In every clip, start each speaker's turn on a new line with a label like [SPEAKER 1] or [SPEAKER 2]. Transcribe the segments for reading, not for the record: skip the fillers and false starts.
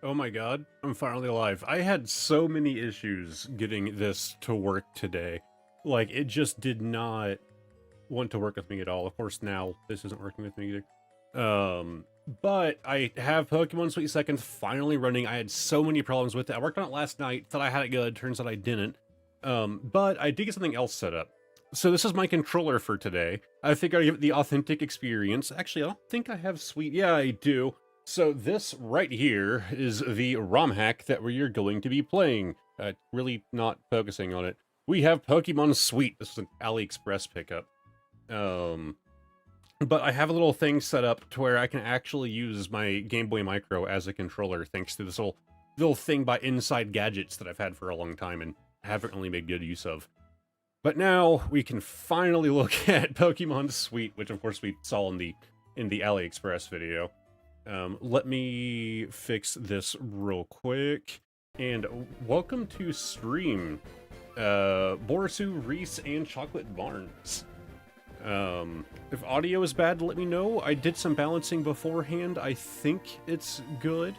[SPEAKER 1] Oh my god, I'm finally alive. I had so many issues getting this to work today. Like, it just did not want to work with me at all. Of course, now this isn't working with me either. But I have Pokemon Sweet Seconds finally running. I had so many problems with it. I worked on it last night, thought I had it good, turns out I didn't. But I did get something else set up. So this is my controller for today. I think I'll give it the authentic experience. Actually, I don't think I have Sweet. Yeah, I do. So this right here is the ROM hack that we are going to be playing. Really not focusing on it. We have Pokemon Sweet. This is an AliExpress pickup. But I have a little thing set up to where I can actually use my Game Boy Micro as a controller thanks to this little thing by Inside Gadgets that I've had for a long time and haven't really made good use of. But now we can finally look at Pokemon Sweet, which of course we saw in the AliExpress video. Let me fix this real quick. And welcome to stream, Borisu, Reese, and Chocolate Barnes. If audio is bad, let me know. I did some balancing beforehand. I think it's good.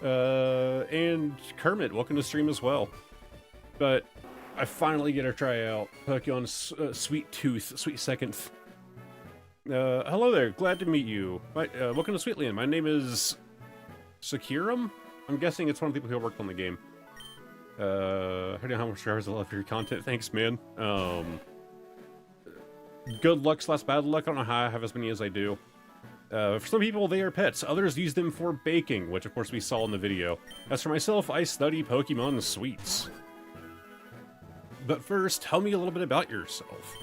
[SPEAKER 1] And Kermit, welcome to stream as well. But I finally get to try out Pokemon Sweet Tooth, Sweet Seconds. Hello there, glad to meet you. Welcome to Sweetland. My name is Securum? I'm guessing it's one of the people who worked on the game. I don't know how much hours I love your content. Thanks, man. Good luck / bad luck. I don't know how I have as many as I do. For some people, they are pets. Others use them for baking, which of course we saw in the video. As for myself, I study Pokemon Sweets. But first, tell me a little bit about yourself.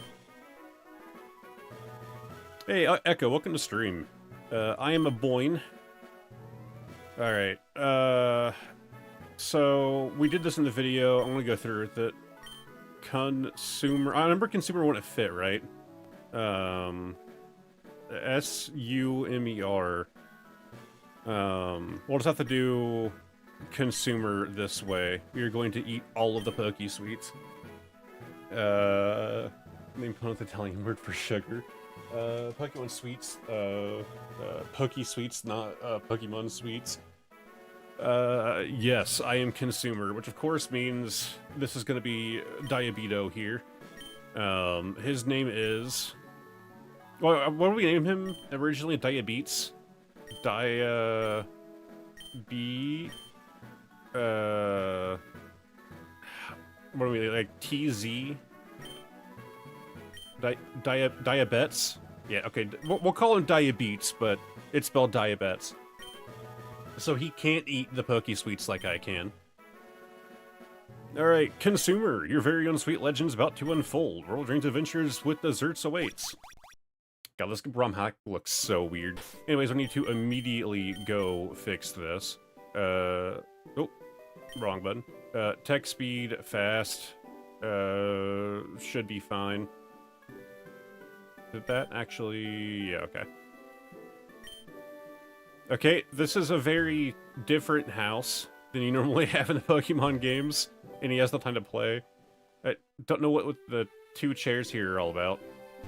[SPEAKER 1] Hey, Echo, welcome to stream. I am a boin. Alright, so we did this in the video. I'm gonna go through with it. Consumer, I remember consumer wouldn't fit, right? S-U-M-E-R. We'll just have to do consumer this way. We are going to eat all of the Poke Sweets. Name pun with Italian word for sugar. Pokemon Sweets, Poke Sweets, not, Pokemon Sweets. Yes, I am consumer, which of course means this is gonna be Diabito here. His name is... Well, what did we name him originally? Diabetes? What do we, like, TZ? Diabetes? Yeah, okay, we'll call him Diabetes, but it's spelled Diabetes. So he can't eat the Poke Sweets like I can. Alright, consumer, your very own sweet legend's about to unfold. World Dreams Adventures with desserts awaits. God, this ROM hack looks so weird. Anyways, I need to immediately go fix this. Oh, wrong button. Tech speed, fast, should be fine. Did that actually... yeah, okay. Okay, this is a very different house than you normally have in the Pokemon games, and he has no time to play. I don't know what the two chairs here are all about.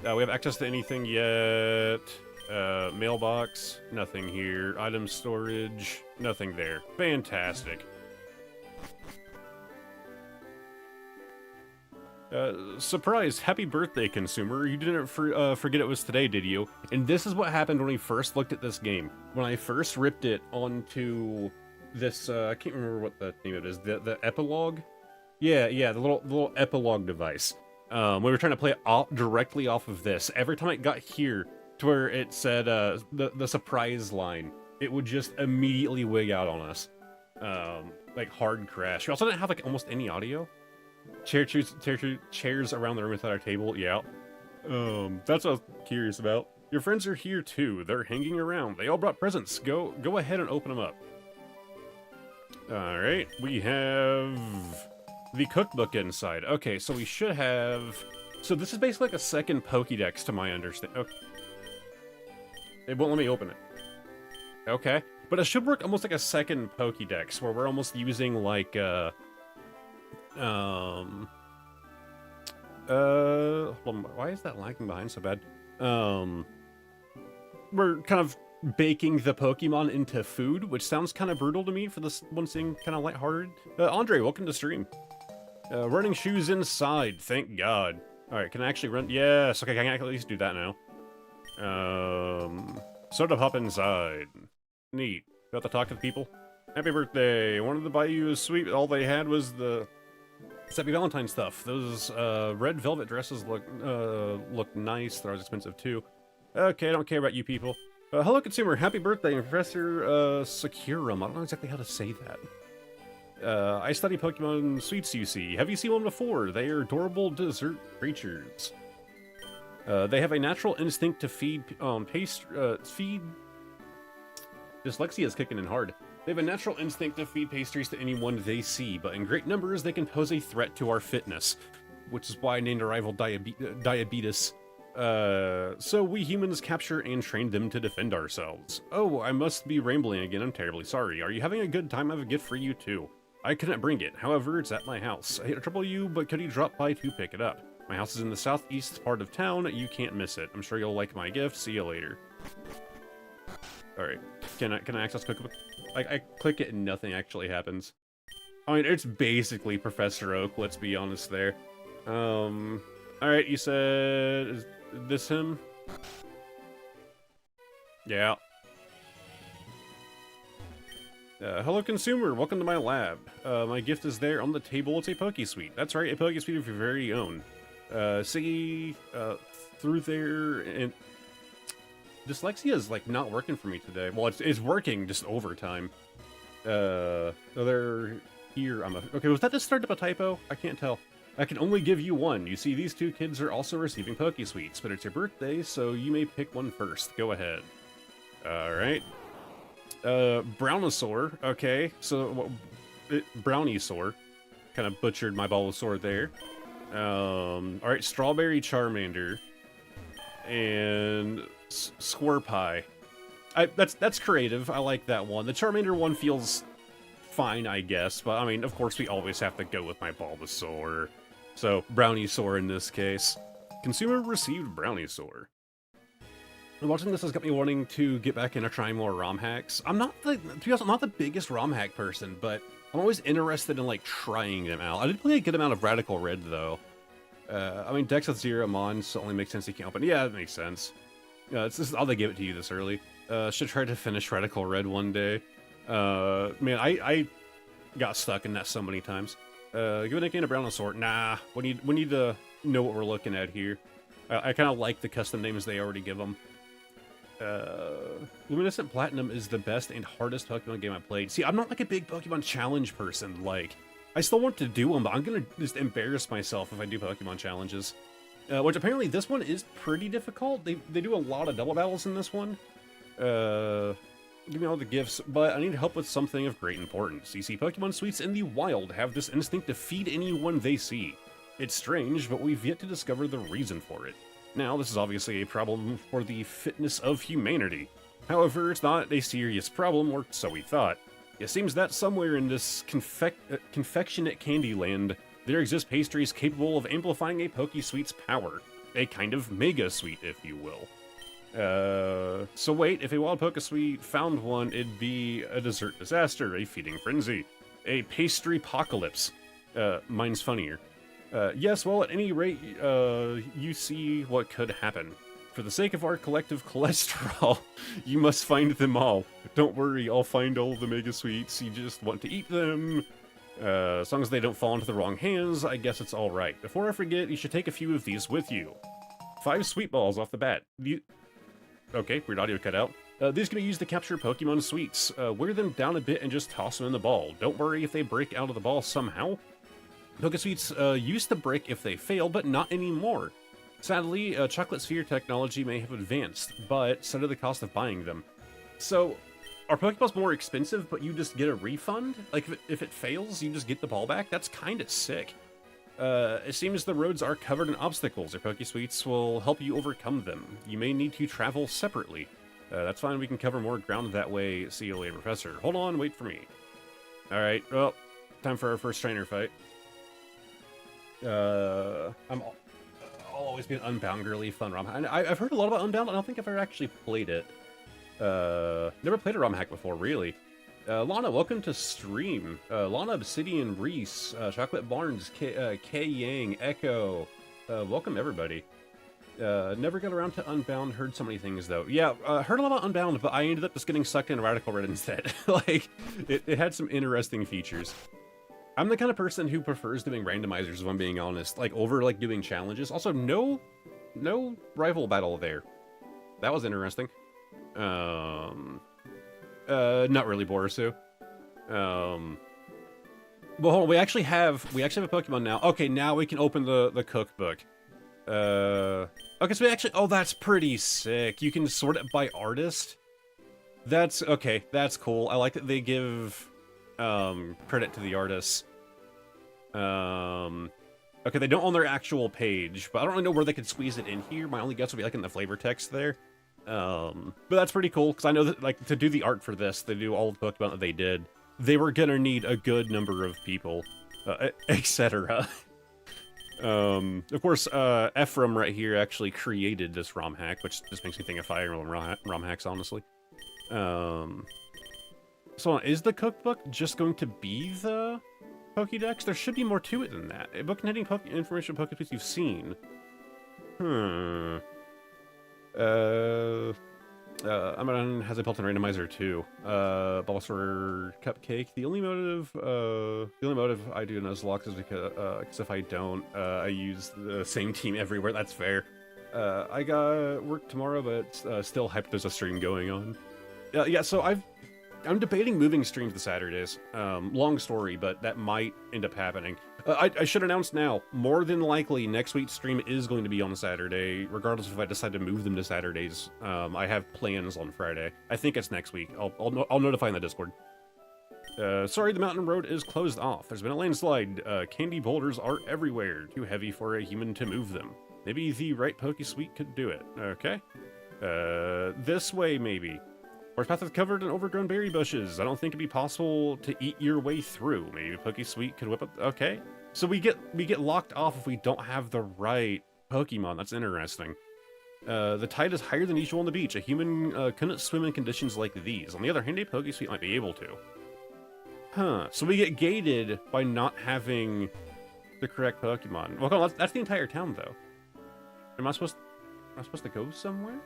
[SPEAKER 1] We have access to anything yet. Mailbox, nothing here. Item storage, nothing there. Fantastic. Surprise! Happy birthday, consumer. You didn't forget it was today, did you? And this is what happened when we first looked at this game. When I first ripped it onto this, I can't remember what the name of it is. The epilogue? Yeah, the little epilogue device. We were trying to play it directly off of this. Every time it got here to where it said the surprise line, it would just immediately wig out on us. Like hard crash. We also didn't have like almost any audio. Chairs around the room without our table, yeah. That's what I was curious about. Your friends are here too. They're hanging around. They all brought presents. Go ahead and open them up. Alright, we have the cookbook inside. Okay, so we should have... So this is basically like a second Pokédex to my understanding. Okay. It won't let me open it. Okay. But it should work almost like a second Pokédex, where we're almost using like, hold on, why is that lagging behind so bad? We're kind of baking the Pokemon into food, which sounds kind of brutal to me for this one thing, kind of lighthearted. Andre, welcome to stream. Running shoes inside, thank God. Alright, can I actually run? Yes, okay, I can at least do that now. Sort of hop inside. Neat. Got to talk to the people? Happy birthday! Wanted to buy you a sweet, all they had was the Happy Valentine stuff. Those, red velvet dresses look nice, they're always expensive too. Okay, I don't care about you people. Hello consumer, happy birthday, Professor, Securum. I don't know exactly how to say that. I study Pokemon sweets, you see. Have you seen one before? They are adorable dessert creatures. They have a natural instinct to feed, feed... Dyslexia is kicking in hard. They have a natural instinct to feed pastries to anyone they see, but in great numbers they can pose a threat to our fitness. Which is why I named our rival Diabetes. So we humans capture and train them to defend ourselves. Oh, I must be rambling again, I'm terribly sorry. Are you having a good time? I have a gift for you too. I couldn't bring it, however, it's at my house. I hate to trouble you, but could you drop by to pick it up? My house is in the southeast part of town, you can't miss it. I'm sure you'll like my gift, see you later. Alright, can I access Cookbook? I click it and nothing actually happens. I mean, it's basically Professor Oak, let's be honest there. Alright, you said... Is this him? Yeah. Hello consumer, welcome to my lab. My gift is there on the table, it's a Pokesuite. That's right, a Pokesuite of your very own. See, through there, and... Dyslexia is, like, not working for me today. Well, it's working, just over time. So they're here, okay, was that the start of a typo? I can't tell. I can only give you one. You see, these two kids are also receiving Pokesuites, but it's your birthday, so you may pick one first. Go ahead. Alright. Brownosaur, okay, so, Browniesaur. Kind of butchered my Bulbasaur there. Alright, Strawberry Charmander. And Squirpie. That's creative, I like that one. The Charmander one feels fine, I guess, but I mean, of course we always have to go with my Bulbasaur. So, Browniesaur in this case. Consumer received Browniesaur. Watching this has got me wanting to get back into trying more ROM hacks. To be honest, I'm not the biggest ROM hack person, but I'm always interested in, like, trying them out. I did play a good amount of Radical Red, though. I mean, Dex with 0 Mons only makes sense you can't open. Yeah, that makes sense. This is how they give it to you this early. Should try to finish Radical Red one day. Man, I got stuck in that so many times. Give a nickname to Brownosaur. Nah, we need to know what we're looking at here. I kind of like the custom names they already give them. Luminescent Platinum is the best and hardest Pokemon game I've played. See, I'm not like a big Pokemon challenge person. Like, I still want to do them, but I'm gonna just embarrass myself if I do Pokemon challenges. Which apparently this one is pretty difficult. They do a lot of double battles in this one. Give me all the gifts, but I need help with something of great importance. You see, Pokemon Sweets in the wild have this instinct to feed anyone they see. It's strange, but we've yet to discover the reason for it. Now, this is obviously a problem for the fitness of humanity. However, it's not a serious problem, or so we thought. It seems that somewhere in this confectionate candy land, there exist pastries capable of amplifying a Pokesuite's power. A kind of Mega Sweet, if you will. So wait, if a wild Pokesuite found one, it'd be a dessert disaster, a feeding frenzy, a pastry apocalypse. Mine's funnier. Yes, well, at any rate, you see what could happen. For the sake of our collective cholesterol, you must find them all. Don't worry, I'll find all the Mega Sweets, you just want to eat them. As long as they don't fall into the wrong hands, I guess it's alright. Before I forget, you should take a few of these with you. 5 Sweet Balls off the bat. Okay, weird audio cut out. These can be used to capture Pokemon Sweets. Wear them down a bit and just toss them in the ball. Don't worry if they break out of the ball somehow. Pokesweets used to break if they fail, but not anymore. Sadly, Chocolate Sphere technology may have advanced, but so did the cost of buying them. So, are Pokeballs more expensive, but you just get a refund? Like, if it fails, you just get the ball back? That's kind of sick. It seems the roads are covered in obstacles. Your Pokesuites will help you overcome them. You may need to travel separately. That's fine, we can cover more ground that way. See you later, Professor. Hold on, wait for me. Alright, well, time for our first trainer fight. I'll always be an Unbound girly fun ROM. I've heard a lot about Unbound, I don't think I've ever actually played it. Never played a ROM hack before, really. Lana, welcome to stream. Lana, Obsidian, Reese, Chocolate Barnes, K Yang, Echo. Welcome, everybody. Never got around to Unbound, heard so many things, though. Yeah, heard a lot about Unbound, but I ended up just getting sucked into Radical Red instead. Like, it had some interesting features. I'm the kind of person who prefers doing randomizers, if I'm being honest, like, over, like, doing challenges. Also, no rival battle there. That was interesting. Not really, Borisu. But hold on, we actually have a Pokemon now. Okay, now we can open the cookbook. Okay, so we actually, oh, that's pretty sick. You can sort it by artist. That's, okay, that's cool. I like that they give, credit to the artists. Okay, they don't own their actual page, but I don't really know where they could squeeze it in here. My only guess would be, like, in the flavor text there. But that's pretty cool, because I know that, like, to do the art for this, they do all the Pokemon that they did, they were gonna need a good number of people, etc. Of course, Ephraim right here actually created this ROM hack, which just makes me think of Fire Emblem ROM hacks, honestly. So is the cookbook just going to be the Pokédex? There should be more to it than that. A book containing information of Pokédex you've seen. Amaran has a built-in randomizer too. Bulbasaur Cupcake. The only motive I do Nuzlocke is because if I don't, I use the same team everywhere. That's fair. I got work tomorrow, but still hyped there's a stream going on. Yeah, so I'm debating moving streams to Saturdays. Long story, but that might end up happening. I should announce now, more than likely next week's stream is going to be on Saturday, regardless if I decide to move them to Saturdays. I have plans on Friday. I think it's next week. I'll notify in the Discord. Sorry, the mountain road is closed off. There's been a landslide. Candy boulders are everywhere, too heavy for a human to move them. Maybe the right Pokesuite could do it. Okay. This way, maybe. Horse path is covered in overgrown berry bushes. I don't think it'd be possible to eat your way through. Maybe Pokesuite could whip up. Okay, so we get locked off if we don't have the right Pokemon. That's interesting. The tide is higher than usual on the beach. A human couldn't swim in conditions like these. On the other hand, a Pokesuite might be able to. Huh? So we get gated by not having the correct Pokemon. Well, that's the entire town, though. Am I supposed to go somewhere?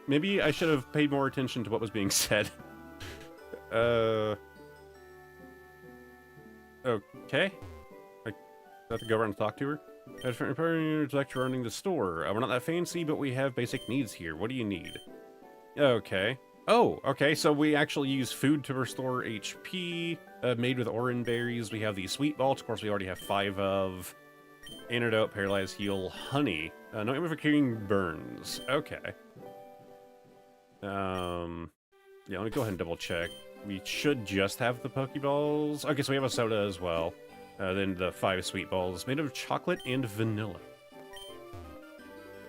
[SPEAKER 1] Maybe I should have paid more attention to what was being said. Okay. I have to go around and talk to her. Like running the store. We're not that fancy, but we have basic needs here. What do you need? Okay. Oh, okay, so we actually use food to restore HP, made with orange berries. We have these sweet balls, of course we already have 5 of. Antidote, paralyze, heal, honey. No aim for curing burns. Okay. Yeah, let me go ahead and double check. We should just have the Pokeballs. Okay, so we have a soda as well. Then the 5 sweet balls made of chocolate and vanilla.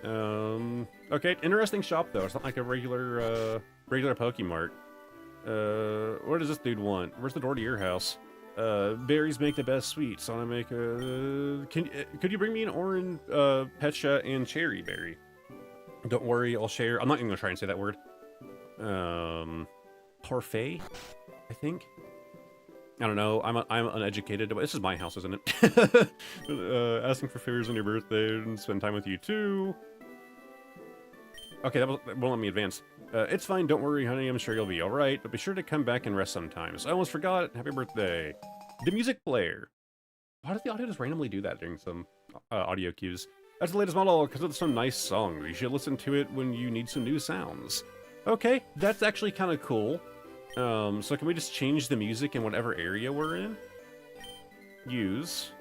[SPEAKER 1] Okay, interesting shop though. It's not like a regular Pokemart. What does this dude want? Where's the door to your house? Berries make the best sweets. So I'm gonna make a... Could you bring me an orange, Pecha and cherry berry? Don't worry, I'll share. I'm not even gonna try and say that word. Parfait, I think. I don't know. I'm uneducated, but this is my house, isn't it? Asking for favors on your birthday and spend time with you too. Okay, that won't let me advance. It's fine, don't worry, honey. I'm sure you'll be all right. But be sure to come back and rest sometimes. I almost forgot. Happy birthday. The music player. Why does the audio just randomly do that during some audio cues? That's the latest model because it's some nice song. You should listen to it when you need some new sounds. Okay, that's actually kind of cool. So can we just change the music in whatever area we're in? Use.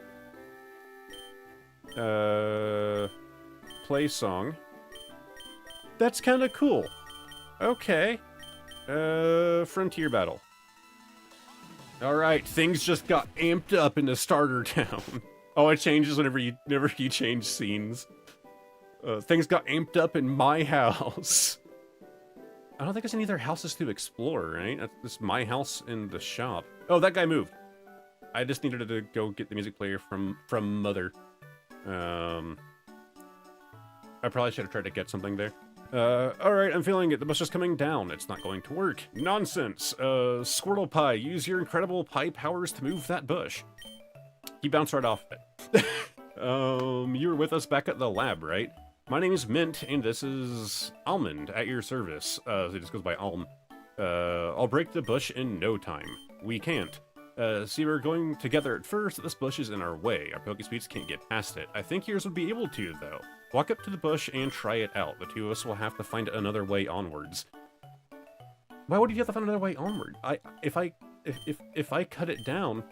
[SPEAKER 1] Play song. That's kind of cool. Okay. Frontier battle. Alright, things just got amped up into Starter Town. Oh, it changes whenever you change scenes. Things got amped up in my house. I don't think there's any other houses to explore, right? That's just my house and the shop. Oh, that guy moved. I just needed to go get the music player from Mother. I probably should have tried to get something there. Alright, I'm feeling it. The bush is coming down. It's not going to work. Nonsense. Squirtle Pie, use your incredible pie powers to move that bush. He bounced right off it. You were with us back at the lab, right? My name is Mint, and this is Almond at your service. It just goes by Alm. I'll break the bush in no time. We can't. See, we're going together at first. This bush is in our way. Our Pokespeeds can't get past it. I think yours would be able to, though. Walk up to the bush and try it out. The two of us will have to find another way onwards. Why would you have to find another way onward? If I cut it down,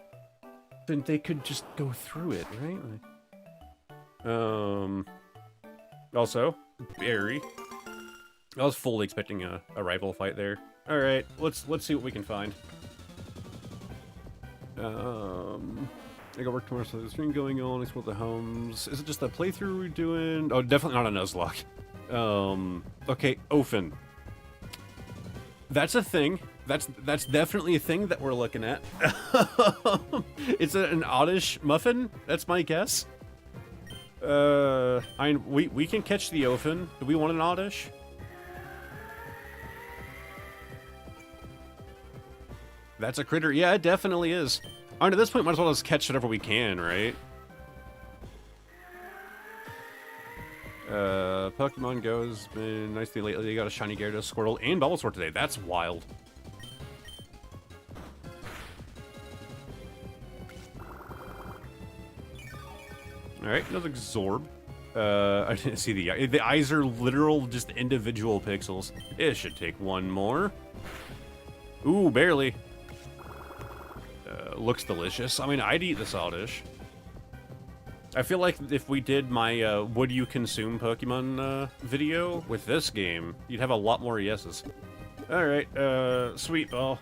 [SPEAKER 1] then they could just go through it, right? Also, Barry. I was fully expecting a rival fight there. All right, let's see what we can find. I got work tomorrow, so there's a stream going on. Explore the homes. Is it just a playthrough we're doing? Oh, definitely not a Nuzlocke. Okay, Ofen. That's a thing. That's definitely a thing that we're looking at. It's an oddish muffin. That's my guess. We can catch the Ofen. Do we want an oddish? That's a critter. Yeah, it definitely is. Alright, at this point, might as well just catch whatever we can, right? Pokemon Go's been nicely lately. They got a shiny Gyarados, Squirtle, and Bulbasaur today. That's wild. Alright, another Zorb. I didn't see the eyes are literal, just individual pixels. It should take one more. Ooh, barely. Looks delicious. I mean, I'd eat this oddish. I feel like if we did my would you consume Pokemon video with this game, you'd have a lot more yeses. Alright, sweet ball.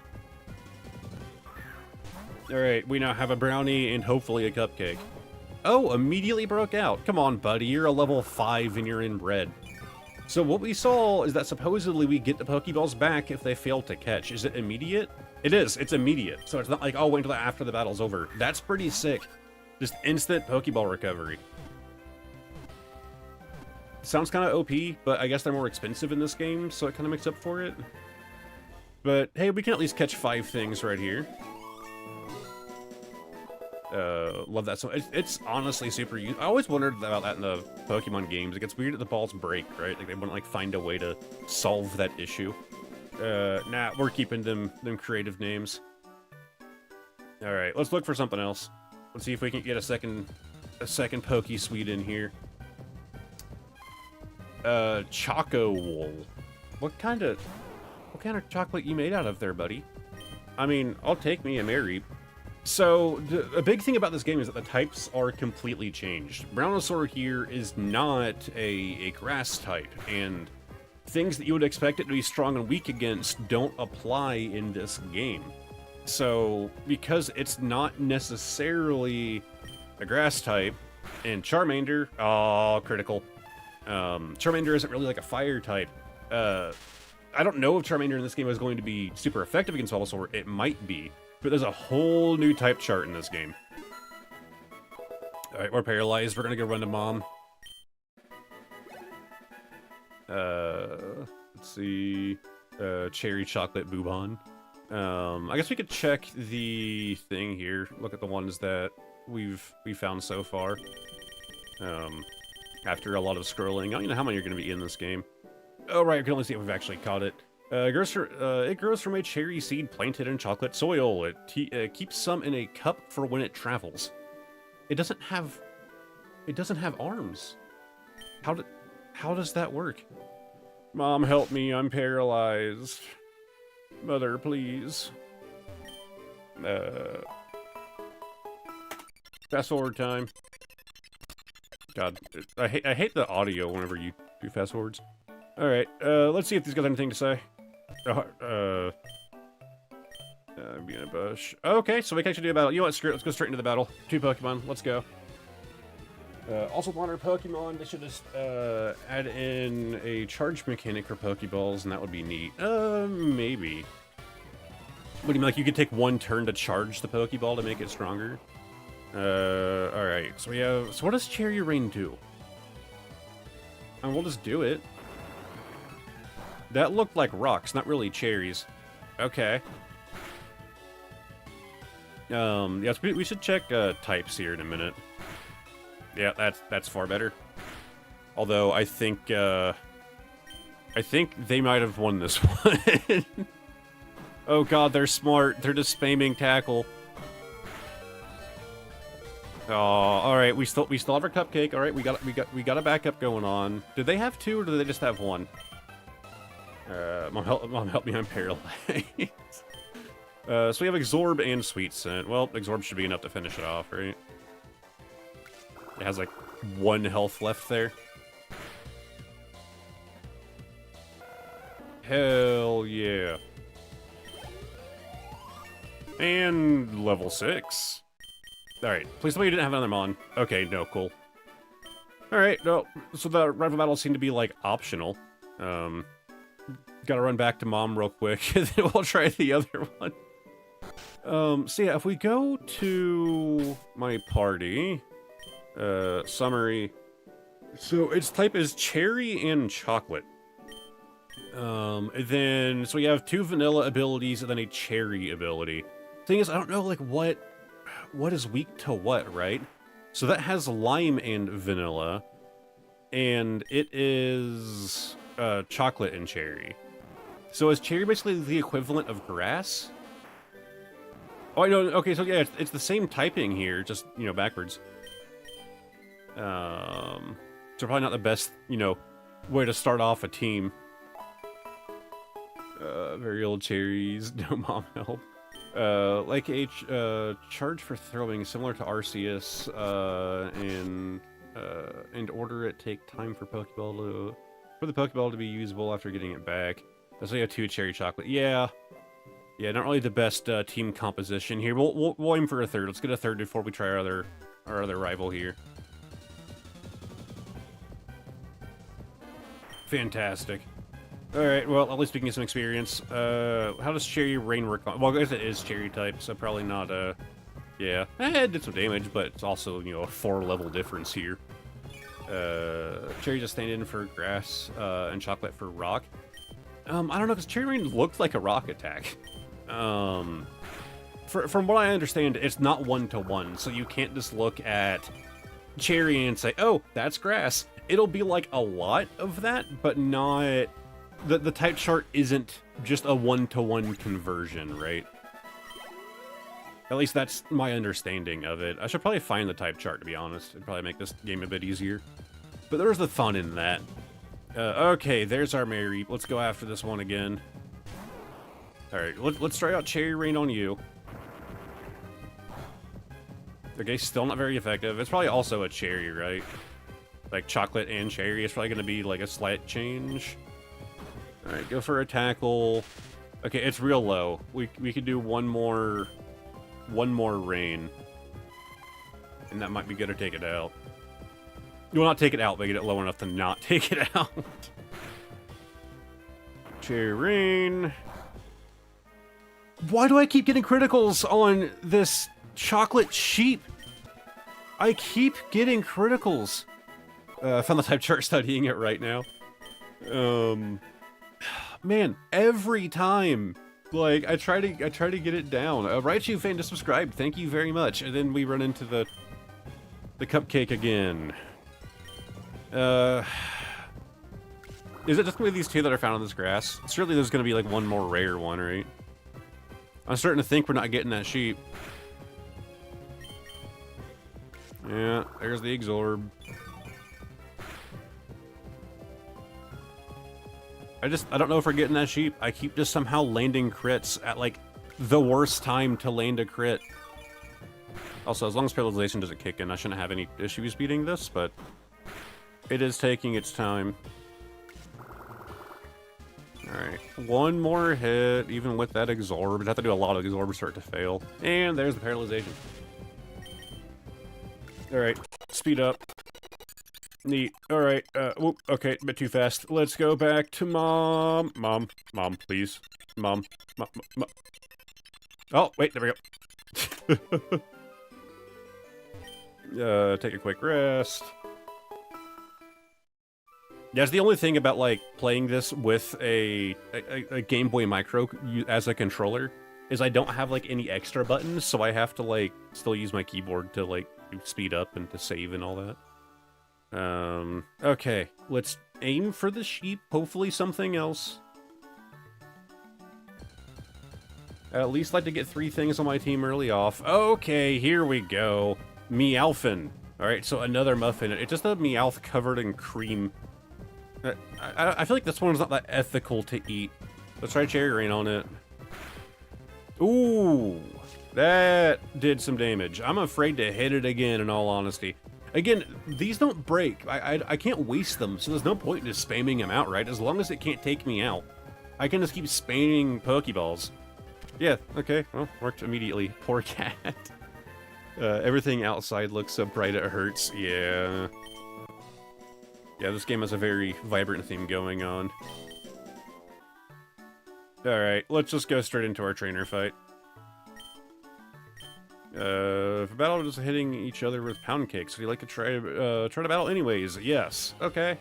[SPEAKER 1] Alright, we now have a brownie and hopefully a cupcake. Oh, immediately broke out. Come on, buddy, you're a level 5 and you're inbred. So what we saw is that supposedly we get the Pokeballs back if they fail to catch. Is it immediate? It is. It's immediate. So it's not like, oh, wait until after the battle's over. That's pretty sick. Just instant Pokeball recovery. Sounds kind of OP, but I guess they're more expensive in this game, so it kind of makes up for it. But hey, we can at least catch 5 things right here. Love that. So it's honestly super useful. I always wondered about that in the Pokemon games. It gets weird that the balls break, right? Like they wouldn't like find a way to solve that issue. Nah, we're keeping them creative names. All right, let's look for something else. Let's see if we can get a second Poke-Sweet in here. Choco wool. What kind of chocolate you made out of there, buddy? I mean, I'll take me a Mary. So, a big thing about this game is that the types are completely changed. Brownosaur here is not a grass type, and things that you would expect it to be strong and weak against don't apply in this game. So, because it's not necessarily a grass type, and Charmander, oh, critical. Charmander isn't really like a fire type. I don't know if Charmander in this game is going to be super effective against Bulbasaur. It might be. But there's a whole new type chart in this game. Alright, we're paralyzed. We're gonna go run to Mom. Let's see. Cherry chocolate Boobon. I guess we could check the thing here. Look at the ones that we found so far. After a lot of scrolling. I don't know how many are gonna be in this game. Oh, right, we can only see if we've actually caught it. It grows from a cherry seed planted in chocolate soil. It keeps some in a cup for when it travels. It doesn't have arms. How does that work? Mom, help me! I'm paralyzed. Mother, please. Fast forward time. God, I hate the audio whenever you do fast forwards. All right, let's see if these guys have anything to say. Be in a bush. Okay, so we can actually do a battle. You know what? Screw it. Let's go straight into the battle. 2 Pokemon. Let's go. Also, water Pokemon. They should just add in a charge mechanic for Pokeballs, and that would be neat. Maybe. What do you mean? Like you could take 1 turn to charge the Pokeball to make it stronger? All right. So we have. So what does Cherry Rain do? And we'll just do it. That looked like rocks, not really cherries. Okay. Yes, we should check types here in a minute. Yeah, that's far better. Although I think they might have won this one. Oh god, they're smart. They're just spamming tackle. Oh, all right. We still have our cupcake. All right, we got a backup going on. Did they have two or did they just have one? Mom, help me. I'm paralyzed. So we have Absorb and Sweet Scent. Well, Absorb should be enough to finish it off, right? It has like 1 health left there. Hell yeah. And level 6. Alright, please tell me you didn't have another Mon. Okay, no, cool. Alright, no, so the rival battles seem to be, like, optional. Gotta run back to Mom real quick, and then we'll try the other one. So yeah, if we go to my party, summary, so its type is cherry and chocolate. So we have 2 vanilla abilities and then a cherry ability. Thing is, I don't know, like, what is weak to what, right? So that has lime and vanilla, and it is, chocolate and cherry. So is cherry basically the equivalent of grass? Oh, I know, okay, so yeah, it's the same typing here, just, you know, backwards. So probably not the best, you know, way to start off a team. Very old cherries, no mom help. Like a charge for throwing, similar to Arceus, and order it take time for the Pokeball to be usable after getting it back. So you have 2 cherry chocolate. Yeah, not really the best team composition here. We'll aim for a third. Let's get a third before we try our other rival here. Fantastic. Alright, well, at least we can get some experience. How does Cherry Rain work on... Well, I guess it is Cherry type, so probably not, yeah. It did some damage, but it's also, you know, a 4-level difference here. Cherry just stand in for grass, and chocolate for rock. I don't know, because Cherry Rain looked like a rock attack. From what I understand, it's not 1-to-1, so you can't just look at Cherry and say, oh, that's grass. It'll be like a lot of that, but not... The type chart isn't just a 1-to-1 conversion, right? At least that's my understanding of it. I should probably find the type chart, to be honest. It'd probably make this game a bit easier. But there's the fun in that. Okay, there's our Mary. Let's go after this one again. Alright, let's try out Cherry Rain on you. Okay, still not very effective. It's probably also a cherry, right? Like chocolate and cherry. It's probably going to be like a slight change. Alright, go for a tackle. Okay, it's real low. We could do one more rain. And that might be good to take it out. You will not take it out, but get it low enough to not take it out. Cherry rain. Why do I keep getting criticals on this chocolate sheep? I keep getting criticals. I found the type chart studying it right now. Man, every time, like, I try to get it down. Raichu fan just subscribed, thank you very much. And then we run into the cupcake again. Is it just gonna be these 2 that are found on this grass? Surely there's gonna be like one more rare one, right? I'm starting to think we're not getting that sheep. Yeah, there's the Absorb. I don't know if we're getting that sheep. I keep just somehow landing crits at, like, the worst time to land a crit. Also, as long as paralyzation doesn't kick in, I shouldn't have any issues beating this, but it is taking its time. Alright, one more hit, even with that Absorb. I'd have to do a lot of Absorb to start to fail. And there's the paralyzation. Alright, speed up. Neat. Alright, whoop, okay, a bit too fast. Let's go back to Mom. Mom, please. Mom. Oh, wait, there we go. Take a quick rest. That's the only thing about, like, playing this with a Game Boy Micro as a controller, is I don't have, like, any extra buttons, so I have to, like, still use my keyboard to, like, speed up and to save and all that. Okay, let's aim for the sheep, hopefully something else. I at least like to get 3 things on my team early off. Okay, here we go. Meowfin. Alright, so another muffin. It's just a Meowth covered in cream. I feel like this one's not that ethical to eat. Let's try cherry rain on it. Ooh, that did some damage. I'm afraid to hit it again, in all honesty. Again, these don't break. I can't waste them, so there's no point in just spamming them out, right? As long as it can't take me out. I can just keep spamming Pokeballs. Yeah, okay, well, worked immediately. Poor cat. Everything outside looks so bright it hurts. Yeah. Yeah, this game has a very vibrant theme going on. Alright, let's just go straight into our trainer fight. For battle, just hitting each other with pound cakes. Would you like to try to battle anyways? Yes. Okay.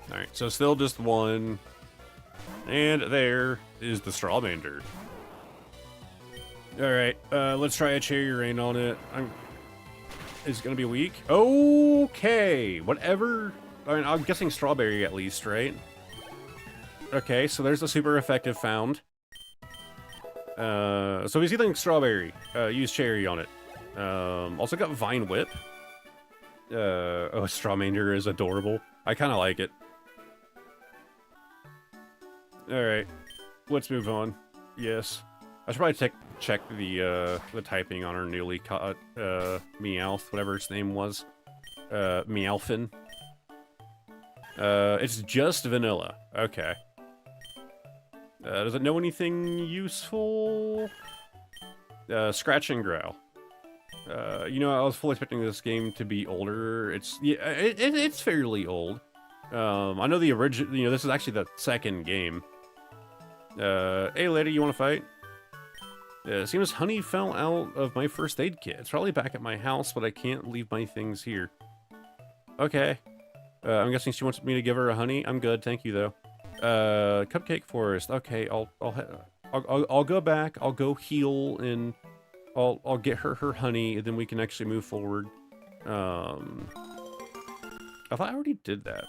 [SPEAKER 1] Alright, so still just one. And there is the Strawmander. Alright, let's try a cherry rain on it. Is it gonna be weak? Okay, whatever. I mean, I'm guessing strawberry at least, right? Okay, so there's a super effective found. So he's eating strawberry. Use cherry on it. Also got Vine Whip. Oh, Strawmander is adorable. I kind of like it. Alright, let's move on. Yes. I should probably check the typing on our newly caught Meowth, whatever its name was. Meowfin. It's just vanilla. Okay. Does it know anything useful? Scratch and growl. You know, I was fully expecting this game to be older. It's it's fairly old. I know the original. You know, this is actually the second game. Hey, lady, you want to fight? It seems honey fell out of my first aid kit. It's probably back at my house, but I can't leave my things here. Okay. I'm guessing she wants me to give her a honey. I'm good, thank you though. Cupcake Forest. Okay, I'll go back. I'll go heal and I'll get her honey, and then we can actually move forward. I thought I already did that.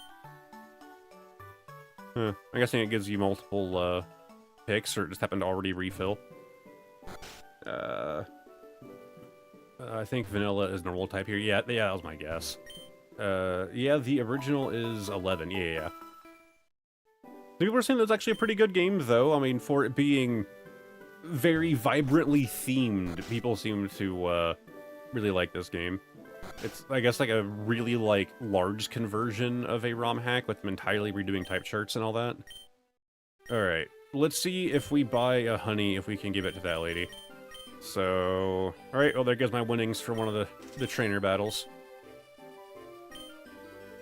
[SPEAKER 1] Huh. I'm guessing it gives you multiple picks, or it just happened to already refill. I think vanilla is normal type here. Yeah, that was my guess. Yeah, the original is 11. Yeah. People were saying that's actually a pretty good game, though. I mean, for it being very vibrantly themed, people seem to really like this game. It's, I guess, like a really, like, large conversion of a ROM hack with them entirely redoing type charts and all that. Alright, let's see if we buy a honey, if we can give it to that lady. So, alright, well, there goes my winnings for one of the trainer battles.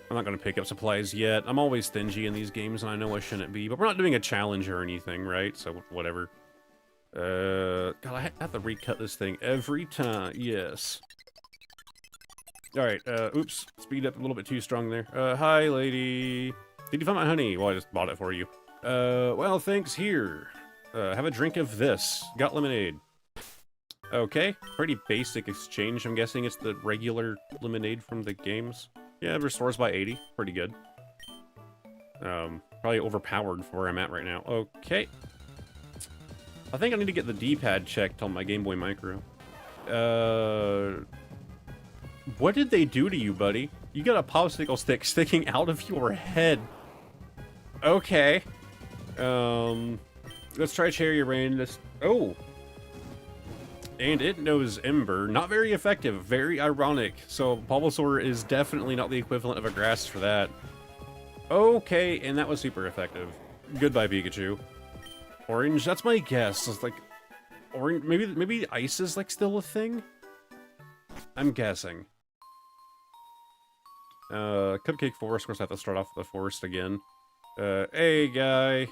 [SPEAKER 1] I'm not going to pick up supplies yet. I'm always stingy in these games, and I know I shouldn't be, but we're not doing a challenge or anything, right? So, whatever. God, I have to recut this thing every time. Yes. Alright, oops. Speed up a little bit too strong there. Hi, lady. Did you find my honey? Well, I just bought it for you. Well, thanks, here. Have a drink of this. Got lemonade. Okay, pretty basic exchange. I'm guessing it's the regular lemonade from the games. Yeah, it restores by 80. Pretty good. Probably overpowered for where I'm at right now. Okay. I think I need to get the D-pad checked on my Game Boy Micro. What did they do to you, buddy? You got a popsicle stick sticking out of your head. Okay. Let's try Cherry Rain. Oh! And it knows Ember. Not very effective. Very ironic. So, Bulbasaur is definitely not the equivalent of a grass for that. Okay, and that was super effective. Goodbye, Pikachu. Orange, that's my guess. It's like... Orange, maybe ice is, like, still a thing? I'm guessing. Cupcake Forest, of course I have to start off with the forest again. Hey, guy.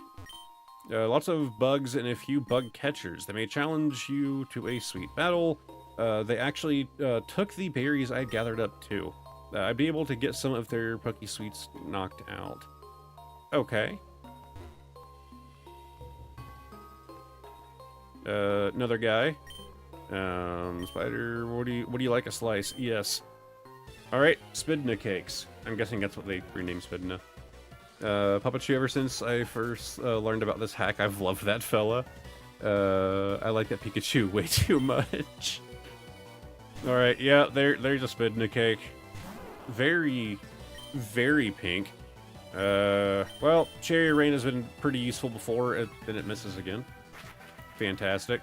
[SPEAKER 1] Lots of bugs and a few bug catchers. They may challenge you to a sweet battle. they actually took the berries I gathered up too. I'd be able to get some of their Poke Sweets knocked out. Okay. Another guy. Spider, what do you like a slice? Yes. Alright, Spidna cakes. I'm guessing that's what they renamed Spidna. Puppetry, ever since I first learned about this hack, I've loved that fella. I like that Pikachu way too much. Alright, yeah, there's a Spidna cake. Very, very pink. Well, Cherry Rain has been pretty useful before, then it misses again. Fantastic.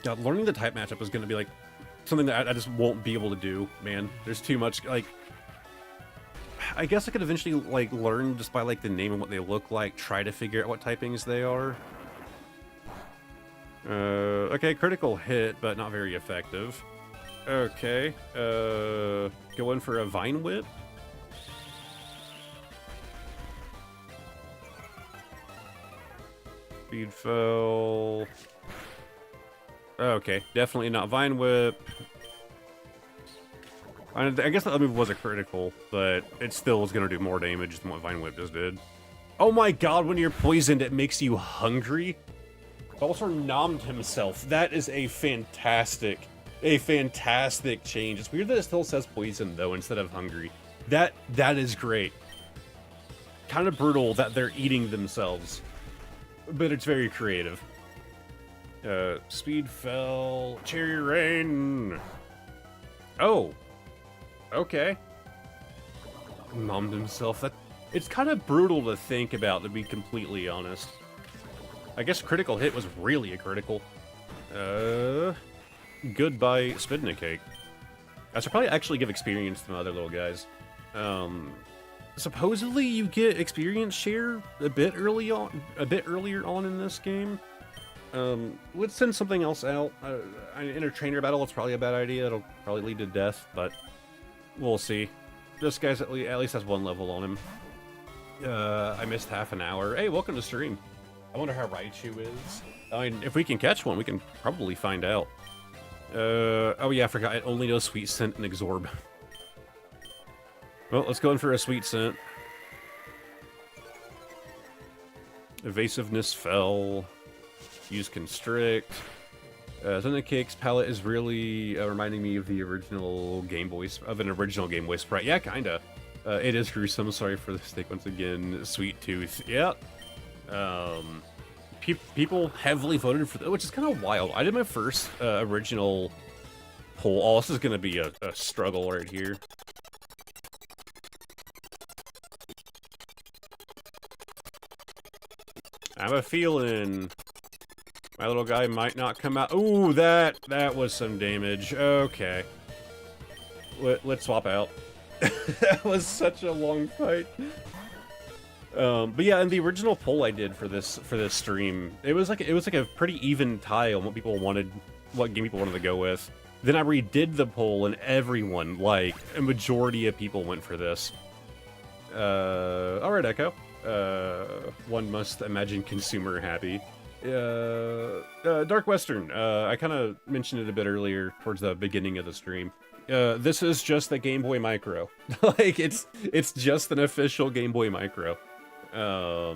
[SPEAKER 1] God, learning the type matchup is going to be, like, something that I just won't be able to do, man. There's too much, like... I guess I could eventually, like, learn just by, like, the name and what they look like, try to figure out what typings they are. Okay, critical hit, but not very effective. Okay, going for a Vine Whip. Speed fell. Okay, definitely not Vine Whip. I guess that move was a critical, but it still was going to do more damage than what Vine Whip just did. Oh my god, when you're poisoned, it makes you hungry? Also nommed himself. That is a fantastic change. It's weird that it still says poison, though, instead of hungry. That is great. Kind of brutal that they're eating themselves. But it's very creative. Speed fell. Cherry Rain. Oh. Okay. Nommed himself. It's kind of brutal to think about, to be completely honest. I guess critical hit was really a critical. Goodbye, Spidna Cake. I should probably actually give experience to my other little guys. Supposedly you get experience share a bit earlier on in this game. Let's send something else out. In a trainer battle, it's probably a bad idea. It'll probably lead to death, but we'll see. This guy's at least has one level on him. I missed half an hour. Hey, welcome to stream. I wonder how Raichu is. I mean, if we can catch one, we can probably find out. Oh yeah, I forgot. It only knows Sweet Scent and Exorb. Well, let's go in for a Sweet Scent. Evasiveness fell. Use Constrict. Cake's palette is really reminding me of the original Game Boy, sprite. Yeah, kinda. It is gruesome. Sorry for the mistake once again. Sweet Tooth. Yeah. People heavily voted for that, which is kind of wild. I did my first original poll. Oh, this is gonna be a struggle right here. I have a feeling my little guy might not come out. Ooh, that was some damage. Okay. Let's swap out. That was such a long fight. But yeah, in the original poll I did for this stream, it was like a pretty even tie on what game people wanted to go with. Then I redid the poll, and everyone, like a majority of people, went for this. All right, Echo. One must imagine consumer happy. Dark Western. I kind of mentioned it a bit earlier towards the beginning of the stream. This is just a Game Boy Micro. Like it's just an official Game Boy Micro. I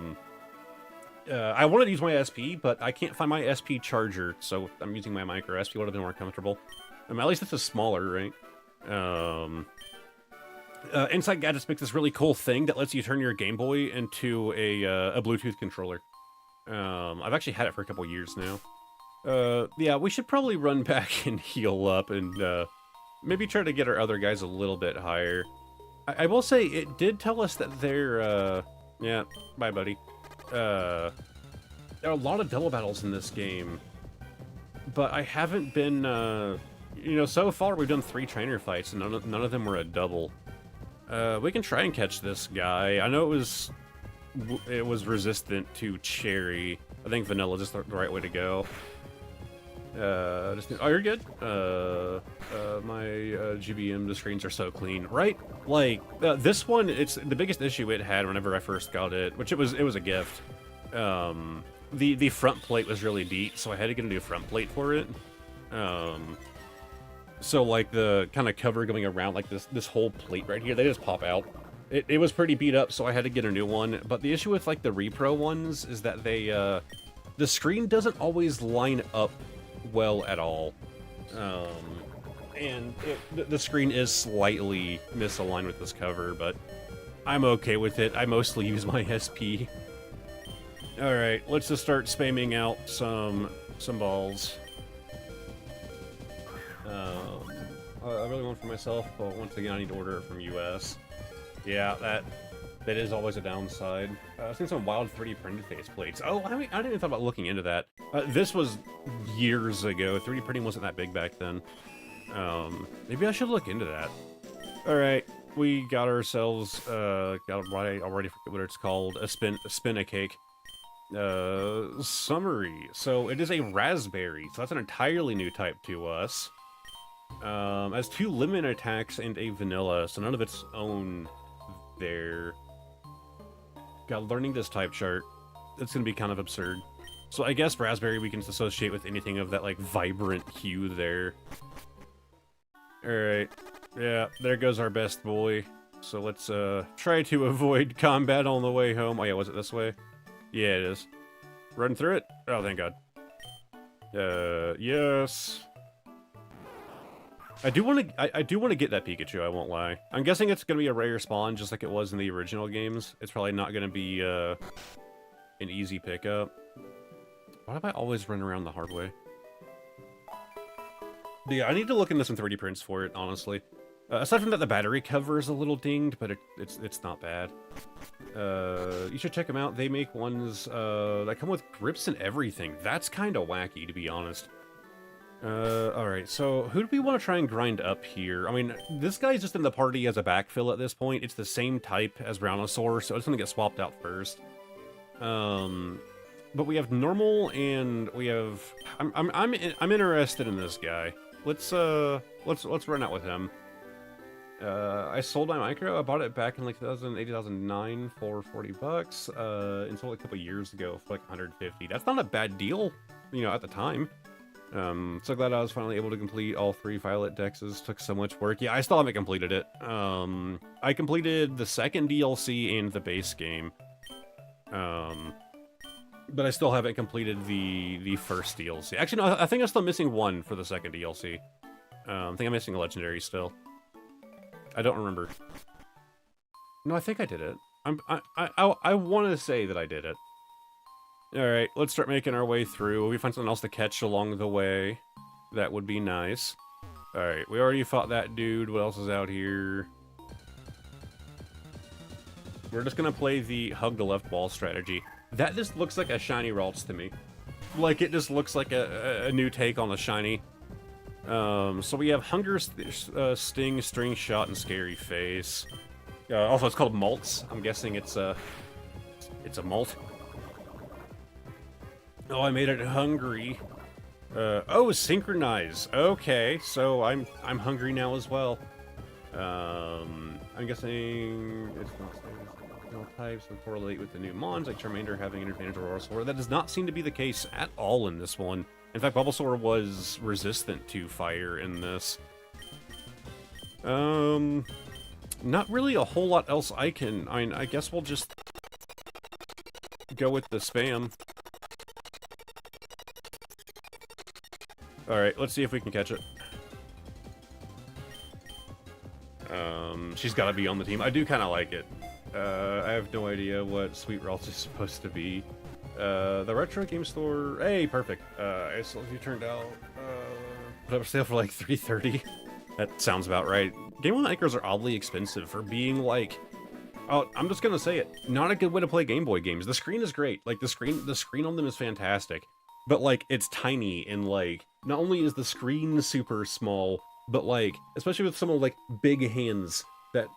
[SPEAKER 1] wanted to use my SP, but I can't find my SP charger, so I'm using my micro. SP would have been more comfortable. At least this is smaller, right? Inside Gadgets makes this really cool thing that lets you turn your Game Boy into a Bluetooth controller. I've actually had it for a couple years now. Yeah, we should probably run back and heal up and maybe try to get our other guys a little bit higher. I will say, it did tell us that they're, yeah, bye, buddy. There are a lot of double battles in this game, but I haven't been, you know, so far we've done 3 trainer fights, and none of them were a double. We can try and catch this guy. I know it was resistant to cherry. I think vanilla is just the right way to go. Oh, you're good. My GBM, the screens are so clean, right? Like, this one, it's the biggest issue it had whenever I first got it, which it was a gift. The front plate was really beat, so I had to get a new front plate for it. So like the kind of cover going around like this whole plate right here, they just pop out. It was pretty beat up, so I had to get a new one. But the issue with like the repro ones is that they the screen doesn't always line up well at all. And the screen is slightly misaligned with this cover, but I'm okay with it. I mostly use my SP. Alright, let's just start spamming out some balls. I really want for myself, but once again I need to order it from US. Yeah, that is always a downside. I've seen some wild 3D printed faceplates. Oh, I didn't even thought about looking into that. This was years ago. 3D printing wasn't that big back then. Maybe I should look into that. Alright, we got ourselves, I already forget what it's called, a spin a cake. Summary. So it is a raspberry, so that's an entirely new type to us. Has 2 lemon attacks and a vanilla, so none of its own there. God, learning this type chart, it's gonna be kind of absurd. So I guess raspberry we can associate with anything of that, like, vibrant hue there. Alright. Yeah, there goes our best boy. So let's, try to avoid combat on the way home. Oh yeah, was it this way? Yeah, it is. Run through it? Oh, thank God. Yes. I do want to get that Pikachu, I won't lie. I'm guessing it's going to be a rare spawn, just like it was in the original games. It's probably not going to be, an easy pickup. Why do I always run around the hard way? But yeah, I need to look into some 3D prints for it, honestly. Aside from that, the battery cover is a little dinged, but it's not bad. You should check them out. They make ones that come with grips and everything. That's kind of wacky, to be honest. Alright, so who do we want to try and grind up here? I mean, this guy's just in the party as a backfill at this point. It's the same type as Brownosaur, so it's gonna get swapped out first. But we have normal and we have... I'm interested in this guy. Let's run out with him. I sold my micro. I bought it back in like 2008, 2009 for 40 bucks. And sold it a couple years ago for like 150. That's not a bad deal, you know, at the time. So glad I was finally able to complete all 3 Violet Dexes. Took so much work. Yeah, I still haven't completed it. I completed the second DLC and the base game. But I still haven't completed the first DLC. Actually, no, I think I'm still missing one for the second DLC. I think I'm missing a Legendary still. I don't remember. No, I think I did it. I want to say that I did it. Alright, let's start making our way through. We find something else to catch along the way. That would be nice. Alright, we already fought that dude. What else is out here? We're just gonna play the hug the left wall strategy. That just looks like a shiny Ralts to me. Like, it just looks like a new take on the shiny. So we have Hunger, Sting, String Shot, and Scary Face. Also, it's called Malts. I'm guessing it's a malt. Oh, I made it hungry. Oh, Synchronize. Okay, so I'm hungry now as well. I'm guessing it's not no types that correlate with the new mons, like Charmander having an advantage over Bulbasaur. That does not seem to be the case at all in this one. In fact, Bulbasaur was resistant to fire in this. Not really a whole lot else I mean, I guess we'll just go with the spam. Alright, let's see if we can catch it. She's gotta be on the team. I do kind of like it. I have no idea what Sweet Ralts is supposed to be. The Retro Game Store... Hey, perfect. As you turned out, put up a sale for like $3.30. That sounds about right. Game Boy Micros are oddly expensive for being like... Oh, I'm just gonna say it. Not a good way to play Game Boy games. The screen is great. Like, the screen on them is fantastic. But, like, it's tiny and, like... Not only is the screen super small, but, like, especially with some of, like, big hands, that...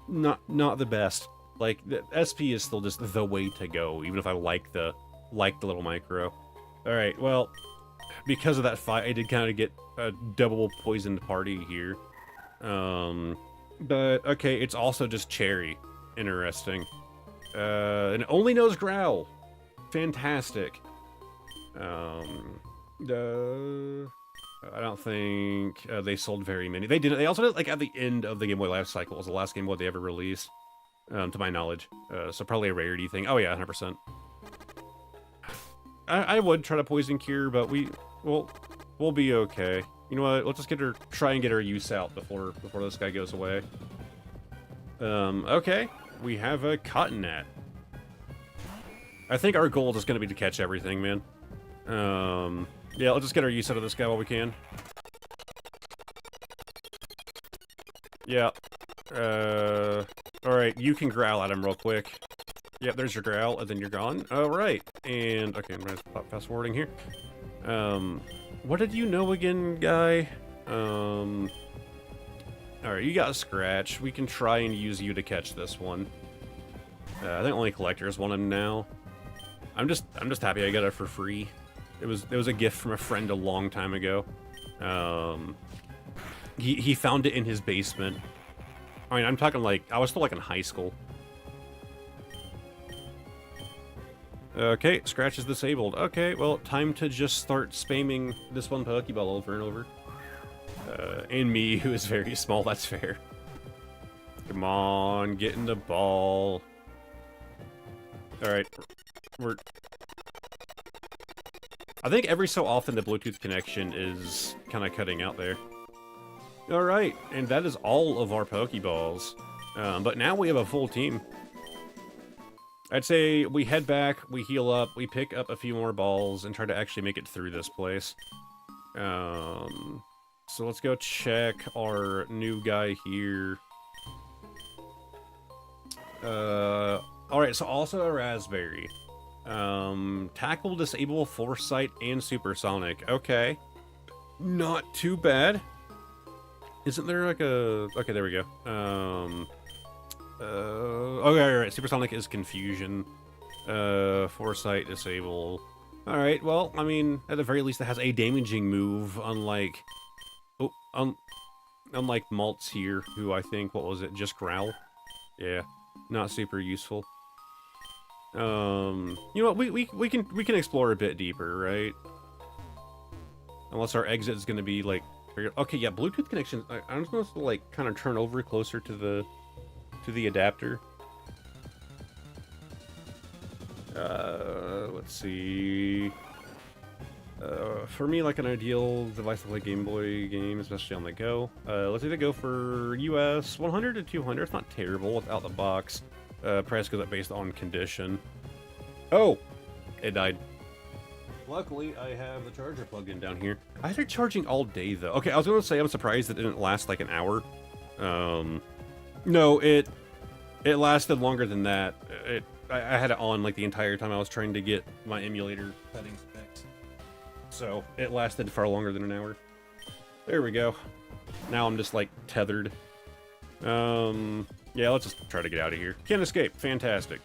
[SPEAKER 1] Not the best. Like, the SP is still just the way to go, even if I like the little micro. Alright, well, because of that fight, I did kind of get a double poisoned party here. But, okay, it's also just Cherry. Interesting. And it only knows Growl. Fantastic. I don't think they sold very many. They did. They also did like at the end of the Game Boy life cycle. It was the last Game Boy they ever released, to my knowledge. So probably a rarity thing. Oh yeah, 100%. I would try to poison cure, but we'll be okay. You know what? Let's just try and get her use out before this guy goes away. Okay, we have a cotton gnat. I think our goal is going to be to catch everything, man. Yeah, let's just get our use out of this guy while we can. Yeah. Alright, you can growl at him real quick. Yep, there's your growl, and then you're gone. Alright, and... Okay, I'm gonna stop fast-forwarding here. What did you know again, guy? Alright, you got a scratch. We can try and use you to catch this one. I think only collectors want him now. I'm just happy I got it for free. It was a gift from a friend a long time ago. He found it in his basement. I mean, I'm talking like I was still like in high school. Okay, scratch is disabled. Okay, well, time to just start spamming this one Pokeball over and over. And me, who is very small, that's fair. Come on, get in the ball. Alright, I think every so often the Bluetooth connection is kind of cutting out there. Alright, and that is all of our Pokeballs. But now we have a full team. I'd say we head back, we heal up, we pick up a few more balls, and try to actually make it through this place. So let's go check our new guy here. Alright, so also a Raspberry. Tackle, Disable, Foresight, and Supersonic. Okay. Not too bad. Isn't there like a... Okay, there we go. Okay, alright, Supersonic is Confusion. Foresight, Disable. Alright, well, I mean, at the very least it has a damaging move, unlike... Oh, unlike Maltz here, who I think, what was it, just Growl? Yeah, not super useful. You know what, we can explore a bit deeper, right? Unless our exit is gonna be, like... Okay, yeah, Bluetooth connection, I'm supposed to, like, kind of turn over closer to the adapter. Let's see... for me, like, an ideal device to play Game Boy games, especially on the go. Let's either go for US 100 to 200. It's not terrible without the box. Price goes up based on condition. Oh! It died. Luckily, I have the charger plugged in down here. I had it charging all day, though. Okay, I was going to say I'm surprised it didn't last, like, an hour. No, it lasted longer than that. I had it on, like, the entire time I was trying to get my emulator settings fixed. So, it lasted far longer than an hour. There we go. Now I'm just, like, tethered. Yeah, let's just try to get out of here. Can't escape. Fantastic.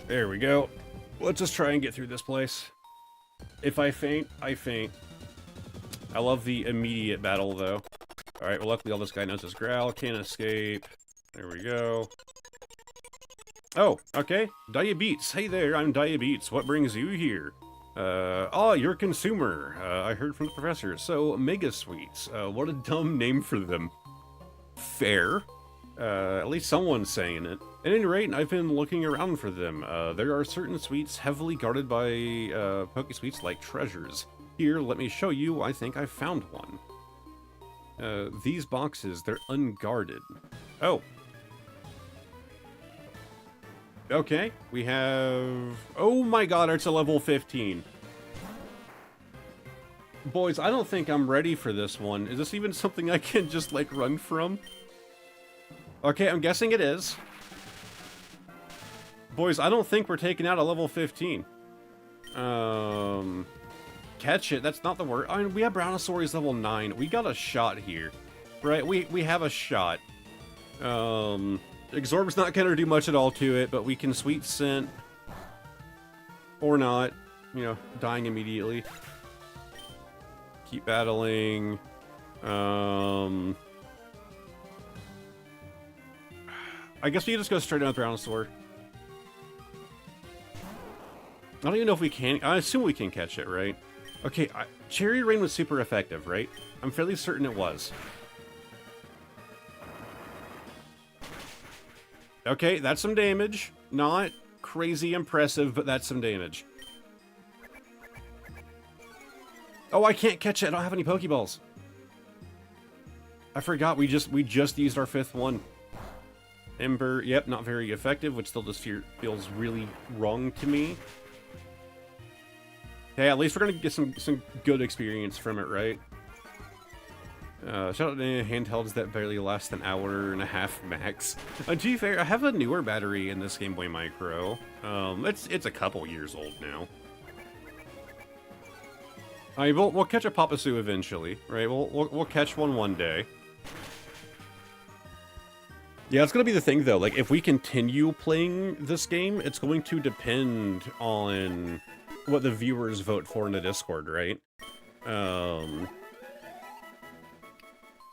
[SPEAKER 1] There we go. Let's just try and get through this place. If I faint, I faint. I love the immediate battle, though. Alright, well, luckily all this guy knows is Growl. Can't escape. There we go. Oh, okay. Diabetes. Hey there, I'm Diabetes. What brings you here? You're a consumer. I heard from the professor. So, Mega Sweets. What a dumb name for them. Fair. At least someone's saying it. At any rate, I've been looking around for them. There are certain sweets heavily guarded by, Poke-Sweets like treasures. Here, let me show you. I think I found one. These boxes, they're unguarded. Oh. Okay, we have... Oh my god, it's a level 15. Boys, I don't think I'm ready for this one. Is this even something I can just, like, run from? Okay, I'm guessing it is. Boys, I don't think we're taking out a level 15. Catch it, that's not the word. I mean, we have Brontosaurus level 9. We got a shot here. Right, we have a shot. Exorb's not gonna do much at all to it, but we can Sweet Scent. Or not. You know, dying immediately. Keep battling. I guess we can just go straight down with Brontosaur. I don't even know if we can. I assume we can catch it, right? Okay, Cherry Rain was super effective, right? I'm fairly certain it was. Okay, that's some damage. Not crazy impressive, but that's some damage. Oh, I can't catch it. I don't have any Pokeballs. I forgot we just used our 5th one. Ember, yep, not very effective, which still just feels really wrong to me. Hey, at least we're gonna get some good experience from it, right? Shout out to handhelds that barely last an hour and a half max. To be fair, I have a newer battery in this Game Boy Micro. It's a couple years old now. I mean, we'll catch a Papasu eventually, right? We'll catch one day. Yeah, it's gonna be the thing though. Like, if we continue playing this game, it's going to depend on what the viewers vote for in the Discord, right?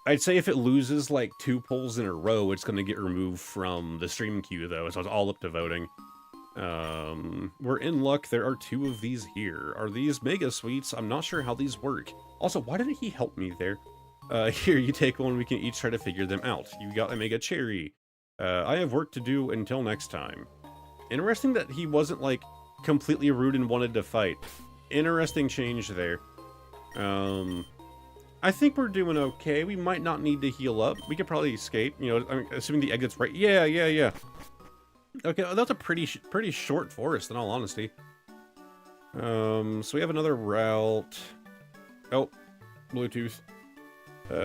[SPEAKER 1] I'd say if it loses like 2 polls in a row, it's gonna get removed from the stream queue though, so it's all up to voting. We're in luck. There are 2 of these here. Are these Mega Sweets? I'm not sure how these work. Also, why didn't he help me there? Here, you take one. We can each try to figure them out. You got a Mega Cherry. I have work to do until next time. Interesting that he wasn't, like, completely rude and wanted to fight. Interesting change there. I think we're doing okay. We might not need to heal up. We could probably escape, you know, I mean, assuming the exit's right. Yeah. Okay, that's a pretty short forest, in all honesty. So we have another route. Oh, Bluetooth. 2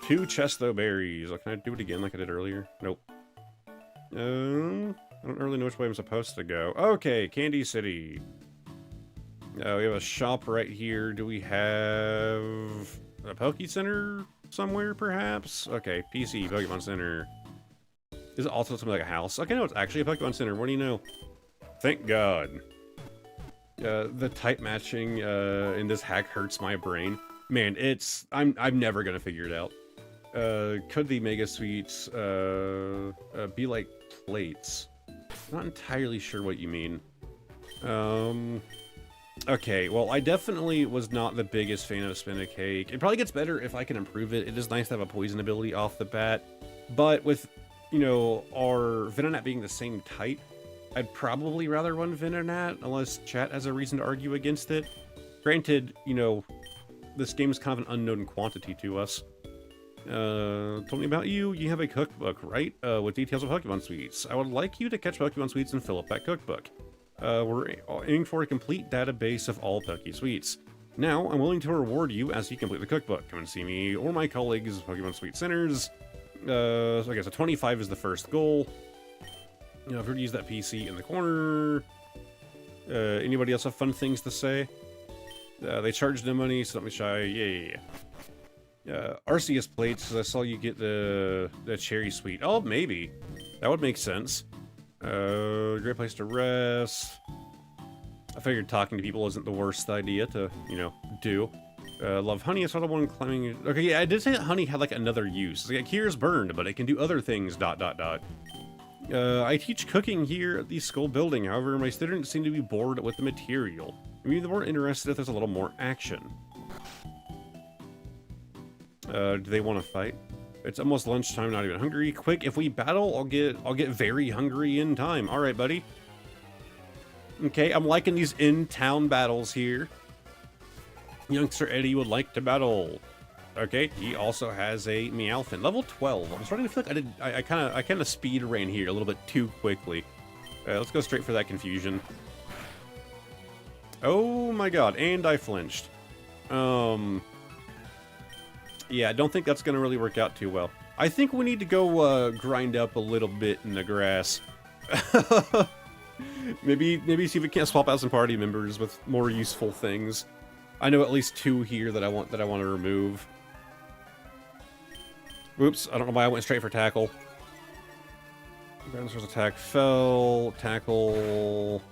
[SPEAKER 1] Chesto berries. Oh, can I do it again like I did earlier? Nope. I don't really know which way I'm supposed to go. Okay, Candy City. We have a shop right here. Do we have a Poke Center somewhere, perhaps? Okay, PC, Pokemon Center. Is it also something like a house? Okay, no, it's actually a Pokemon Center. What do you know? Thank God. The type matching in this hack hurts my brain. Man, I'm never gonna figure it out. Could the Mega Sweets be like plates? Not entirely sure what you mean. Okay, well, I definitely was not the biggest fan of Spin a Cake. It probably gets better if I can improve it. It is nice to have a poison ability off the bat, but with, you know, our Venonat being the same type, I'd probably rather run Venonat, unless chat has a reason to argue against it. Granted, you know, this game is kind of an unknown quantity to us. Told me about you. You have a cookbook, right? With details of Pokemon Sweets. I would like you to catch Pokemon Sweets and fill up that cookbook. We're aiming for a complete database of all Poke Sweets. Now, I'm willing to reward you as you complete the cookbook. Come and see me or my colleagues, Pokemon Sweet Centers. So I guess a 25 is the first goal. You know, if we were to use that PC in the corner. Anybody else have fun things to say? They charge no money, so don't be shy. Yeah. Arceus plates, I saw you get the cherry sweet. Oh, maybe. That would make sense. Great place to rest. I figured talking to people isn't the worst idea to, you know, do. Love honey. I saw the one climbing. Okay, yeah, I did say that honey had like another use. It's like, here's burned, but it can do other things. ... I teach cooking here at the school building. However, my students seem to be bored with the material. Maybe they're more interested if there's a little more action. Do they want to fight? It's almost lunchtime, not even hungry. Quick, if we battle, I'll get very hungry in time. All right, buddy. Okay, I'm liking these in-town battles here. Youngster Eddie would like to battle. Okay, he also has a Meowth, level 12. I'm starting to feel like I kind of speed ran here a little bit too quickly. Let's go straight for that confusion. Oh my god, and I flinched. Yeah, I don't think that's gonna really work out too well. I think we need to go grind up a little bit in the grass. maybe see if we can't swap out some party members with more useful things. I know at least 2 here that I want to remove. Oops, I don't know why I went straight for tackle. Dinosaur's attack fell. Tackle.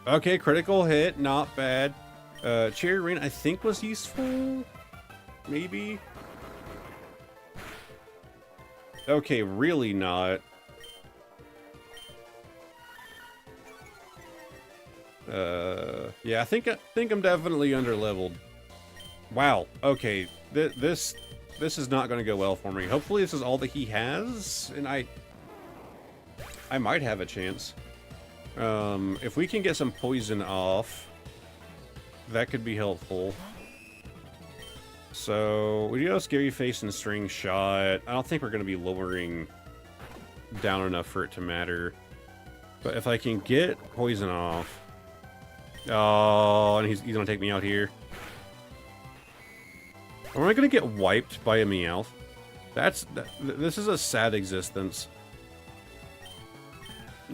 [SPEAKER 1] Okay, critical hit, not bad. Cherry Rain, I think, was useful. Maybe. Okay, really not. Yeah, Yeah, I think I'm definitely underleveled. Wow. Okay. This is not going to go well for me. Hopefully this is all that he has, and I might have a chance. If we can get some poison off, that could be helpful. So, we do have Scary Face and String Shot. I don't think we're going to be lowering down enough for it to matter. But if I can get poison off... Oh, and he's going to take me out here. Am I going to get wiped by a Meowth? This is a sad existence.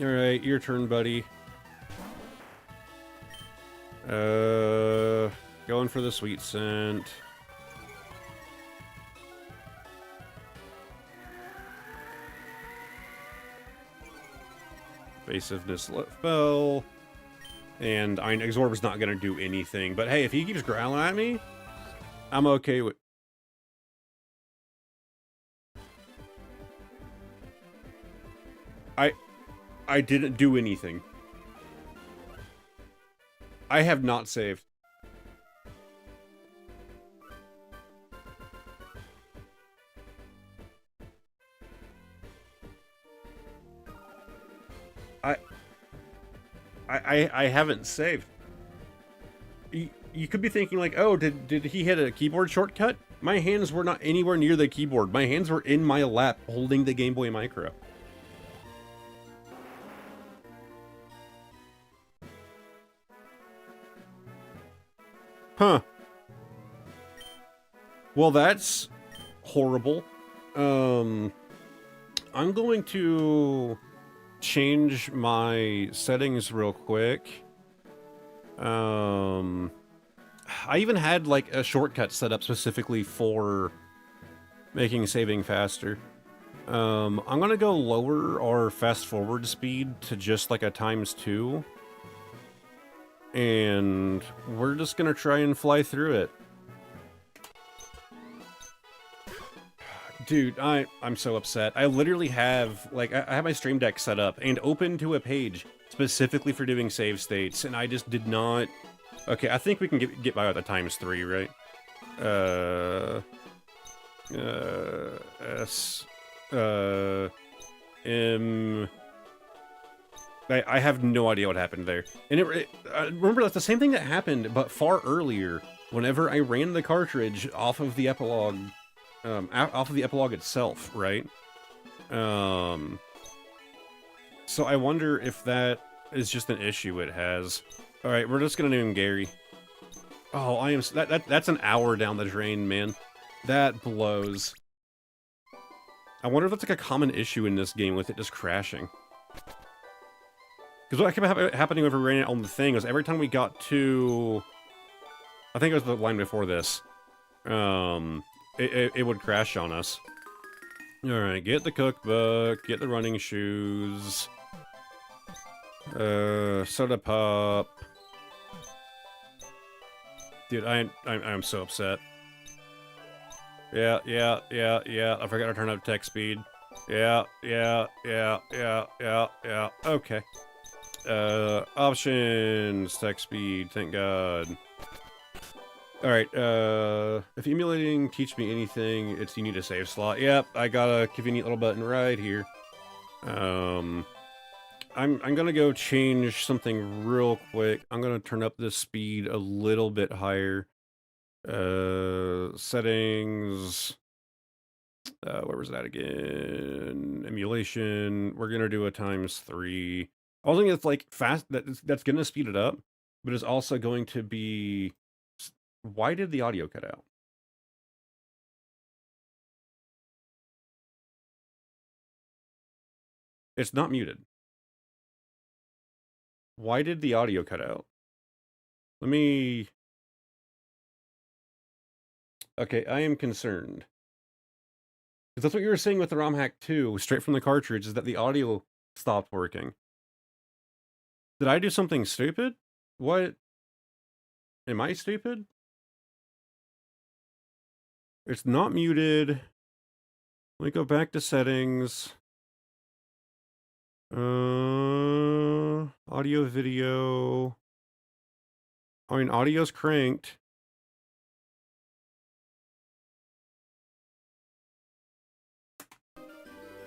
[SPEAKER 1] Alright, your turn, buddy. Going for the sweet scent. Evasiveness fell. And Exorber's not going to do anything. But hey, if he keeps growling at me, I'm okay with... I didn't do anything. I have not saved. I haven't saved. You could be thinking like, oh, did he hit a keyboard shortcut? My hands were not anywhere near the keyboard. My hands were in my lap holding the Game Boy Micro. Huh. Well, that's horrible. I'm going to change my settings real quick. I even had like a shortcut set up specifically for making saving faster. I'm gonna go lower our fast forward speed to just like a ×2. And we're just gonna try and fly through it. Dude, I'm so upset. I literally have, like, I have my Stream Deck set up and open to a page specifically for doing save states, and I just did not... Okay, I think we can get by with a ×3, right? S... M... I have no idea what happened there. And remember, that's the same thing that happened, but far earlier, whenever I ran the cartridge off of the epilogue... off of the epilogue itself, right? So I wonder if that is just an issue it has. Alright, we're just gonna name him Gary. Oh, that's an hour down the drain, man. That blows. I wonder if that's like a common issue in this game with it just crashing. Because what kept happening when we ran it on the thing was every time we got to... I think it was the line before this. It would crash on us. Alright, get the cookbook, get the running shoes. Soda pop. Dude, I'm so upset. Yeah. I forgot to turn up text speed. Yeah. Okay. Options, text speed, thank God. Alright, if emulating teach me anything, it's you need a save slot. Yep, I got a convenient little button right here. I'm gonna go change something real quick. I'm gonna turn up the speed a little bit higher. Settings. Where was that again? Emulation. We're gonna do a ×3. I was thinking it's like fast, that's gonna speed it up, but it's also going to be... Why did the audio cut out? It's not muted. Why did the audio cut out? Let me... Okay, I am concerned. Because that's what you were saying with the ROM hack 2, straight from the cartridge, is that the audio stopped working. Did I do something stupid? What? Am I stupid? It's not muted. Let me go back to settings. Audio, video. I mean, audio's cranked.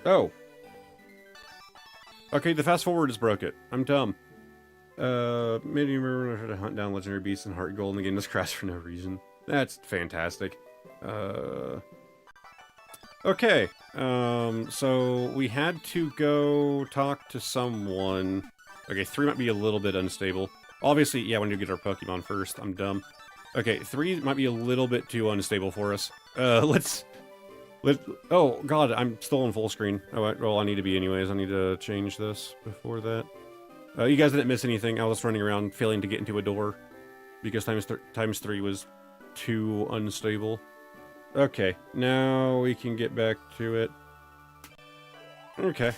[SPEAKER 1] Oh. Okay, the fast forward has broke it. I'm dumb. Maybe you remember to hunt down legendary beasts and heart gold and the game just crashed for no reason. That's fantastic. Okay. So we had to go talk to someone. Okay, 3 might be a little bit unstable. Obviously, yeah, when you get our Pokemon first. I'm dumb. Okay, 3 might be a little bit too unstable for us. Oh, God, I'm still on full screen. Oh, well, I need to be anyways. I need to change this before that. You guys didn't miss anything. I was running around failing to get into a door because times 3 was too unstable. Okay, now we can get back to it. Okay.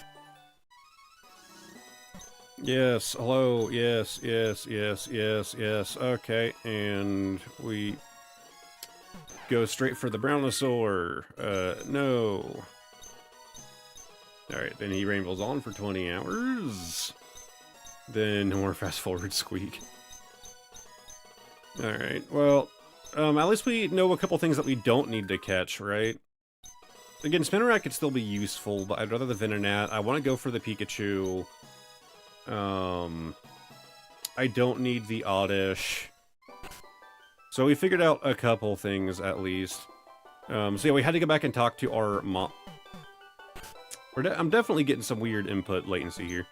[SPEAKER 1] Yes, hello, yes, yes, yes, yes, yes. Okay, and we go straight for the Brownosaur. No. Alright, then he rainbows on for 20 hours. Then no more fast forward squeak. Alright, well, at least we know a couple things that we don't need to catch, right? Again, Spinarak could still be useful, but I'd rather the Venonat. I want to go for the Pikachu. I don't need the Oddish. So we figured out a couple things, at least. So yeah, we had to go back and talk to our mom. I'm definitely getting some weird input latency here.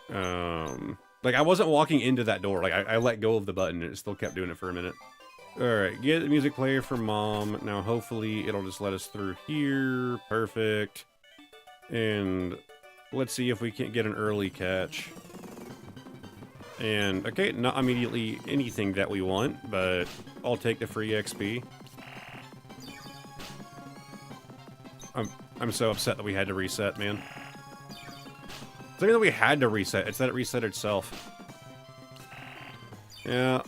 [SPEAKER 1] Like, I wasn't walking into that door. Like, I let go of the button, and it still kept doing it for a minute. Alright, get the music player for Mom. Now, hopefully, it'll just let us through here. Perfect. And let's see if we can't get an early catch. And, okay, not immediately anything that we want, but I'll take the free XP. I'm so upset that we had to reset, man. It's not that we had to reset, it's that it reset itself. Yeah.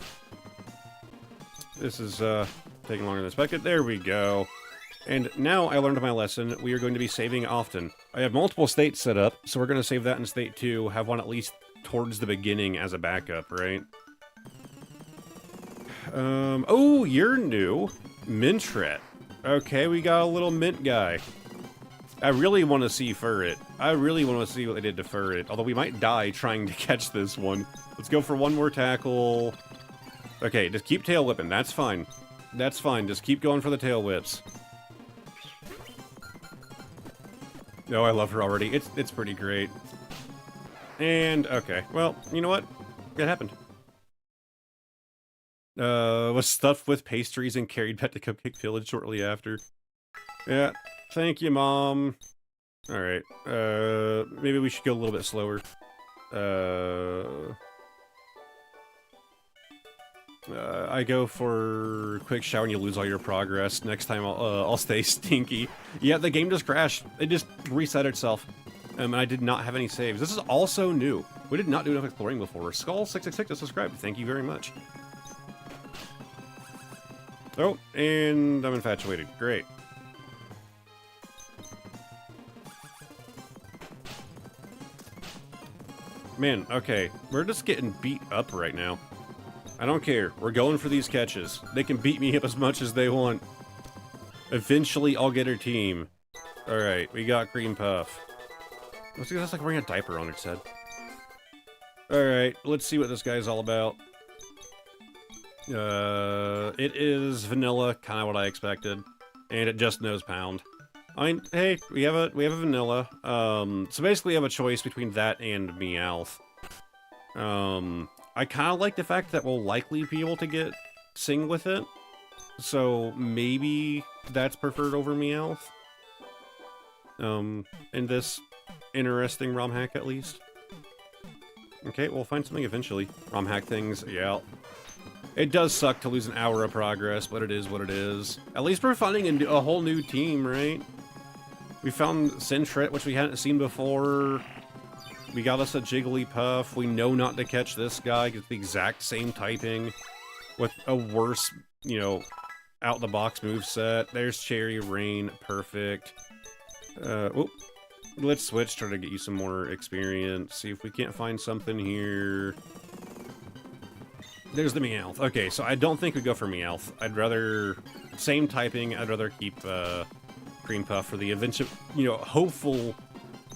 [SPEAKER 1] This is, taking longer than expected. There we go. And now I learned my lesson. We are going to be saving often. I have multiple states set up, so we're going to save that in state 2. Have one at least towards the beginning as a backup, right? Oh, you're new. Mintret. Okay, we got a little mint guy. I really want to see Furret. I really want to see what they did to Furret. Although we might die trying to catch this one. Let's go for one more tackle. Okay, just keep tail whipping. That's fine. That's fine. Just keep going for the tail whips. No, I love her already. It's pretty great. And, okay. Well, you know what? It happened. Was stuffed with pastries and carried back to Cupcake Village shortly after. Yeah. Thank you, Mom. Alright. Maybe we should go a little bit slower. I go for quick shower and you lose all your progress. Next time I'll stay stinky. Yeah, the game just crashed. It just reset itself. And I did not have any saves. This is also new. We did not do enough exploring before. Skull666 just subscribed. Thank you very much. Oh, and I'm infatuated. Great. Man, okay. We're just getting beat up right now. I don't care. We're going for these catches. They can beat me up as much as they want. Eventually, I'll get her team. Alright, we got Green Puff. Looks like that's like wearing a diaper on its head. Alright, let's see what this guy's all about. It is vanilla, kind of what I expected. And it just knows pound. I mean, hey, we have a vanilla. So basically we have a choice between that and Meowth. I kind of like the fact that we'll likely be able to get Sing with it. So maybe that's preferred over Meowth. In this interesting ROM hack, at least. Okay, we'll find something eventually. ROM hack things, yeah. It does suck to lose an hour of progress, but it is what it is. At least we're finding a whole new team, right? We found Sentret, which we hadn't seen before. We got us a Jigglypuff. We know not to catch this guy. It's the exact same typing with a worse, you know, out-the-box moveset. There's Cherry Rain. Perfect. Oh, let's switch. Try to get you some more experience. See if we can't find something here. There's the Meowth. Okay, so I don't think we go for Meowth. I'd rather... Same typing, I'd rather keep Cream Puff for the eventual, you know, hopeful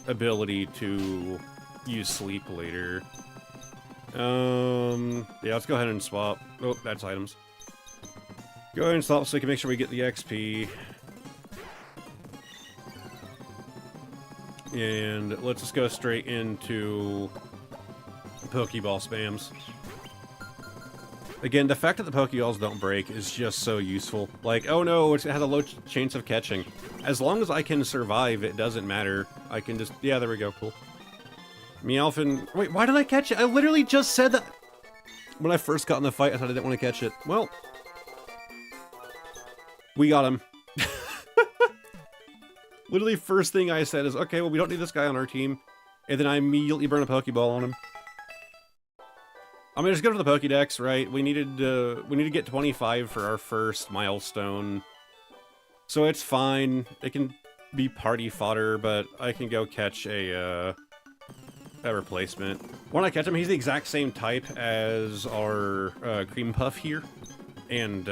[SPEAKER 1] ability to use Sleep later. Yeah, let's go ahead and swap. Oh, that's items. Go ahead and swap so we can make sure we get the XP. And let's just go straight into Pokeball spams. Again, the fact that the Pokeballs don't break is just so useful. Like, oh no, it has a low chance of catching. As long as I can survive, it doesn't matter. I can just... Yeah, there we go, cool. Meowth. Wait, why did I catch it? I literally just said that... When I first got in the fight, I thought I didn't want to catch it. Well... We got him. Literally first thing I said is, okay, well, we don't need this guy on our team. And then I immediately burn a Pokeball on him. I mean, just go to the Pokédex, right? We needed to get 25 for our first milestone. So it's fine. It can be party fodder, but I can go catch a replacement. When I catch him, he's the exact same type as our Cream Puff here. And,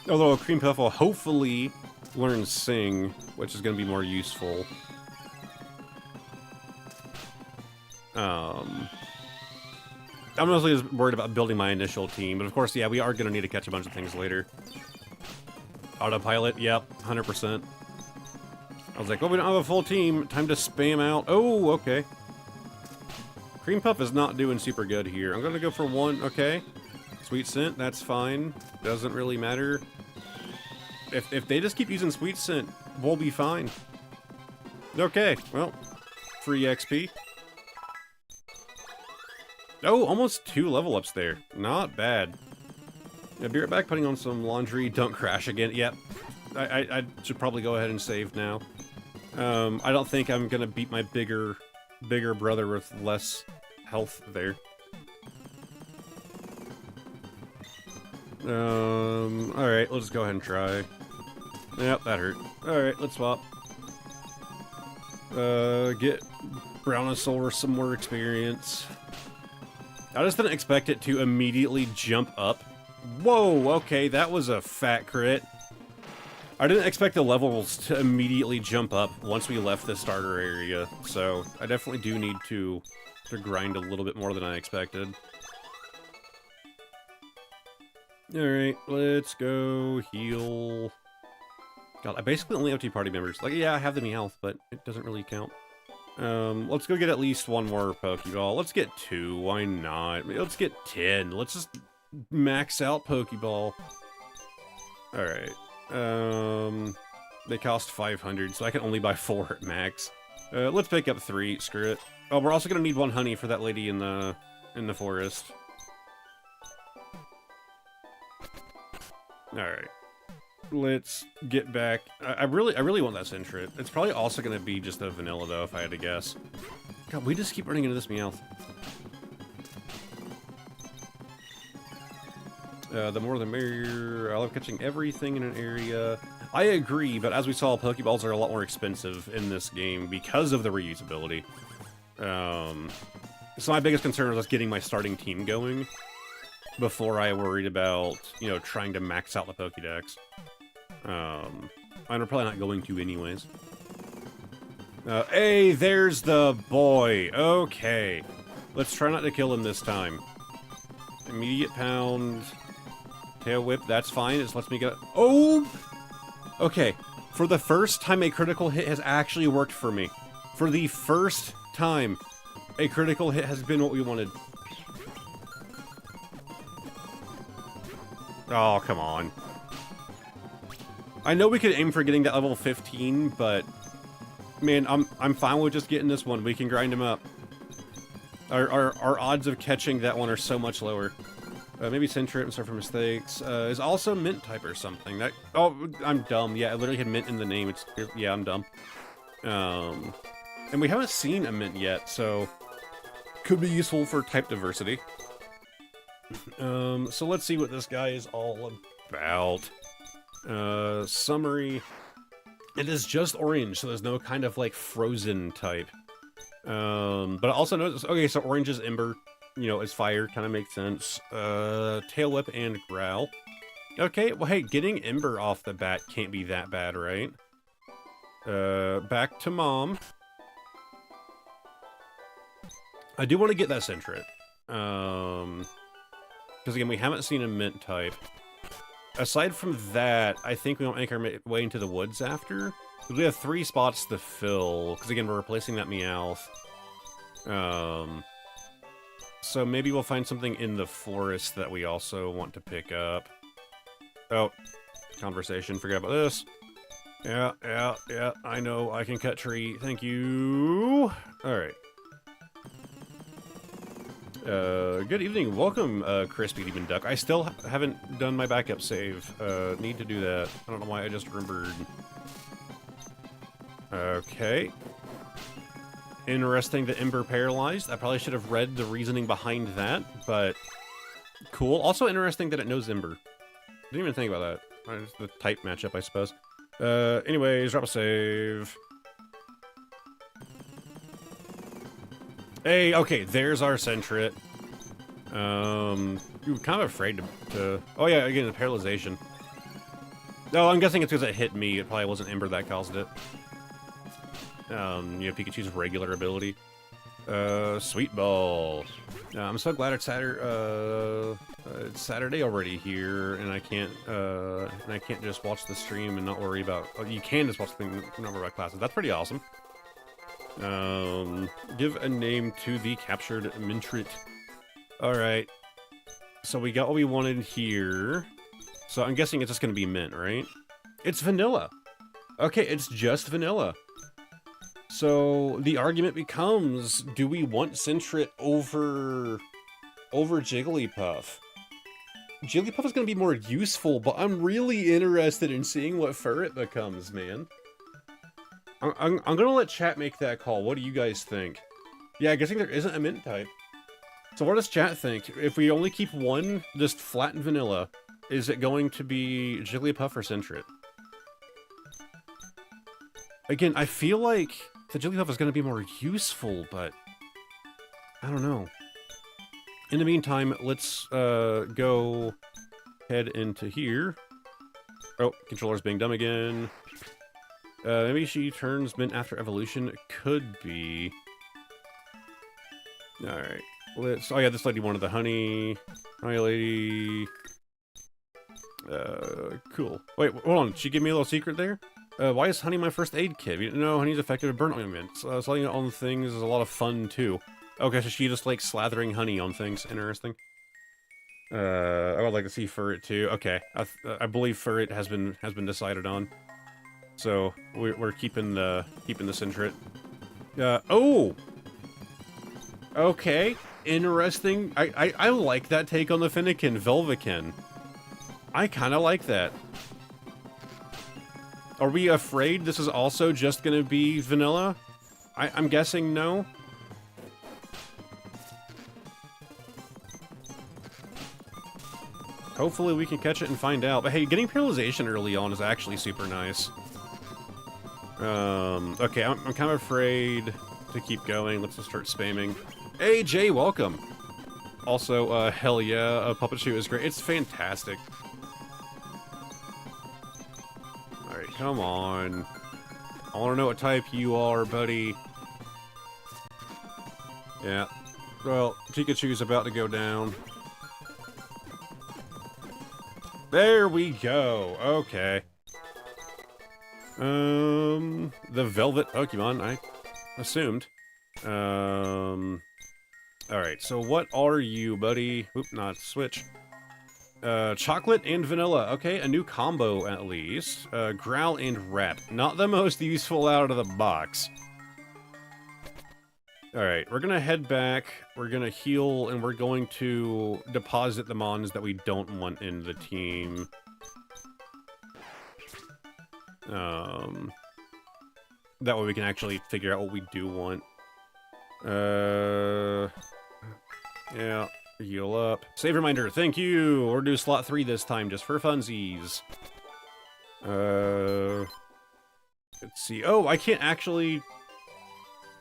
[SPEAKER 1] although Cream Puff will hopefully learn Sing, which is going to be more useful. I'm mostly just worried about building my initial team, but of course, yeah, we are going to need to catch a bunch of things later. Autopilot, yep, 100%. I was like, well, we don't have a full team. Time to spam out. Oh, okay. Cream Puff is not doing super good here. I'm going to go for one, okay. Sweet Scent, that's fine. Doesn't really matter. If they just keep using Sweet Scent, we'll be fine. Okay, well, free XP. Oh, almost 2 level ups there. Not bad. Yeah, be right back putting on some laundry. Don't crash again. Yep. I should probably go ahead and save now. I don't think I'm gonna beat my bigger brother with less health there. Alright, let's go ahead and try. Yep, that hurt. Alright, let's swap. Get Brownosaur some more experience. I just didn't expect it to immediately jump up. Whoa, okay, that was a fat crit. I didn't expect the levels to immediately jump up once we left the starter area, so I definitely do need to grind a little bit more than I expected. Alright, let's go heal. God, I basically only have 2 party members. Like, yeah, I have the Meowth, but it doesn't really count. Let's go get at least 1 more Pokeball. Let's get 2, why not? Let's get 10. Let's just max out Pokeball. Alright. They cost 500, so I can only buy 4 at max. Let's pick up 3, screw it. Oh, we're also gonna need 1 honey for that lady in the forest. Alright. Let's get back. I really want that Sentret. It's probably also going to be just a vanilla, though, if I had to guess. God, we just keep running into this Meowth. The more the merrier. I love catching everything in an area. I agree, but as we saw, Pokeballs are a lot more expensive in this game because of the reusability. So my biggest concern was just getting my starting team going before I worried about, you know, trying to max out the Pokédex. I'm probably not going to anyways. Hey, there's the boy. Okay. Let's try not to kill him this time. Immediate pound. Tail whip, that's fine. It just lets me get... Oh! Okay. For the first time, a critical hit has actually worked for me. For the first time, a critical hit has been what we wanted. Oh, come on. I know we could aim for getting to level 15, but... Man, I'm fine with just getting this one. We can grind him up. Our odds of catching that one are so much lower. Maybe Sentret and Sorry for Mistakes. Is also Mint type or something. That... Oh, I'm dumb. Yeah, I literally had Mint in the name. It's... Yeah, I'm dumb. And we haven't seen a Mint yet, so... Could be useful for type diversity. So let's see what this guy is all about. Summary. It is just orange, so there's no kind of, like, frozen type. But I also noticed... Okay, so orange is Ember. you know, as fire kind of makes sense. Tail Whip and Growl. Okay, well, hey, getting Ember off the bat can't be that bad, right? Back to Mom. I do want to get that Sentret. Because again, we haven't seen a Mint type. Aside from that, I think we don't make our way into the woods after. Because we have 3 spots to fill. Because again, we're replacing that Meowth. So maybe we'll find something in the forest that we also want to pick up. Oh, conversation. Forget about this. Yeah, I know. I can cut tree. Thank you. Alright. Good evening. Welcome, Crispy Demon Duck. I still haven't done my backup save. Need to do that. I don't know why I just remembered. Okay. Interesting that Ember paralyzed. I probably should have read the reasoning behind that, but cool. Also interesting that it knows Ember. Didn't even think about that. It's the type matchup, I suppose. Anyways, drop a save. Hey, okay, there's our Sentret. You're kind of afraid to... Oh yeah, again, the paralyzation. No, I'm guessing it's because it hit me. It probably wasn't Ember that caused it. You know, Pikachu's regular ability. Sweet Ball. I'm so glad it's Saturday already here, and I can't just watch the stream and not worry about... Oh, you can just watch the thing and not worry about classes. That's pretty awesome. Give a name to the captured Mintret. Alright. So we got what we wanted here. So I'm guessing it's just gonna be Mint, right? It's vanilla! Okay, it's just vanilla. So the argument becomes, do we want Sentret over Jigglypuff? Jigglypuff is gonna be more useful, but I'm really interested in seeing what fur it becomes, man. I'm gonna let chat make that call. What do you guys think? Yeah, guessing there isn't a Mint type. So what does chat think? If we only keep one, just flat and vanilla, is it going to be Jigglypuff or Sentret? Again, I feel like the Jigglypuff is gonna be more useful, but I don't know. In the meantime, let's go head into here. Oh, controller's being dumb again. Maybe she turns Mint after evolution. Could be. Alright. Let's... Oh yeah, this lady wanted the honey. Honey lady. Cool. Wait, hold on. She gave me a little secret there? Why is honey my first aid kit? You didn't know honey's effective at burn ointments. Sliding it on things is a lot of fun, too. Okay, so she just likes slathering honey on things. Interesting. I would like to see Furret, too. Okay. I believe Furret has been decided on. So we're keeping the Sentret. Oh. Okay. Interesting. I like that take on the Fennekin, Velvikin. I kind of like that. Are we afraid this is also just gonna be vanilla? I'm guessing no. Hopefully we can catch it and find out. But hey, getting paralyzation early on is actually super nice. Okay, I'm kind of afraid to keep going. Let's just start spamming. Hey, Jay, welcome! Also, hell yeah, Puppet Shoot is great. It's fantastic. Alright, come on. I want to know what type you are, buddy. Yeah. Well, Pikachu's about to go down. There we go. Okay. The Velvet Pokemon, I assumed. Alright, so what are you, buddy? Oop, not switch. Chocolate and vanilla. Okay, a new combo at least. Growl and Rap. Not the most useful out of the box. Alright, we're gonna head back, we're gonna heal, and we're going to deposit the mons that we don't want in the team. That way we can actually figure out what we do want. Yeah, heal up. Save reminder, thank you! We're do slot 3 this time, just for funsies. Let's see. Oh, I can't actually...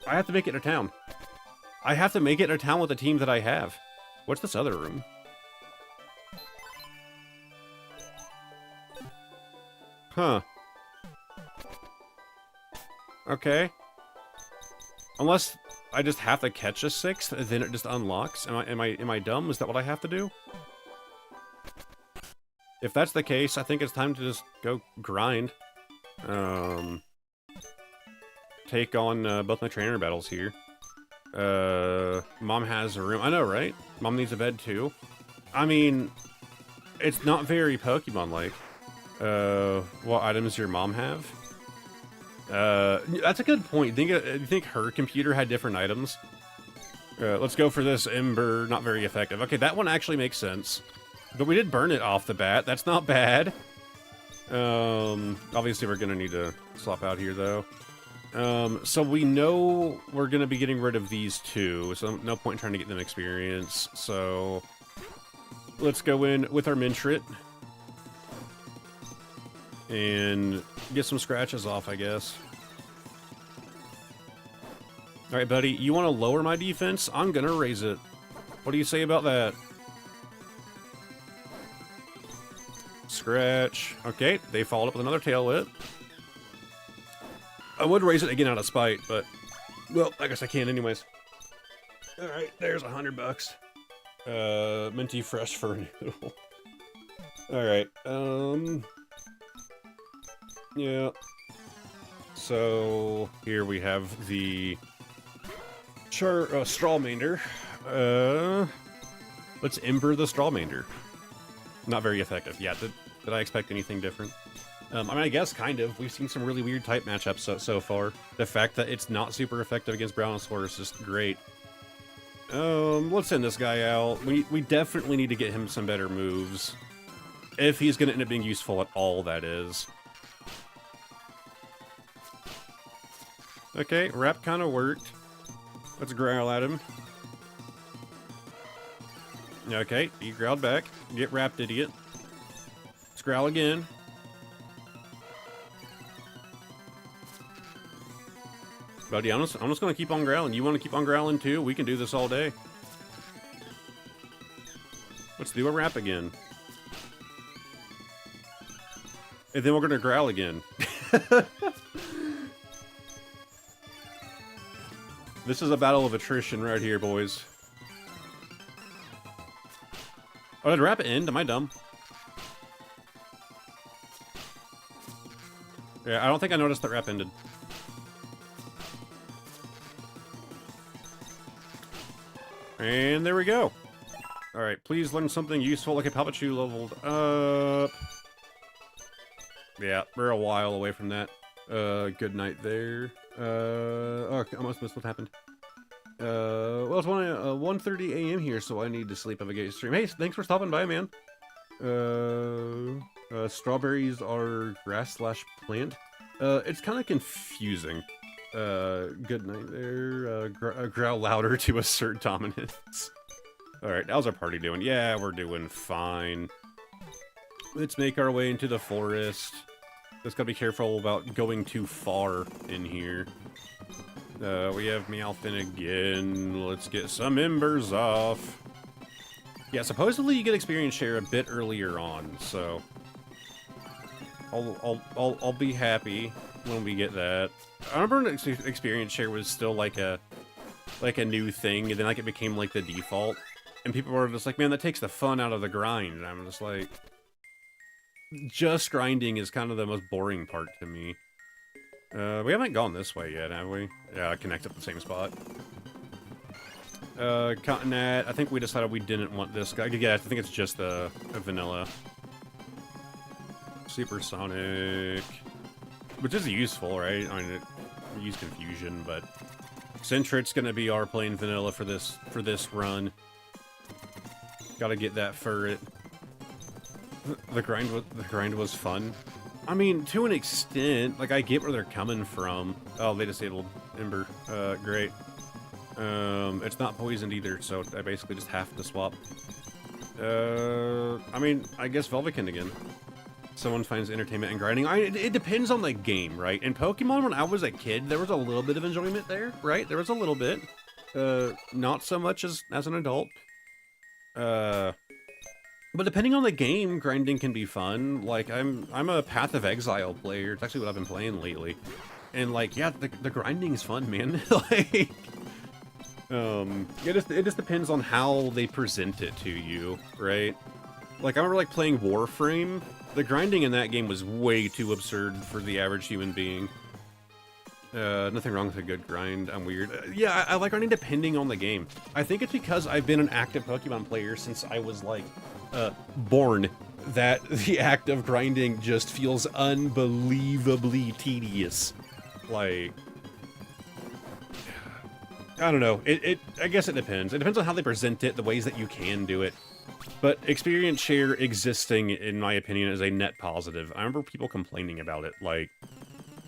[SPEAKER 1] I have to make it to town. I have to make it a town with the team that I have. What's this other room? Huh. Okay. Unless I just have to catch a 6th, then it just unlocks. Am I dumb? Is that what I have to do? If that's the case, I think it's time to just go grind. Take on both my trainer battles here. Mom has a room. I know, right? Mom needs a bed too. I mean, it's not very Pokemon-like. What items does your mom have? That's a good point. You think her computer had different items? Let's go for this Ember. Not very effective. Okay, that one actually makes sense. But we did burn it off the bat. That's not bad. Obviously we're gonna need to swap out here, though. So we know we're gonna be getting rid of these two, so no point in trying to get them experience. So let's go in with our Mintrit and get some scratches off, I guess. Alright, buddy, you want to lower my defense? I'm gonna raise it. What do you say about that? Scratch. Okay, they followed up with another tail whip. I would raise it again out of spite, but... well, I guess I can anyways. Alright, there's $100. Minty fresh fur noodle. Alright, yeah. So, here we have the... Strawmander. Let's Ember the Strawmander. Not very effective. Yeah, did I expect anything different? I mean, I guess kind of. We've seen some really weird type matchups so far. The fact that it's not super effective against Brontosaurus is just great. Let's send this guy out. We definitely need to get him some better moves. If he's going to end up being useful at all, that is. Okay, Wrap kind of worked. Let's growl at him. Okay, he growled back. Get wrapped, idiot. Let's growl again. Buddy, I'm just gonna keep on growling. You want to keep on growling too? We can do this all day. Let's do a wrap again. And then we're gonna growl again. This is a battle of attrition right here, boys. Oh, did wrap end? Am I dumb? Yeah, I don't think I noticed that wrap ended. And there we go. Alright, please learn something useful. Okay, Palpachoo leveled up. Yeah, we're a while away from that. Good night there. Oh, I almost missed what happened. Well, it's 1:30 a.m. here, so I need to sleep. Have a great stream. Hey, thanks for stopping by, man. Strawberries are grass/plant. It's kind of confusing. Good night there. Growl louder to assert dominance. Alright, how's our party doing? Yeah, we're doing fine. Let's make our way into the forest. Just gotta be careful about going too far in here. We have Meowfin again. Let's get some embers off. Yeah, supposedly you get experience share a bit earlier on, so I'll be happy when we get that. I remember when experience share was still like a new thing, and then like it became like the default, and people were just like, man, that takes the fun out of the grind. And I'm just like, just grinding is kind of the most boring part to me. We haven't gone this way yet, have we? Yeah, connect at the same spot. Continent, I think we decided we didn't want this guy. Yeah, I think it's just a vanilla. Supersonic, which is useful, right? I mean, we use Confusion, but Centrit's gonna be our plain vanilla for this run. Gotta get that ferret. The grind was fun. I mean, to an extent, like, I get where they're coming from. Oh, they disabled Ember. Great. It's not poisoned either, so I basically just have to swap. I mean, I guess Velvekin again. Someone finds entertainment in grinding. It depends on the game, right? In Pokemon, when I was a kid, there was a little bit of enjoyment there, right? There was a little bit. Not so much as an adult. But depending on the game, grinding can be fun. Like, I'm a Path of Exile player. It's actually what I've been playing lately. And, like, yeah, the grinding's fun, man. Like, it just depends on how they present it to you, right? Like, I remember, like, playing Warframe. The grinding in that game was way too absurd for the average human being. Nothing wrong with a good grind. I'm weird. Yeah, I like grinding depending on the game. I think it's because I've been an active Pokemon player since I was, like, born, that the act of grinding just feels unbelievably tedious. Like, I don't know. I guess it depends. It depends on how they present it, the ways that you can do it. But experience share existing, in my opinion, is a net positive. I remember people complaining about it, like,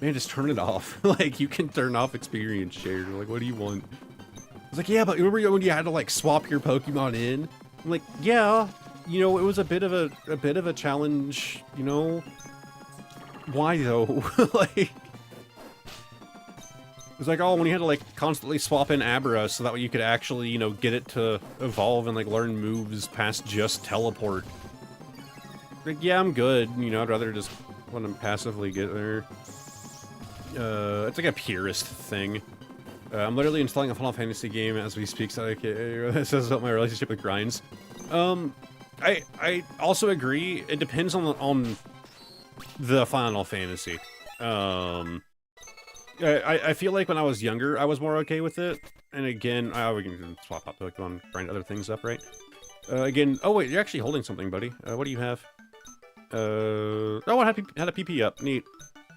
[SPEAKER 1] man, just turn it off. Like, you can turn off experience share. Like, what do you want? It's like, yeah, but remember when you had to, like, swap your Pokemon in? I'm like, yeah, you know, it was a bit of a challenge, you know? Why, though? Like, it was like, oh, when you had to, like, constantly swap in Abra so that way you could actually, you know, get it to evolve and, like, learn moves past just teleport. Like, yeah, I'm good. You know, I'd rather just let them passively get there. It's like a purist thing. I'm literally installing a Final Fantasy game as we speak, so that says about my relationship with grinds. I also agree, it depends on the Final Fantasy. I feel like when I was younger, I was more okay with it. And again, we can swap out Pokemon, grind other things up, right? Again, oh wait, you're actually holding something, buddy. What do you have? Oh, I had a PP up, neat.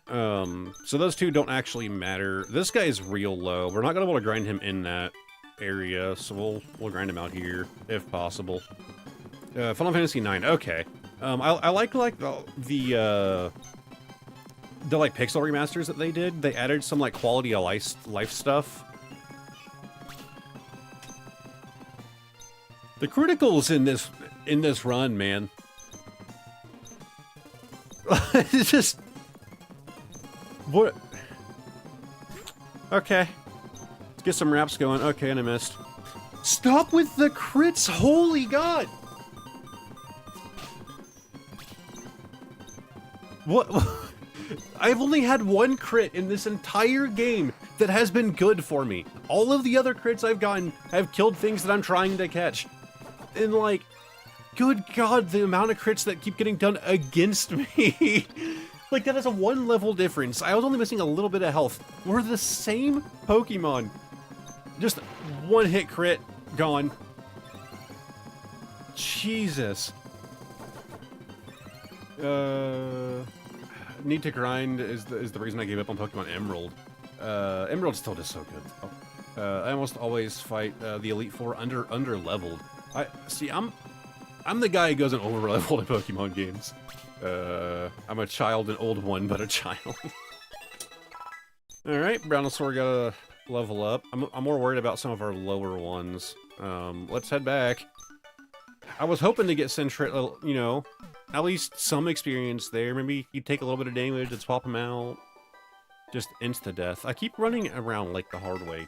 [SPEAKER 1] So those two don't actually matter. This guy is real low. We're not gonna be able to grind him in that area, so we'll grind him out here, if possible. Final Fantasy IX, okay. I like the like pixel remasters that they did. They added some like quality of life stuff. The criticals in this run, man. It's just what? Okay, let's get some raps going. Okay, and I missed. Stop with the crits! Holy God! What? I've only had one crit in this entire game that has been good for me. All of the other crits I've gotten have killed things that I'm trying to catch. And like, good God, the amount of crits that keep getting done against me. Like, that is a 1 level difference. I was only missing a little bit of health. We're the same Pokemon. Just 1 hit crit, gone. Jesus. Need to grind is the reason I gave up on Pokemon Emerald. Emerald's still just so good. I almost always fight the Elite Four under leveled. I'm the guy who goes in over leveled in Pokemon games. I'm a child, an old one, but a child. All right, Brownosaur got a level up. I'm more worried about some of our lower ones. Let's head back. I was hoping to get Sentret, you know, at least some experience there. Maybe you take a little bit of damage and swap them out. Just insta-death. I keep running around like the hard way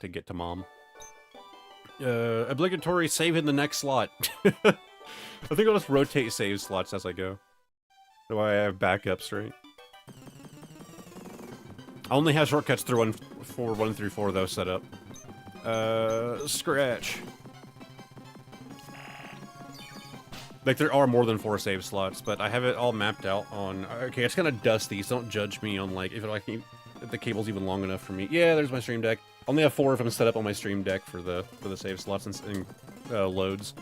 [SPEAKER 1] to get to Mom. Obligatory save in the next slot. I think I'll just rotate save slots as I go. So I have backups, right? I only have shortcuts through 1 through 4 though set up. Scratch. Like, there are more than 4 save slots, but I have it all mapped out on... Okay, it's kind of dusty, so don't judge me on, like, if the cable's even long enough for me. Yeah, there's my stream deck. I only have 4 of them set up on my stream deck for the save slots and loads.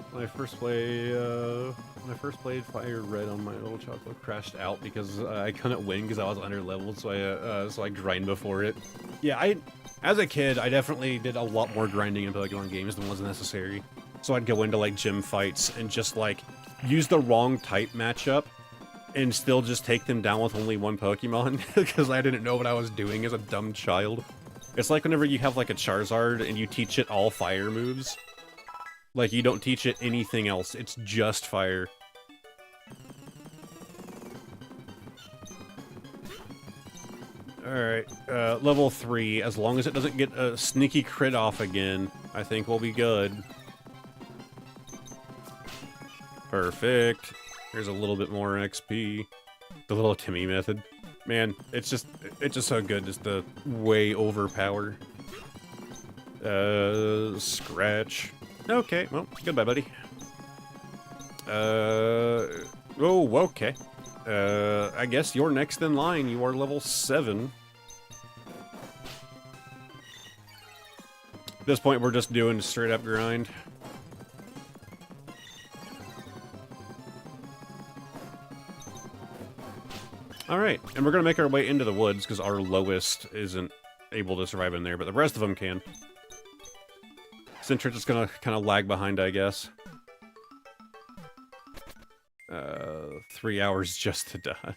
[SPEAKER 1] When I first played Fire Red on my little chocolate, crashed out because I couldn't win because I was under leveled, so I grind before it. Yeah, as a kid, I definitely did a lot more grinding in Pokemon games than was necessary. So I'd go into like gym fights and just like use the wrong type matchup and still just take them down with only 1 Pokemon because I didn't know what I was doing as a dumb child. It's like whenever you have like a Charizard and you teach it all fire moves. Like, you don't teach it anything else, it's just fire. Alright, level 3. As long as it doesn't get a sneaky crit off again, I think we'll be good. Perfect. Here's a little bit more XP. The little Timmy method. Man, it's just so good, just the way overpower. Scratch. Okay, well, goodbye, buddy. Oh, okay. I guess you're next in line. You are level 7. At this point, we're just doing straight up grind. Alright, and we're gonna make our way into the woods, because our lowest isn't able to survive in there, but the rest of them can. Centric's just gonna kind of lag behind, I guess. 3 hours just to die.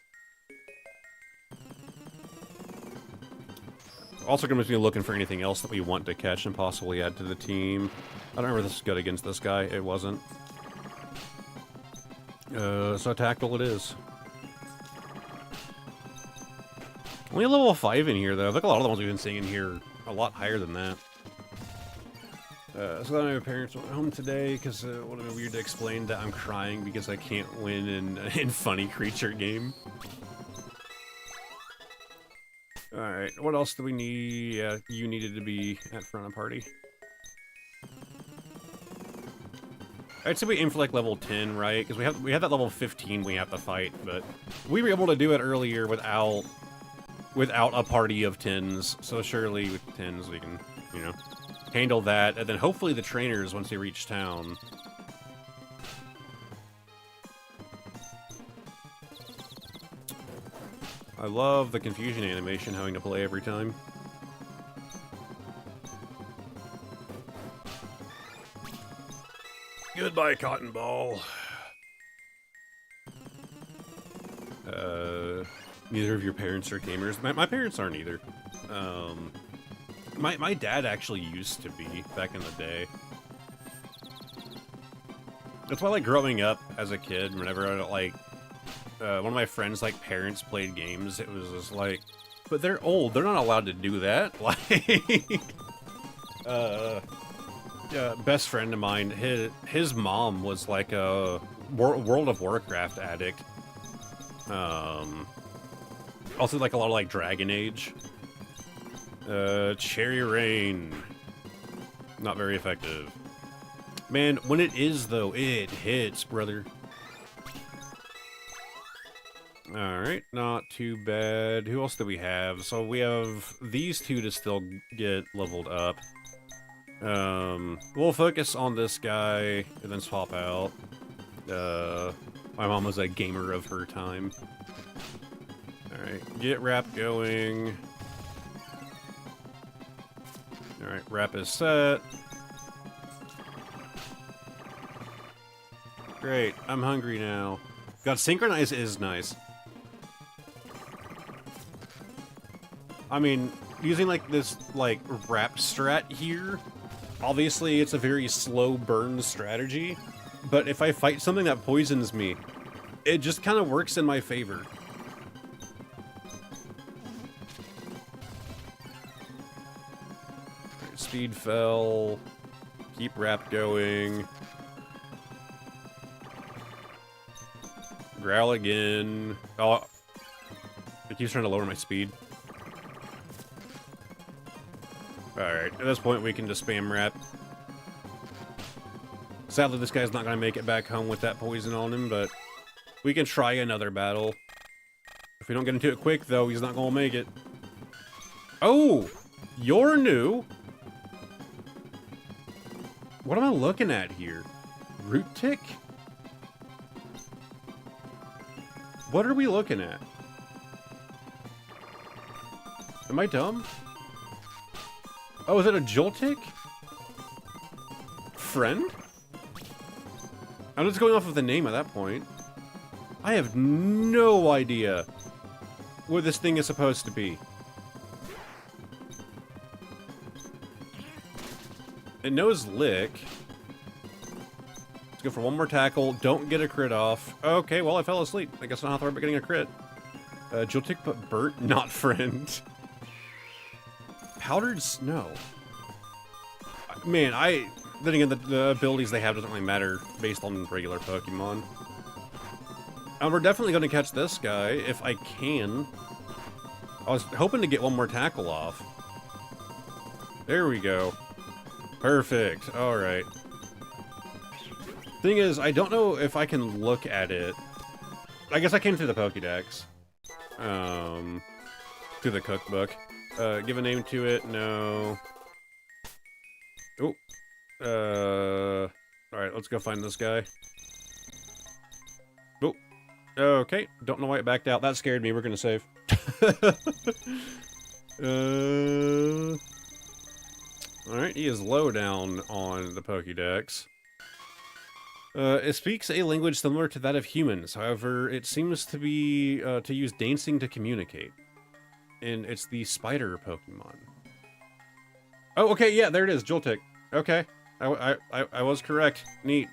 [SPEAKER 1] Also gonna be looking for anything else that we want to catch and possibly add to the team. I don't remember if this is good against this guy. It wasn't. So tactical it is. Only a level 5 in here, though. I think a lot of the ones we've been seeing in here are a lot higher than that. So glad my parents went home today, because it would have been weird to explain that I'm crying because I can't win in funny creature game. Alright, what else do we need? Yeah, you needed to be at front of party. I'd say we aim for like level 10, right? Because we have that level 15 we have to fight, but we were able to do it earlier without a party of 10s, so surely with 10s we can, you know, handle that, and then hopefully the trainers once they reach town. I love the confusion animation having to play every time. Goodbye, Cotton Ball. Neither of your parents are gamers. My parents aren't either. My dad actually used to be back in the day. That's why, like, growing up as a kid, whenever I, like, one of my friends, like, parents played games, it was just like, but they're old, they're not allowed to do that. Like, best friend of mine, his mom was like a World of Warcraft addict. Also like a lot of like Dragon Age. Cherry Rain. Not very effective. Man, when it is though, it hits, brother. Alright, not too bad. Who else do we have? So we have these two to still get leveled up. We'll focus on this guy and then swap out. My mom was a gamer of her time. Alright, get wrap going. Alright, wrap is set. Great, I'm hungry now. God, synchronize is nice. I mean, using like this like wrap strat here, obviously it's a very slow burn strategy, but if I fight something that poisons me, it just kind of works in my favor. Right, speed fell. Keep wrap going. Growl again. Oh, it keeps trying to lower my speed. Alright, at this point we can just spam wrap. Sadly, this guy's not going to make it back home with that poison on him, but we can try another battle. If we don't get into it quick, though, he's not going to make it. Oh! You're new! What am I looking at here? Root tick? What are we looking at? Am I dumb? Oh, is it a Joltik? Friend? I'm just going off of the name at that point. I have no idea what this thing is supposed to be. It knows Lick. Let's go for one more tackle. Don't get a crit off. Okay, well, I fell asleep. I guess I'm not worried about getting a crit. Joltik, but Bert, not friend. Powdered snow. Man, then again, the abilities they have doesn't really matter based on regular Pokemon. We're definitely going to catch this guy, if I can. I was hoping to get one more tackle off. There we go. Perfect. Alright. Thing is, I don't know if I can look at it. I guess I came through the Pokédex. Through the cookbook. Give a name to it. No. Oh. Alright, let's go find this guy. Oh. Okay. Don't know why it backed out. That scared me. We're gonna save. Alright, he is low down on the Pokédex. It speaks a language similar to that of humans. However, it seems to be to use dancing to communicate. And it's the spider Pokemon. Oh, okay, yeah, there it is, Joltik. Okay, I was correct. Neat.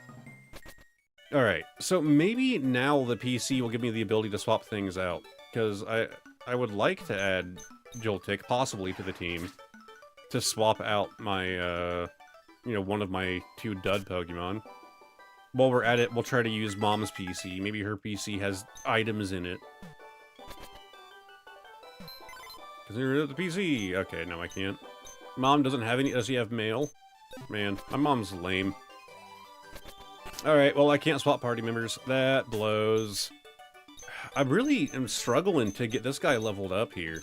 [SPEAKER 1] Alright, so maybe now the PC will give me the ability to swap things out. Because I would like to add Joltik, possibly, to the team. To swap out my, you know, one of my 2 dud Pokemon. While we're at it, we'll try to use Mom's PC. Maybe her PC has items in it. Consider the PC! Okay, no, I can't. Mom doesn't have any. Does she have mail? Man, my mom's lame. Alright, well, I can't swap party members. That blows. I really am struggling to get this guy leveled up here.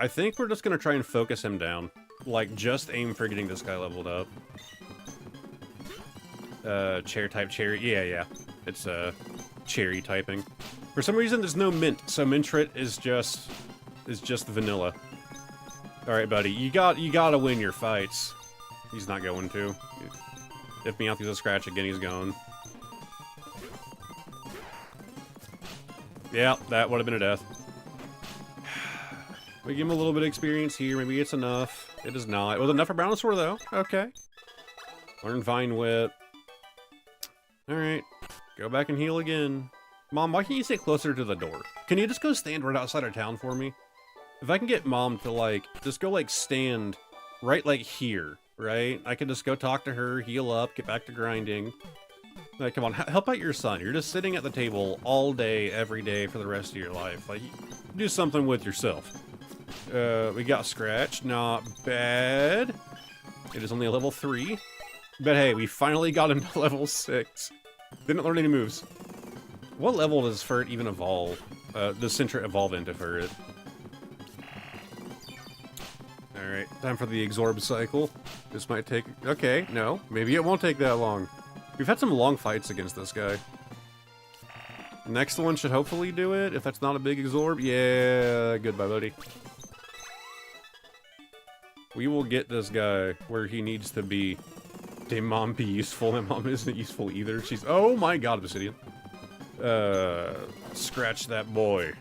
[SPEAKER 1] I think we're just gonna try and focus him down. Like, just aim for getting this guy leveled up. Chair type cherry. Yeah. It's, cherry typing. For some reason, there's no mint, so Mintrit is just vanilla. Alright, buddy. You gotta win your fights. He's not going to. If Meowth gets a scratch again, he's gone. Yeah, that would have been a death. We give him a little bit of experience here. Maybe it's enough. It is not. It was enough for Brontosaur, though. Okay. Learn Vine Whip. Alright. Go back and heal again. Mom, why can't you sit closer to the door? Can you just go stand right outside our town for me? If I can get Mom to, like, just go, like, stand right, like, here, right? I can just go talk to her, heal up, get back to grinding. Like, come on, help out your son. You're just sitting at the table all day, every day for the rest of your life. Like, do something with yourself. We got Scratch. Not bad. It is only a level 3. But hey, we finally got him to level 6. Didn't learn any moves. What level does Furt even evolve? Does Sentret evolve into Furt? Alright, time for the Exorb cycle. This might take... Okay, no. Maybe it won't take that long. We've had some long fights against this guy. Next one should hopefully do it, if that's not a big Exorb. Yeah, goodbye, buddy. We will get this guy where he needs to be. Did Mom be useful? My mom isn't useful either. She's... Oh my god, Obsidian. Scratch that boy.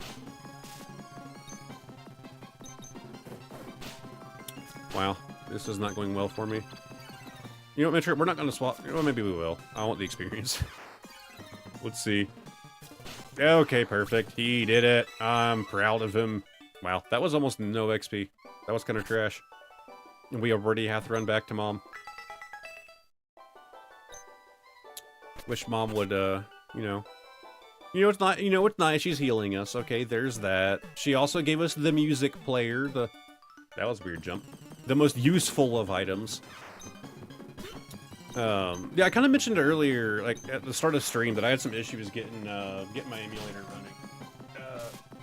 [SPEAKER 1] Wow, this is not going well for me. You know what, Mitchell? We're not going to swap... Well, maybe we will. I want the experience. Let's see. Okay, perfect. He did it. I'm proud of him. Wow, that was almost no XP. That was kind of trash. And we already have to run back to Mom. Wish Mom would, you know... You know, it's not... You know, it's nice. She's healing us. Okay, there's that. She also gave us the music player. The... That was a weird jump. The most useful of items. Yeah, I kind of mentioned earlier, like, at the start of stream, that I had some issues getting my emulator running.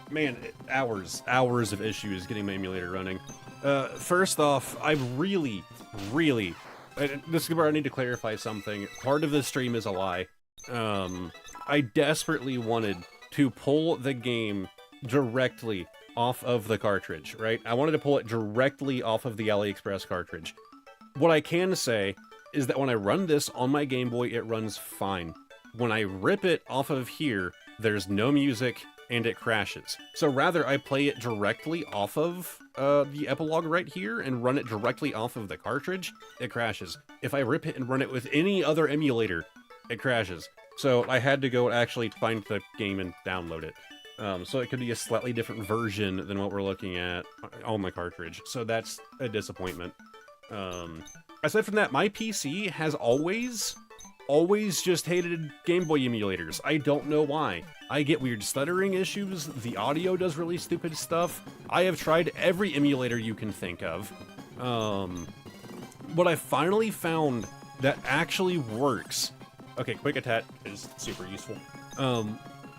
[SPEAKER 1] Man, hours of issues getting my emulator running. First off, I really, this is where I need to clarify something. Part of this stream is a lie. I desperately wanted to pull the game directly off of the cartridge, right? I wanted to pull it directly off of the AliExpress cartridge. What I can say is that when I run this on my Game Boy, it runs fine. When I rip it off of here, there's no music, and it crashes. So rather, I play it directly off of the epilogue right here, and run it directly off of the cartridge, it crashes. If I rip it and run it with any other emulator, it crashes. So I had to go actually find the game and download it. So it could be a slightly different version than what we're looking at on the cartridge. So that's a disappointment. Aside from that, my PC has always just hated Game Boy emulators. I don't know why. I get weird stuttering issues, the audio does really stupid stuff. I have tried every emulator you can think of. What I finally found that actually works... Okay, Quick Attack is super useful.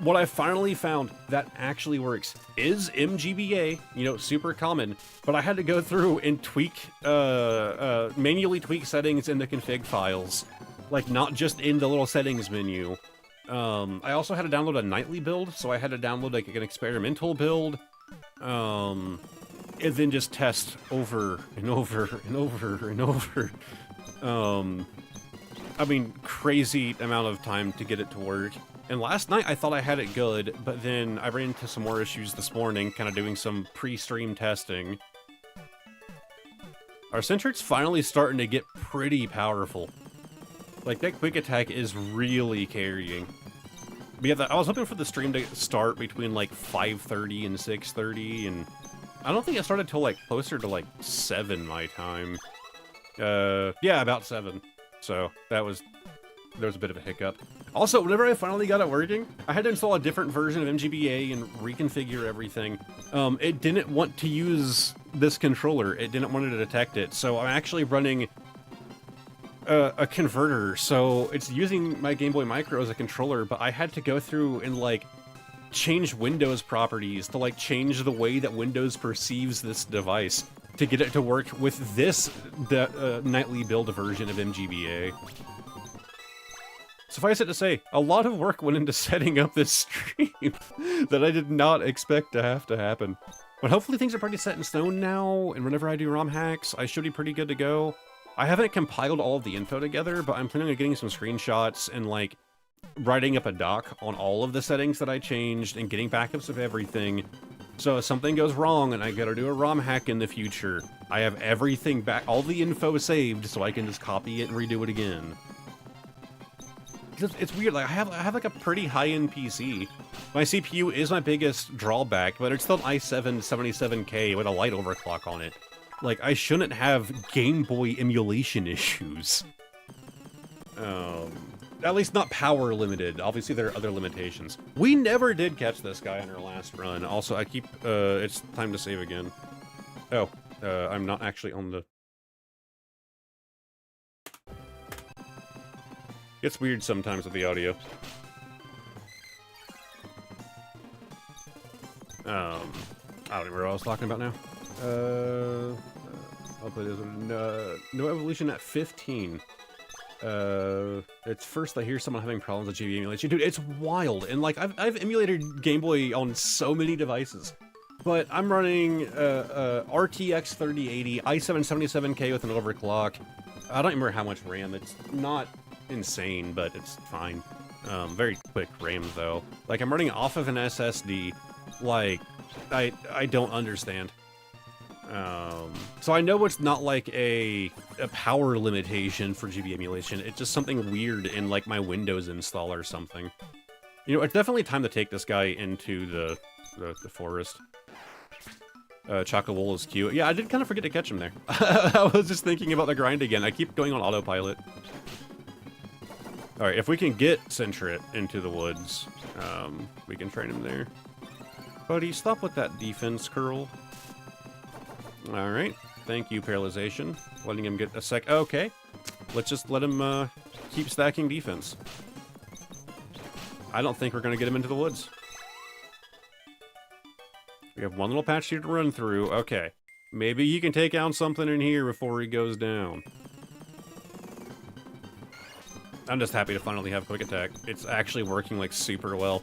[SPEAKER 1] What I finally found that actually works is MGBA, you know, super common, but I had to go through and tweak, manually tweak settings in the config files. Like, not just in the little settings menu. I also had to download a nightly build, so I had to download, like, an experimental build. And then just test over and over and over and over. I mean, crazy amount of time to get it to work. And last night I thought I had it good, but then I ran into some more issues this morning, kind of doing some pre-stream testing. Our Centric's finally starting to get pretty powerful. Like, that Quick Attack is really carrying. But yeah, I was hoping for the stream to start between, like, 5:30 and 6:30, and I don't think it started till, like, closer to, like, 7 my time. Yeah, about 7. So, there was a bit of a hiccup. Also, whenever I finally got it working, I had to install a different version of MGBA and reconfigure everything. It didn't want to use this controller. It didn't want to detect it, so I'm actually running a converter, so it's using my Game Boy Micro as a controller, but I had to go through and, like, change Windows properties to, like, change the way that Windows perceives this device to get it to work with this nightly build version of MGBA. Suffice it to say, a lot of work went into setting up this stream that I did not expect to have to happen. But hopefully things are pretty set in stone now, and whenever I do ROM hacks, I should be pretty good to go. I haven't compiled all of the info together, but I'm planning on getting some screenshots and, like, writing up a doc on all of the settings that I changed and getting backups of everything. So if something goes wrong and I gotta do a ROM hack in the future, I have everything back, all the info saved, so I can just copy it and redo it again. It's weird, like, I have like a pretty high-end PC. My CPU is my biggest drawback, but it's still an i7 77K with a light overclock on it. Like, I shouldn't have Game Boy emulation issues. At least not power limited. Obviously, there are other limitations. We never did catch this guy on our last run. Also, I keep, it's time to save again. Oh, I'm not actually on the... It's weird sometimes with the audio. I don't know what I was talking about now. I'll play this one. No evolution at 15. It's first I hear someone having problems with GB emulation. Dude, it's wild. And, like, I've emulated Game Boy on so many devices. But I'm running RTX 3080, i7 77K with an overclock. I don't remember how much RAM. It's not insane, but it's fine. Very quick RAM, though. Like, I'm running off of an SSD. Like, I don't understand. So I know it's not like a power limitation for GB emulation. It's just something weird in, like, my Windows install or something. You know, it's definitely time to take this guy into the forest. Chocowool is cute. Yeah, I did kind of forget to catch him there. I was just thinking about the grind again. I keep going on autopilot. Alright, if we can get Centrit into the woods, we can train him there. Buddy, stop with that defense curl. Alright, thank you, Paralyzation. Letting him get a sec. Okay, let's just let him keep stacking defense. I don't think we're going to get him into the woods. We have one little patch here to run through. Okay, maybe you can take out something in here before he goes down. I'm just happy to finally have Quick Attack. It's actually working, like, super well.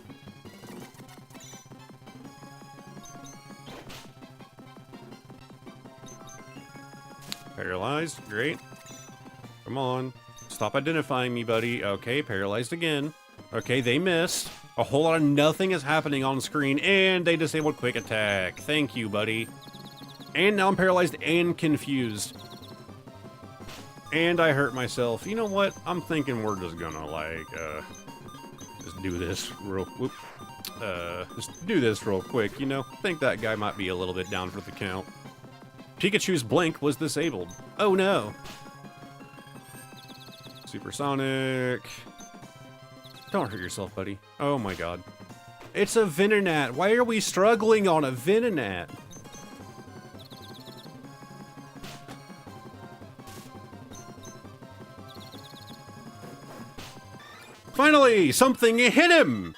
[SPEAKER 1] Paralyzed. Great. Come on. Stop identifying me, buddy. Okay, paralyzed again. Okay, they missed. A whole lot of nothing is happening on screen, and they disabled Quick Attack. Thank you, buddy. And now I'm paralyzed and confused. And I hurt myself. You know what? I'm thinking we're just gonna, like, just do this real... Whoop. just do this real quick, you know? I think that guy might be a little bit down for the count. Pikachu's blink was disabled. Oh no! Supersonic. Don't hurt yourself, buddy. Oh my god. It's a Venonat. Why are we struggling on a Venonat? Finally, something hit him!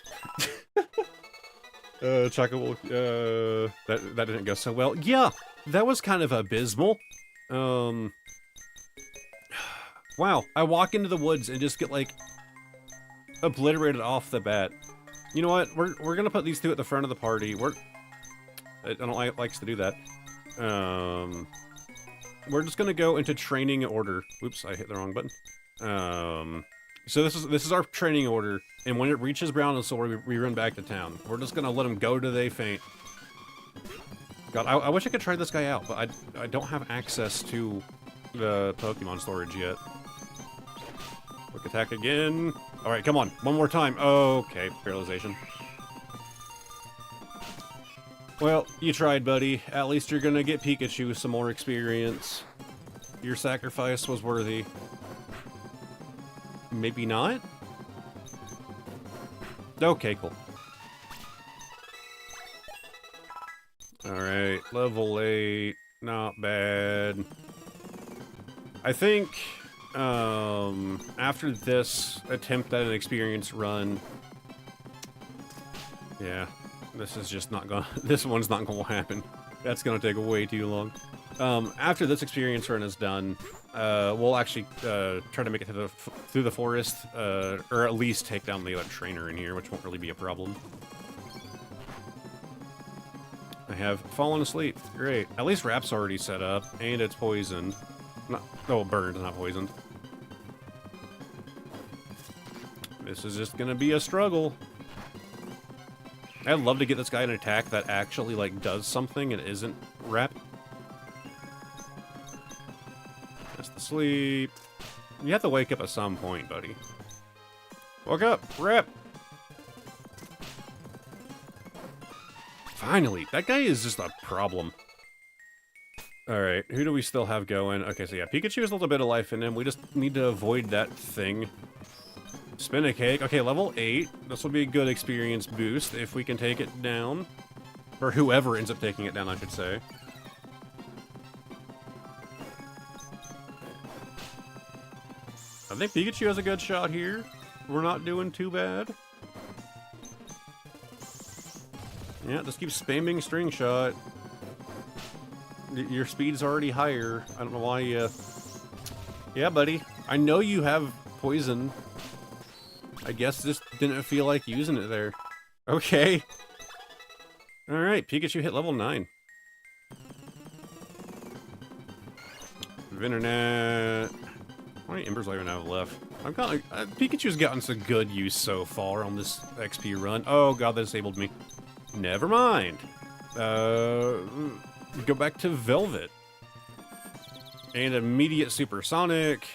[SPEAKER 1] Chocobo, that didn't go so well. Yeah, that was kind of abysmal. Wow, I walk into the woods and just get, like, obliterated off the bat. You know what? We're gonna put these two at the front of the party. I don't likes to do that. We're just gonna go into training order. Oops, I hit the wrong button. So this is our training order, and when it reaches brown and silver, we run back to town. We're just gonna let them go till they faint. God, I wish I could try this guy out, but I don't have access to the Pokemon storage yet. Quick attack again. All right, come on, one more time. Okay, paralyzation. Well, you tried, buddy. At least you're gonna get Pikachu some more experience. Your sacrifice was worthy. Maybe not? Okay, cool. Alright, level 8. Not bad. I think, after this attempt at an experience run... Yeah, this is just not gonna... This one's not gonna happen. That's gonna take way too long. After this experience run is done, we'll actually try to make it through the forest, or at least take down the trainer in here, which won't really be a problem. I have fallen asleep. Great. At least Rap's already set up, and it's poisoned. Burned, not poisoned. This is just gonna be a struggle. I'd love to get this guy an attack that actually, like, does something and isn't Rap. Just sleep. You have to wake up at some point, buddy. Wake up! Rap! Finally! That guy is just a problem. Alright, who do we still have going? Okay, so yeah, Pikachu has a little bit of life in him. We just need to avoid that thing. Spin a cake. Okay, level 8. This will be a good experience boost if we can take it down. Or whoever ends up taking it down, I should say. I think Pikachu has a good shot here. We're not doing too bad. Yeah, just keep spamming string shot. Your speed's already higher. I don't know why you... Yeah, buddy. I know you have poison. I guess just didn't feel like using it there. Okay. Alright, Pikachu hit level 9. Venonat. How many embers do I even have left? I've got like, Pikachu's gotten some good use so far on this XP run. Oh god, that disabled me. Never mind. Go back to Velvet. And immediate supersonic.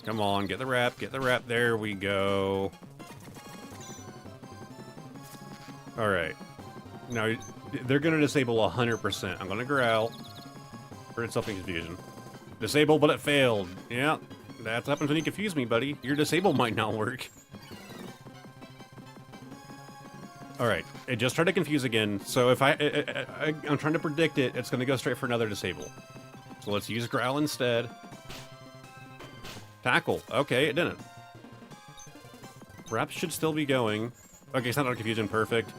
[SPEAKER 1] Come on, get the wrap, get the wrap. There we go. Alright. Now, they're gonna disable 100%. I'm gonna growl. For itself in confusion. Disable, but it failed. Yeah, that's what happens when you confuse me, buddy. Your disable might not work. Alright, it just tried to confuse again, so if I'm trying to predict it, it's gonna go straight for another disable. So let's use growl instead. Tackle. Okay, it didn't. Wrap should still be going. Okay, it's not out of confusion. Perfect.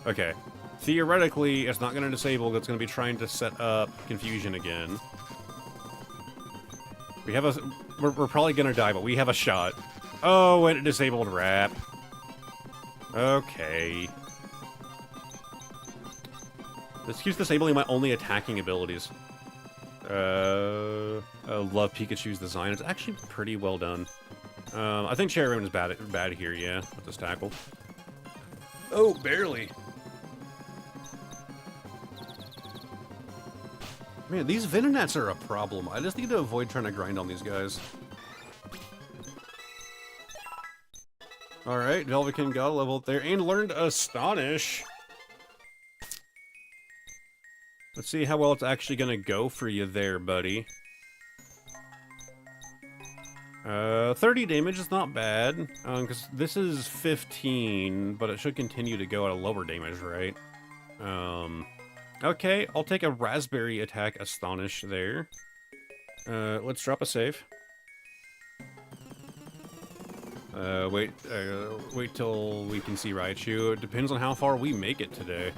[SPEAKER 1] Okay. Theoretically, it's not going to disable. It's going to be trying to set up confusion again. We have a... We're probably going to die, but we have a shot. Oh, and it disabled Wrap. Okay. This keeps disabling my only attacking abilities. I love Pikachu's design. It's actually pretty well done. I think Cherry Raven is bad here, yeah, with this tackle. Oh, barely. Man, these Venonats are a problem. I just need to avoid trying to grind on these guys. Alright, Velvikin got a level up there and learned Astonish. Let's see how well it's actually gonna go for you there, buddy. 30 damage is not bad, because this is 15, but it should continue to go at a lower damage, right? Okay, I'll take a Raspberry Attack Astonish there. Let's drop a save. Wait till we can see Raichu. It depends on how far we make it today.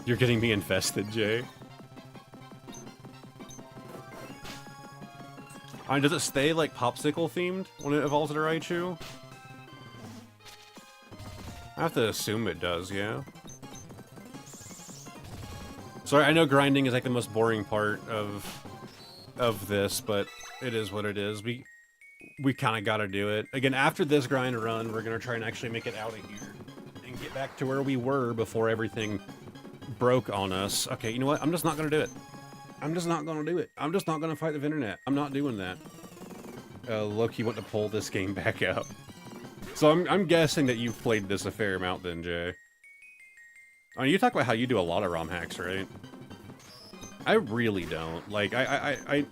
[SPEAKER 1] You're getting me infested, Jay. Does it stay, like, popsicle themed when it evolves to Raichu? I have to assume it does, yeah. Sorry, I know grinding is, like, the most boring part of this, but it is what it is. We kind of gotta do it. Again, after this grind run, we're gonna try and actually make it out of here and get back to where we were before everything broke on us. Okay, you know what? I'm just not gonna do it. I'm just not gonna do it. I'm just not gonna fight the internet. I'm not doing that. Loki went to pull this game back up. So I'm guessing that you've played this a fair amount then, Jay. I mean, you talk about how you do a lot of ROM hacks, right? I really don't. Like,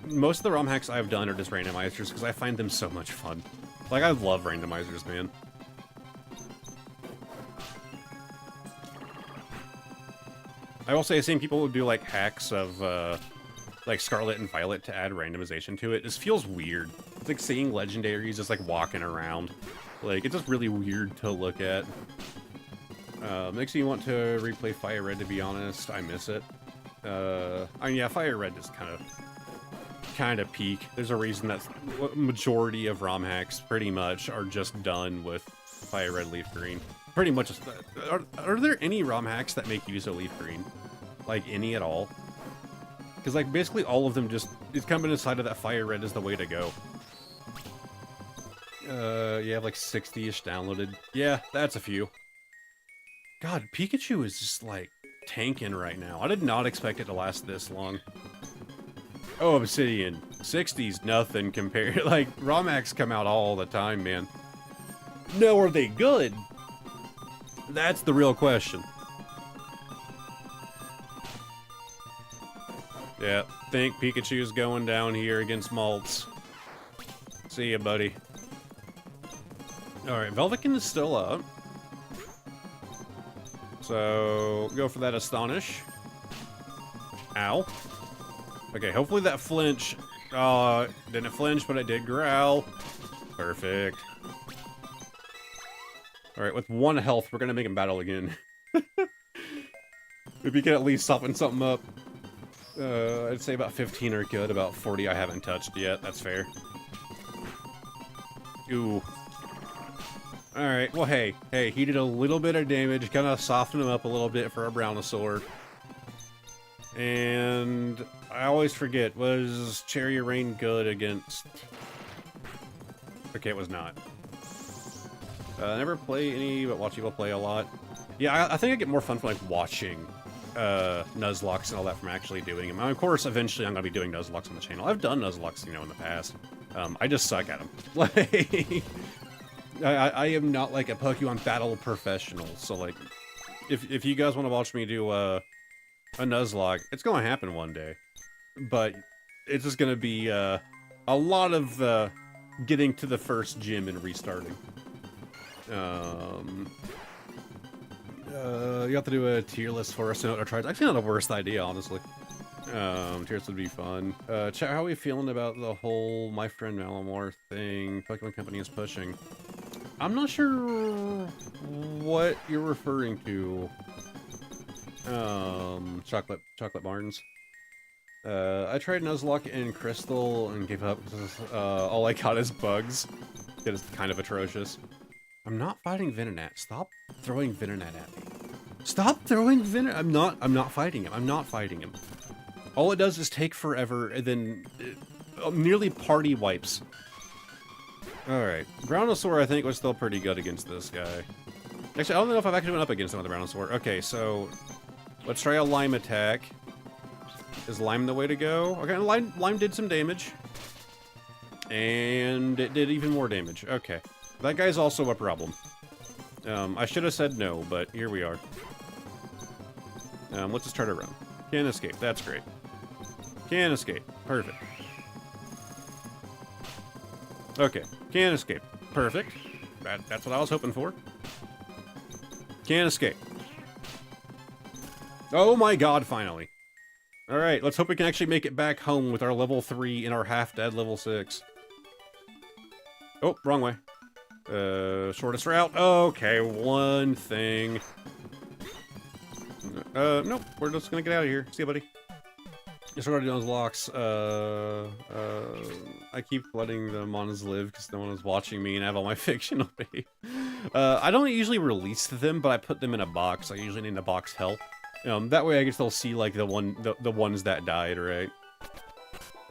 [SPEAKER 1] most of the ROM hacks I've done are just randomizers because I find them so much fun. Like, I love randomizers, man. I will say, I've seen people who do, like, hacks of, like, Scarlet and Violet to add randomization to it. This feels weird. It's like seeing legendaries just, like, walking around. Like, it's just really weird to look at. Makes me want to replay Fire Red, to be honest. I miss it. I mean, yeah, Fire Red is kind of peak. There's a reason that majority of ROM hacks, pretty much, are just done with Fire Red, Leaf Green. Pretty much. Are there any ROM hacks that make use of Leaf Green? Like, any at all? Because, like, basically all of them just... It's kind of decided that Fire Red is the way to go. You have, like, 60-ish downloaded. Yeah, that's a few. God, Pikachu is just, like, tanking right now. I did not expect it to last this long. Oh, Obsidian. 60's nothing compared... Like, ROM hacks come out all the time, man. No, are they good? That's the real question. Yeah, think Pikachu's going down here against Maltz. See ya, buddy. Alright, Velvikin is still up. So, go for that Astonish. Ow. Okay, hopefully that flinch... didn't flinch, but it did growl. Perfect. Alright, with 1 health, we're gonna make him battle again. If you can at least soften something up. I'd say about 15 are good, about 40 I haven't touched yet, that's fair. Ooh. Alright, well hey, he did a little bit of damage, kind of softened him up a little bit for a Brownosaur. And I always forget, was Cherry Rain good against... Okay, it was not. Never play any, but watch people play a lot. Yeah, I think I get more fun from, like, watching Nuzlocke and all that from actually doing them. I mean, of course, eventually I'm going to be doing Nuzlocke on the channel. I've done Nuzlocke, you know, in the past. I just suck at them. Like, I am not, like, a Pokemon battle professional, so, like, if you guys want to watch me do a Nuzlocke, it's going to happen one day. But it's just going to be a lot of getting to the first gym and restarting. You have to do a tier list for us to know what our tries. Actually, not the worst idea, honestly. Tiers would be fun. Chat, how are we feeling about the whole My Friend Malamore thing Pokemon Company is pushing? I'm not sure what you're referring to. Chocolate Barns. I tried Nuzlocke and Crystal and gave up because all I got is bugs. It is kind of atrocious. I'm not fighting Venonat. Stop throwing Venonat at me. Stop throwing Venonat. I'm not fighting him. I'm not fighting him. All it does is take forever and then nearly party wipes. Alright. Brownosaur, I think, was still pretty good against this guy. Actually, I don't know if I've actually went up against him with the Brownosaur. Okay, so let's try a Lime attack. Is Lime the way to go? Okay, Lime did some damage. And it did even more damage. Okay. That guy's also a problem. I should have said no, but here we are. Let's just try to run. Can't escape. That's great. Can't escape. Perfect. Okay. Can't escape. Perfect. That's what I was hoping for. Can't escape. Oh my god, finally. Alright, let's hope we can actually make it back home with our level 3 and our half-dead level 6. Oh, wrong way. Shortest route. Okay, one thing. Nope, we're just gonna get out of here. See you, buddy. Just already those locks. I keep letting the mods live because no one is watching me and I have all my fictional bait. I don't usually release them, but I put them in a box. I usually name the box Hell. That way I guess they'll see like the ones that died, right?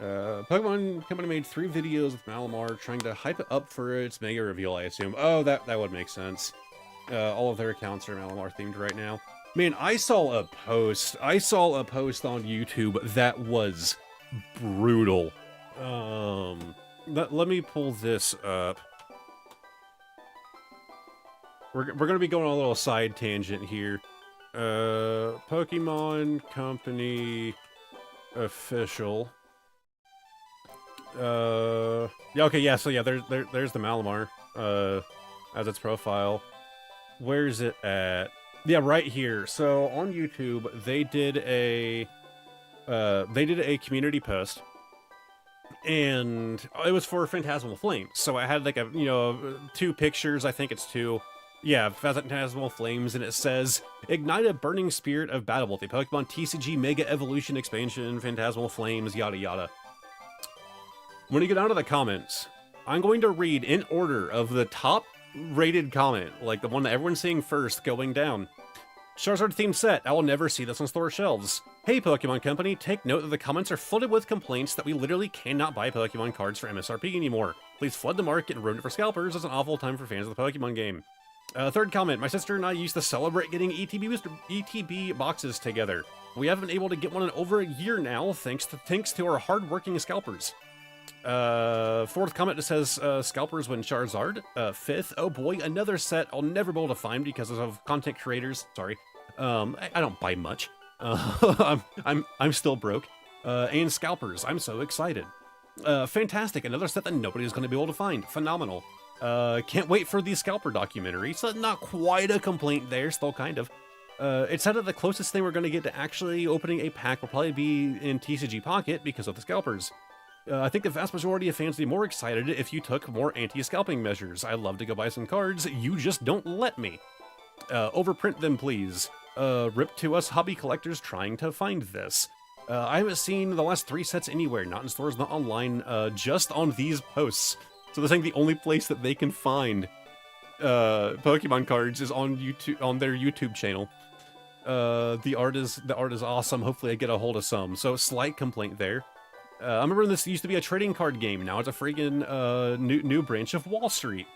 [SPEAKER 1] Pokemon Company made 3 videos with Malamar trying to hype it up for its mega reveal, I assume. Oh, that would make sense. All of their accounts are Malamar themed right now. Man, I saw a post on YouTube that was brutal. Let me pull this up. We're gonna be going on a little side tangent here. Pokemon Company official. Yeah, okay, yeah, so yeah, there's the Malamar, as its profile. Where's it at? Yeah, right here. So on YouTube, they did a community post, and it was for Phantasmal Flames. So I had like a 2 pictures. I think it's 2. Yeah, Phantasmal Flames, and it says ignite a burning spirit of battle with the Pokemon TCG Mega Evolution Expansion, Phantasmal Flames, yada yada. When you get down to the comments, I'm going to read in order of the top rated comment, like the one that everyone's seeing first, going down. Charizard themed set. I will never see this on store shelves. Hey Pokemon Company, take note that the comments are flooded with complaints that we literally cannot buy Pokemon cards for MSRP anymore. Please flood the market and ruin it for scalpers. It's an awful time for fans of the Pokemon game. Third comment, my sister and I used to celebrate getting ETB boxes together. We haven't been able to get one in over a year now, thanks to our hard-working scalpers. Fourth comment that says, scalpers win Charizard. Fifth, oh boy, another set I'll never be able to find because of content creators. Sorry. I don't buy much. I'm still broke. And scalpers, I'm so excited. Fantastic, another set that nobody's gonna be able to find. Phenomenal. Can't wait for the scalper documentary. So not quite a complaint there, still kind of. It said that the closest thing we're gonna get to actually opening a pack will probably be in TCG Pocket because of the scalpers. I think the vast majority of fans would be more excited if you took more anti-scalping measures. I'd love to go buy some cards, you just don't let me. Overprint them, please. Rip to us hobby collectors trying to find this. I haven't seen the last 3 sets anywhere, not in stores, not online, just on these posts. So they're saying the only place that they can find Pokemon cards is on YouTube, on their YouTube channel. The art is awesome. Hopefully I get a hold of some. So slight complaint there. I remember this used to be a trading card game. Now it's a friggin' new branch of Wall Street.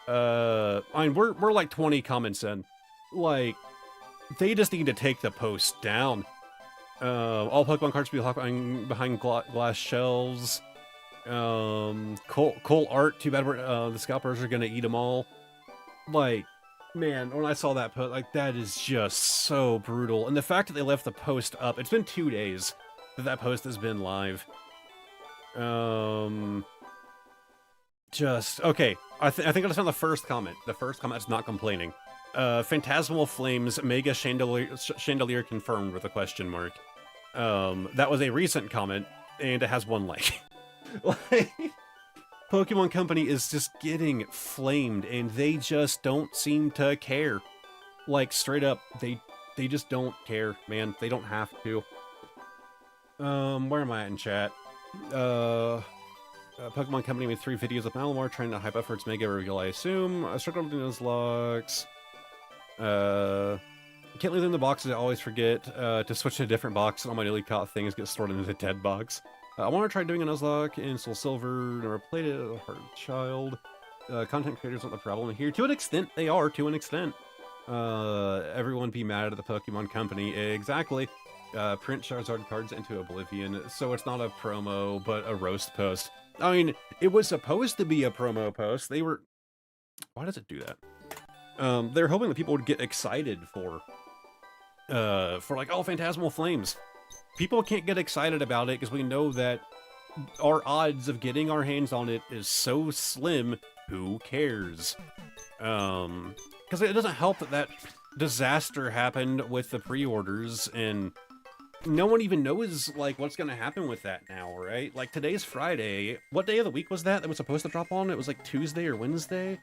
[SPEAKER 1] I mean, we're like 20 comments in. Like, they just need to take the post down. All Pokemon cards will be behind glass shelves. Cool art. Too bad the scalpers are gonna eat them all. Like, man, when I saw that post, like, that is just so brutal. And the fact that they left the post up, it's been 2 days that post has been live. Just okay. I think I just found the first comment. The first comment is not complaining. Phantasmal Flames Mega Chandelier confirmed with a question mark. That was a recent comment, and it has 1 like. Like, Pokemon Company is just getting flamed, and they just don't seem to care. Like, straight up, they just don't care, man. They don't have to. Where am I at in chat? Pokemon Company made 3 videos of Malamar trying to hype up for its mega reveal, I assume. I struggled with those locks. Can't leave them in the boxes. I always forget to switch to a different box, and all my newly caught things get stored into the dead box. I want to try doing a Nuzlocke in Soul Silver. Never played it. A hard child. Content creators aren't the problem here. To an extent, they are. To an extent. Everyone be mad at the Pokemon Company. Exactly. Print Charizard cards into oblivion. So it's not a promo, but a roast post. I mean, it was supposed to be a promo post. They were Why does it do that? They're hoping that people would get excited for like, oh, Phantasmal Flames. People can't get excited about it because we know that our odds of getting our hands on it is so slim. Who cares? Because it doesn't help that disaster happened with the pre-orders, and no one even knows, like, what's gonna happen with that now, right? Like, today's Friday. What day of the week was that was supposed to drop on? It was, like, Tuesday or Wednesday?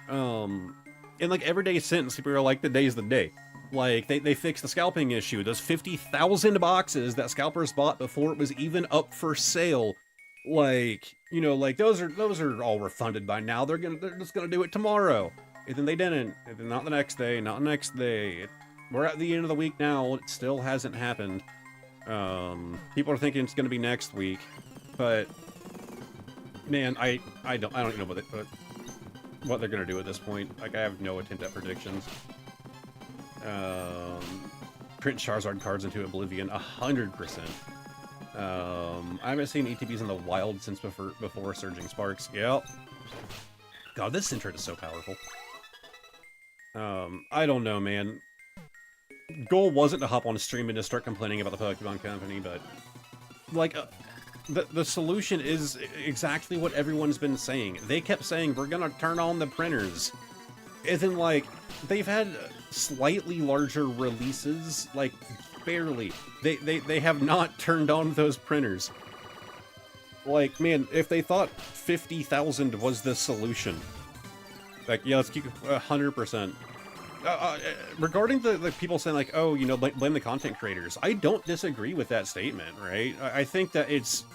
[SPEAKER 1] And, like, every day since, people are like, the day's the day. Like, they fixed the scalping issue. Those 50,000 boxes that scalpers bought before it was even up for sale. Like, you know, like, those are all refunded by now. They're just gonna do it tomorrow. And then they didn't. And then not the next day, not the next day. We're at the end of the week now. It still hasn't happened. People are thinking it's gonna be next week. But, man, I don't even know what they're gonna do at this point. Like, I have no attempt at predictions. Print Charizard cards into Oblivion, 100%. I haven't seen ETBs in the wild since before Surging Sparks. Yep. God, this Sentret is so powerful. I don't know, man. Goal wasn't to hop on a stream and just start complaining about the Pokemon Company, but like, the solution is exactly what everyone's been saying. They kept saying, we're gonna turn on the printers. And then, like, they've had slightly larger releases, like, barely. They have not turned on those printers. Like, man, if they thought 50,000 was the solution, like, yeah, let's keep 100%. Regarding the people saying, like, oh, you know, blame the content creators, I don't disagree with that statement, right? I think that it's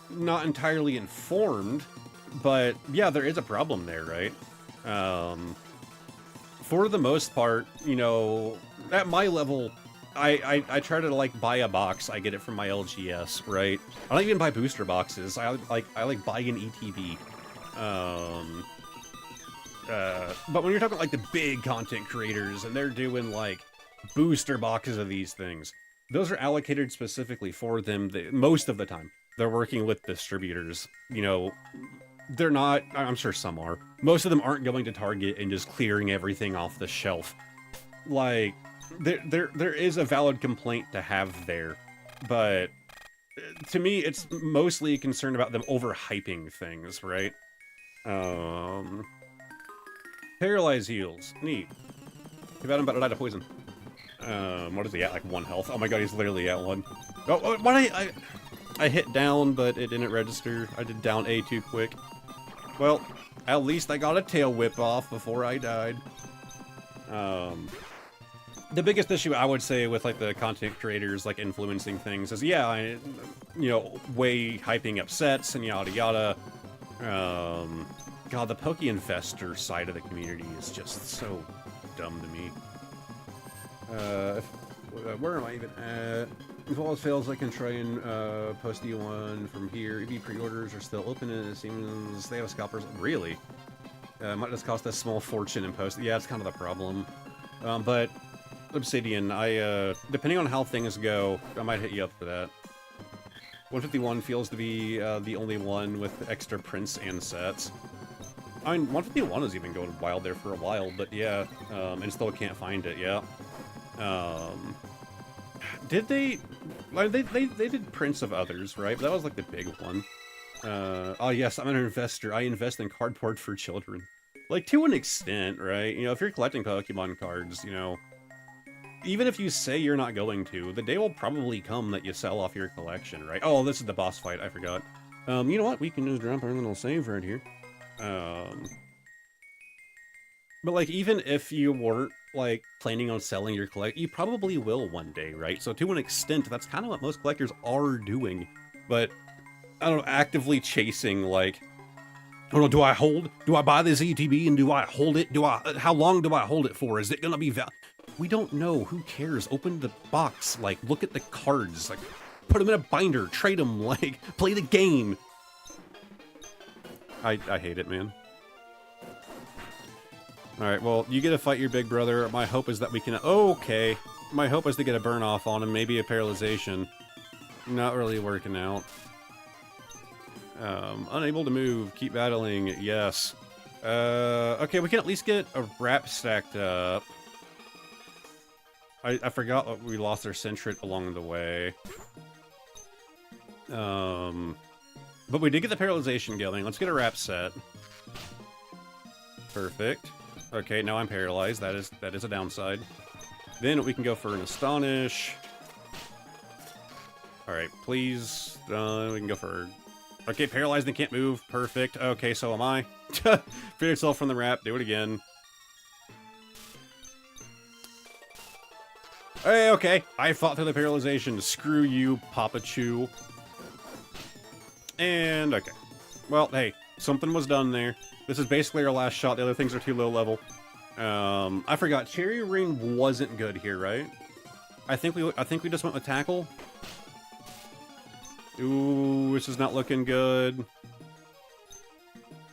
[SPEAKER 1] not entirely informed, but yeah, there is a problem there, right? For the most part, you know, at my level, I try to, like, buy a box. I get it from my LGS, right? I don't even buy booster boxes. I like buy an ETB. But when you're talking like the big content creators and they're doing like booster boxes of these things, those are allocated specifically for them. Most of the time, they're working with distributors. You know, they're not. I'm sure some are. Most of them aren't going to Target and just clearing everything off the shelf. Like, there is a valid complaint to have there, but to me, it's mostly concerned about them overhyping things, right? Paralyze heals. Neat. Too bad I'm about to die to poison. What is he at? Like 1 health? Oh my god, he's literally at 1. Oh, why I hit down, but it didn't register. I did down A too quick. Well, at least I got a tail whip off before I died. The biggest issue I would say with like the content creators like influencing things is, yeah, you know, way hyping up sets and yada yada. God, the Poke-Infestor side of the community is just so dumb to me. Where am I even at? If all else fails, I can try and post you one from here. EV pre-orders are still open, and it seems they have scalpers. Really? Might just cost a small fortune in post. Yeah, it's kind of the problem. But Obsidian, depending on how things go, I might hit you up for that. 151 feels to be the only one with extra prints and sets. I mean, 151 has even going wild there for a while, but yeah, and still can't find it, yeah. Did they... Like, they did prints of others, right? But that was like the big one. Oh yes, I'm an investor. I invest in cardboard for children. Like, to an extent, right? You know, if you're collecting Pokemon cards, you know, even if you say you're not going to, the day will probably come that you sell off your collection, right? Oh, this is the boss fight, I forgot. You know what? We can just drop our little save right here. But like, even if you weren't like planning on selling your you probably will one day, right? So to an extent, that's kind of what most collectors are doing. But I don't know, actively chasing like, oh no, do I buy this ETB and do I hold it? How long do I hold it for? Is it gonna be we don't know. Who cares? Open the box, like, look at the cards, like, put them in a binder, trade them, like, play the game. I hate it, man. Alright, well, you get to fight your big brother. My hope is that we can... Okay. My hope is to get a burn off on him, maybe a paralyzation. Not really working out. Unable to move. Keep battling. Yes. Okay, we can at least get a wrap stacked up. I forgot what we lost our Centret along the way. But we did get the paralyzation going. Let's get a wrap set. Perfect. Okay, now I'm paralyzed. That is a downside. Then we can go for an Astonish. Alright, please. We can go for... Okay, paralyzed and can't move. Perfect. Okay, so am I. Free yourself from the wrap. Do it again. Hey, okay. I fought through the paralyzation. Screw you, Papa Chew. And, okay. Well, hey, something was done there. This is basically our last shot. The other things are too low level. I forgot. Cherry Ring wasn't good here, right? I think we just went with Tackle. Ooh, this is not looking good.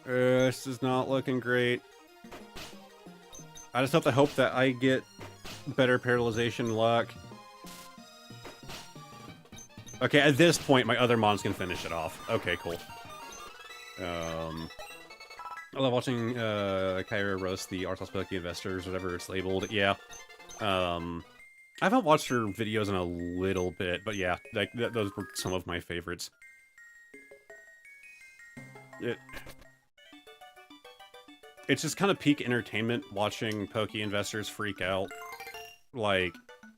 [SPEAKER 1] This is not looking great. I just have to hope that I get better paralyzation luck. Okay, at this point, my other mons can finish it off. Okay, cool. I love watching Kyra roast the Arthos Pokey Investors, whatever it's labeled. Yeah. I haven't watched her videos in a little bit, but yeah, like those were some of my favorites. It's just kind of peak entertainment watching Pokey Investors freak out, like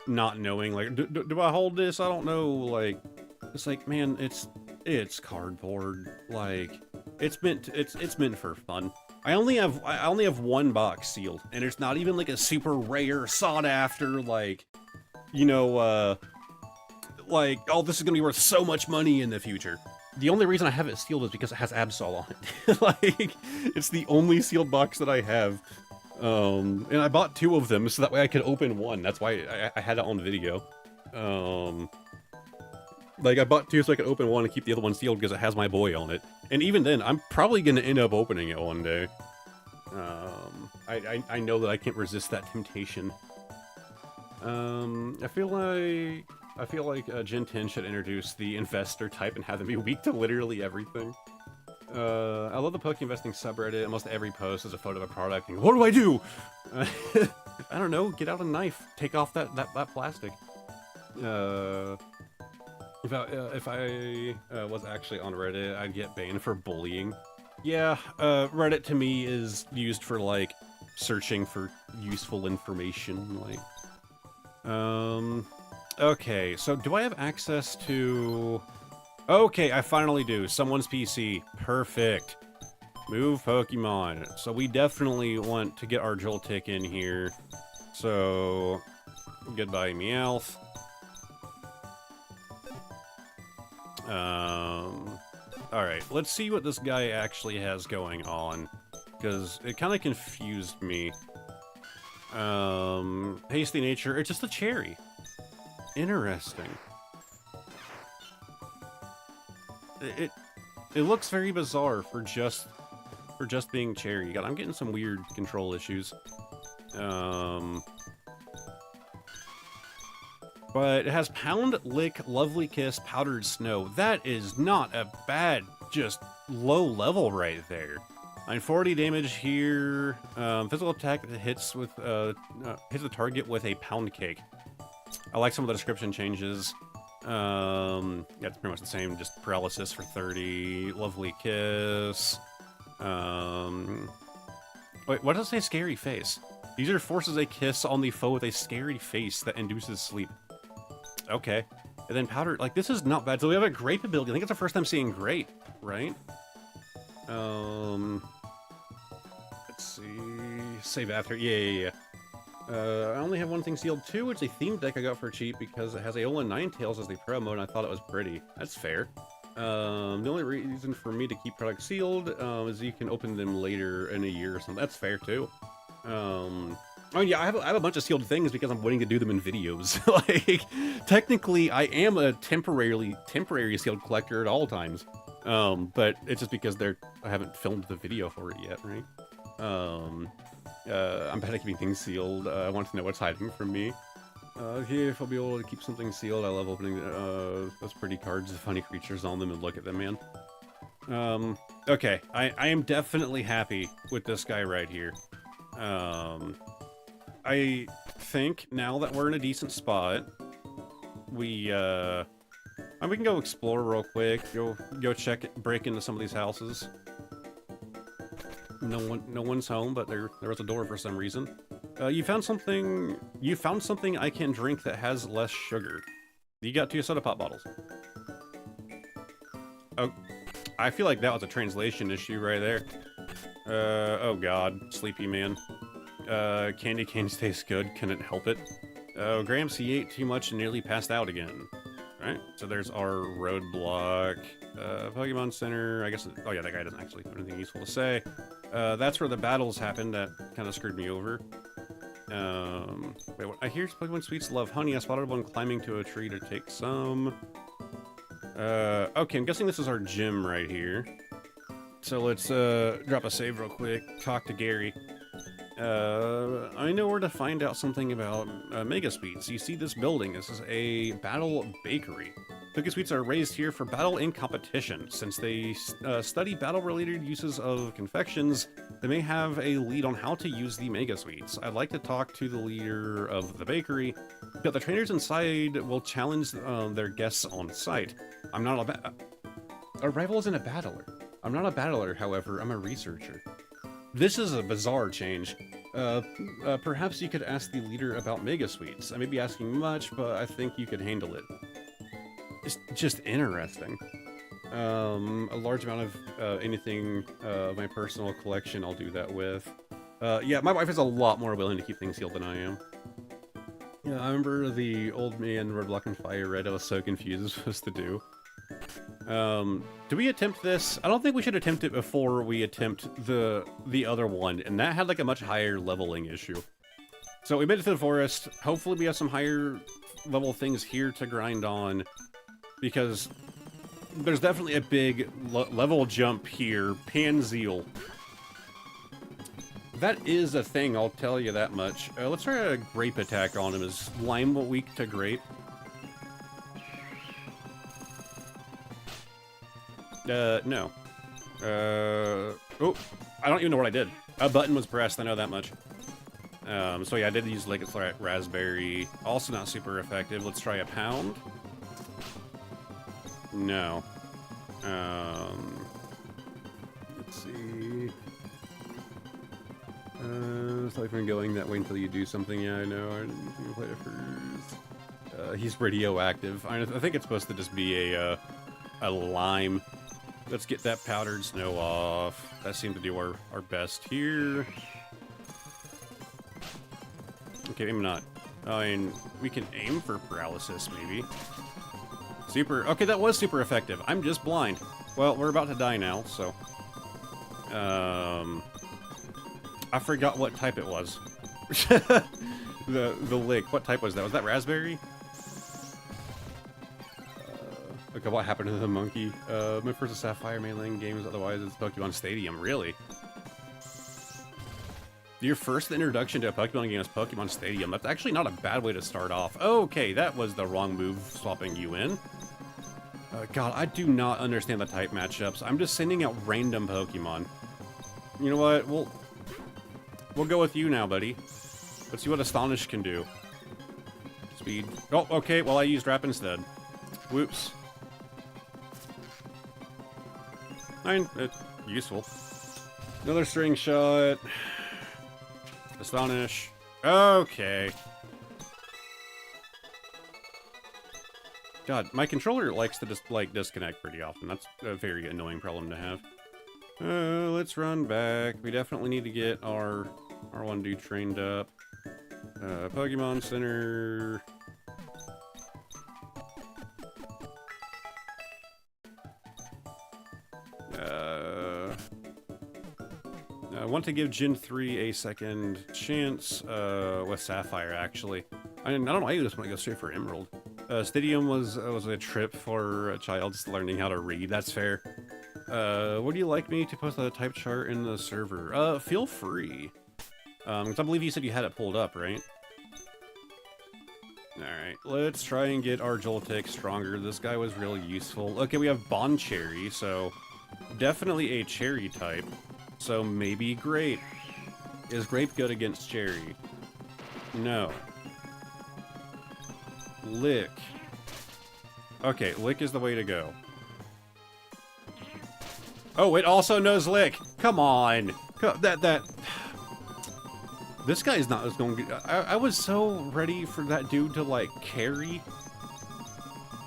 [SPEAKER 1] not knowing, like, do I hold this? I don't know. Like, it's like, man, it's cardboard. Like, it's meant for fun. I only have one box sealed, and it's not even like a super rare, sought after, like, you know, like, oh, this is gonna be worth so much money in the future. The only reason I have it sealed is because it has Absol on it. Like, it's the only sealed box that I have. And I bought 2 of them so that way I could open one. That's why I had it on video. Like, I bought 2 so I could open one and keep the other one sealed because it has my boy on it. And even then, I'm probably gonna end up opening it one day. I know that I can't resist that temptation. I feel like Gen 10 should introduce the investor type and have them be weak to literally everything. I love the Poke Investing subreddit. Almost every post is a photo of a product. And, what do I do? I don't know. Get out a knife. Take off that plastic. If I was actually on Reddit, I'd get banned for bullying. Yeah, Reddit to me is used for, like, searching for useful information, like... Okay, so do I have access to... Okay, I finally do. Someone's PC. Perfect. Move Pokemon. So we definitely want to get our Joltik in here. So... Goodbye, Meowth. Alright, let's see what this guy actually has going on. Because it kind of confused me. Hasty nature. It's just a cherry. Interesting. It looks very bizarre for just being cherry. God, I'm getting some weird control issues. But it has Pound, Lick, Lovely Kiss, Powdered Snow. That is not a bad, just low level right there. 940 damage here. Physical attack that hits with hits the target with a pound cake. I like some of the description changes. Yeah, it's pretty much the same. Just paralysis for 30. Lovely kiss. Wait, what does it say? Scary face. User forces a kiss on the foe with a scary face that induces sleep. Okay. And then powder. Like, this is not bad. So we have a grape ability. I think it's the first time seeing grape, right? Let's see. Save after. Yeah. I only have one thing sealed too. It's a themed deck I got for cheap because it has Aeola Ninetales as the promo, and I thought it was pretty. That's fair. The only reason for me to keep products sealed is you can open them later in a year or something. That's fair too. Oh yeah, I have a bunch of sealed things because I'm waiting to do them in videos. Like, technically, I am a temporary sealed collector at all times. But it's just because I haven't filmed the video for it yet, right? I'm bad at keeping things sealed. I want to know what's hiding from me. Okay, if I'll be able to keep something sealed, I love opening those pretty cards with funny creatures on them and look at them, man. Okay, I am definitely happy with this guy right here. I think now that we're in a decent spot, we can go explore real quick. Go check, break into some of these houses. No one's home, but there was a door for some reason. You found something I can drink that has less sugar. You got 2 soda pop bottles. Oh, I feel like that was a translation issue right there. Oh god, sleepy man. Candy canes taste good, can it help it? Oh, Gramps, he ate too much and nearly passed out again. Alright, so there's our roadblock. Pokemon Center, I guess, oh yeah, that guy doesn't actually have anything useful to say. That's where the battles happened that kind of screwed me over. Wait, what? I hear Pokemon Sweets love honey. I spotted one climbing to a tree to take some. Okay, I'm guessing this is our gym right here. So let's, drop a save real quick, talk to Gary. I know where to find out something about Mega Sweets. You see this building, this is a battle bakery. Cookie Sweets are raised here for battle and competition. Since they study battle-related uses of confections, they may have a lead on how to use the Mega Sweets. I'd like to talk to the leader of the bakery, but the trainers inside will challenge their guests on site. I'm not a rival isn't a battler. I'm not a battler, however, I'm a researcher. This is a bizarre change. Perhaps you could ask the leader about Mega Sweets. I may be asking much, but I think you could handle it. It's just interesting. A large amount of anything of my personal collection I'll do that with. Yeah, my wife is a lot more willing to keep things sealed than I am. Yeah, I remember the old man Roadblock and Fire Red. I was so confused what I was supposed to do. Do we attempt this? I don't think we should attempt it before we attempt the other one, and that had like a much higher leveling issue. So we made it to the forest. Hopefully we have some higher level things here to grind on, because there's definitely a big level jump here. Panzeal. That is a thing, I'll tell you that much. Let's try a grape attack on him. Is Lime weak to grape? No. Oh, I don't even know what I did. A button was pressed, I know that much. So yeah, I did use like a raspberry. Also not super effective. Let's try a pound. No. Let's see. It's like from going that way until you do something. Yeah, I know. I didn't play it first. He's radioactive. I think it's supposed to just be a lime. Let's get that powdered snow off. That seemed to do our best here. Okay, maybe not. I mean, we can aim for paralysis, maybe. Super. Okay, that was super effective. I'm just blind. Well, we're about to die now, so. I forgot what type it was. the lick. What type was that? Was that raspberry? Okay, what happened to the monkey? My first Sapphire mainline games, otherwise it's Pokemon Stadium. Really? Your first introduction to a Pokemon game is Pokemon Stadium. That's actually not a bad way to start off. Okay, that was the wrong move, swapping you in. God, I do not understand the type matchups. I'm just sending out random Pokemon. You know what? We'll go with you now, buddy. Let's see what Astonish can do. Speed. Oh, okay. Well, I used Wrap instead. Whoops. Fine. Useful. Another string shot. Astonish. Okay. God, my controller likes to just, like, disconnect pretty often. That's a very annoying problem to have. Let's run back. We definitely need to get our one dude trained up. Pokemon Center. I want to give Gen 3 a second chance with Sapphire, actually. I don't know, I just want to go straight for Emerald. Stadium was a trip for a child just learning how to read. That's fair. Would you like me to post a type chart in the server? Feel free. Because I believe you said you had it pulled up, right? Alright, let's try and get our Joltik stronger. This guy was really useful. Okay, we have Bond Cherry, so Definitely a cherry type. So maybe grape. Is grape good against cherry? No. Lick. Okay, lick is the way to go. Oh, it also knows lick. Come on. This guy is not as going good. I was so ready for that dude to, like, carry.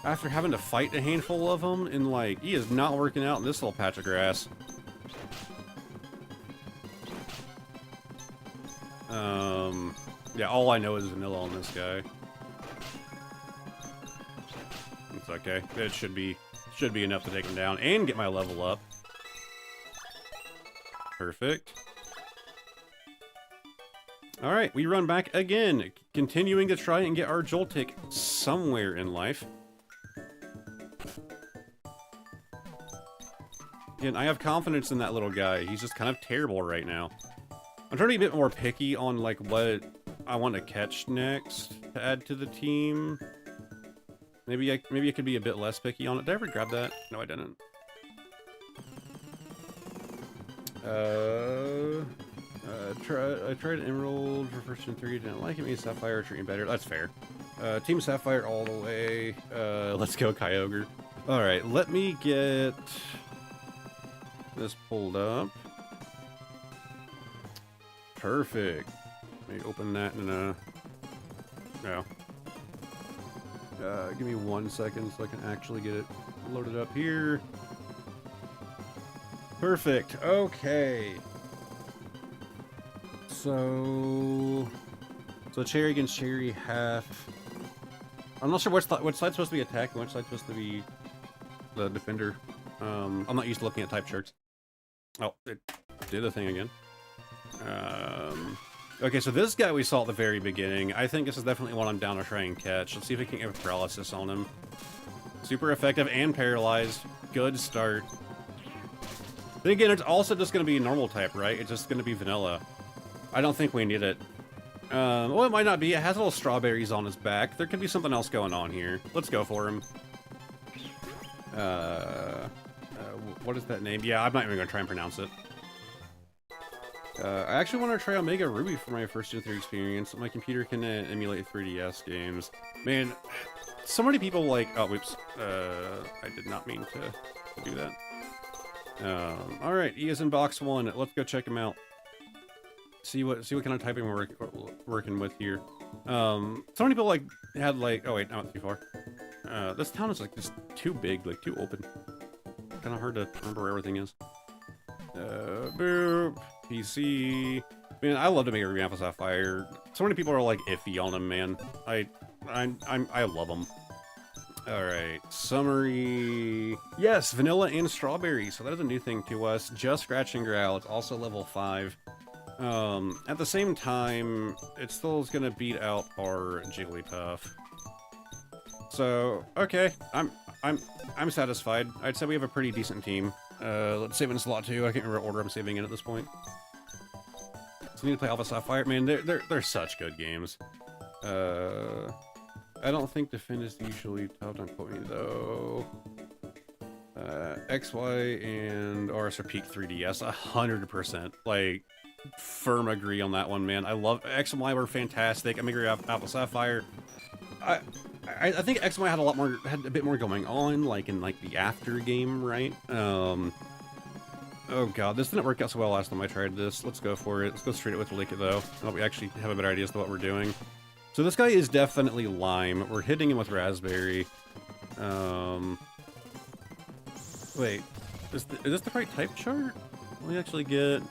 [SPEAKER 1] After having to fight a handful of them, and, like, he is not working out in this little patch of grass. Yeah, all I know is vanilla on this guy. It's okay. It should be enough to take him down and get my level up. Perfect. Alright, we run back again, continuing to try and get our Joltik somewhere in life. Again, I have confidence in that little guy. He's just kind of terrible right now. I'm trying to be a bit more picky on, like, what I want to catch next to add to the team. Maybe I could be a bit less picky on it. Did I ever grab that? No, I didn't. I tried Emerald for first and 3, didn't like it. Maybe Sapphire treating better. That's fair. Team Sapphire all the way. Let's go Kyogre. Alright, let me get this pulled up. Perfect. Let me open that in a... No. Give me 1 second so I can actually get it loaded up here. Perfect. Okay. So cherry against cherry half. I'm not sure which side's supposed to be attack and which side's supposed to be the defender. I'm not used to looking at type charts. Oh, it did the thing again. Okay, so this guy we saw at the very beginning, I think this is definitely one I'm down to try and catch. Let's see if we can get paralysis on him. Super effective and paralyzed. Good start. Then again, it's also just going to be normal type, right? It's just going to be vanilla. I don't think we need it. Well, it might not be. It has little strawberries on his back. There could be something else going on here. Let's go for him. What is that name? Yeah, I'm not even going to try and pronounce it. I actually want to try Omega Ruby for my first Gen 3 experience. My computer can emulate 3DS games. Man, so many people like... Oh, whoops. I did not mean to do that. Alright, he is in box 1. Let's go check him out. See what kind of typing we're working with here. So many people like had like... Oh wait, I went too far. This town is like just too big, like too open. Kind of hard to remember where everything is. Boop. PC. Man, I love to make a Ruby Alpha Sapphire. So many people are like iffy on him, man. I love him. Alright, summary. Yes, vanilla and strawberry. So that is a new thing to us. Just Scratch and Growl. It's also level 5. At the same time, it still is gonna beat out our Jigglypuff. So, okay, I'm satisfied. I'd say we have a pretty decent team. Let's save in slot 2. I can't remember what order I'm saving in at this point. So we need to play Alpha Sapphire. Man, they're such good games. I don't think Defend is usually top. Don't quote me though. X, Y, and RS are peak 3DS. 100%. Like, firm agree on that one, man. I love X and Y were fantastic. I agree with Alpha Sapphire. I think X and Y had a bit more going on, like in like the after game, right? Oh god, this didn't work out so well last time I tried this. Let's go for it. Let's go straight with Lick It though. Now we actually have a better idea as to what we're doing. So this guy is definitely Lime. We're hitting him with Raspberry. Wait, is this the right type chart? Let me actually get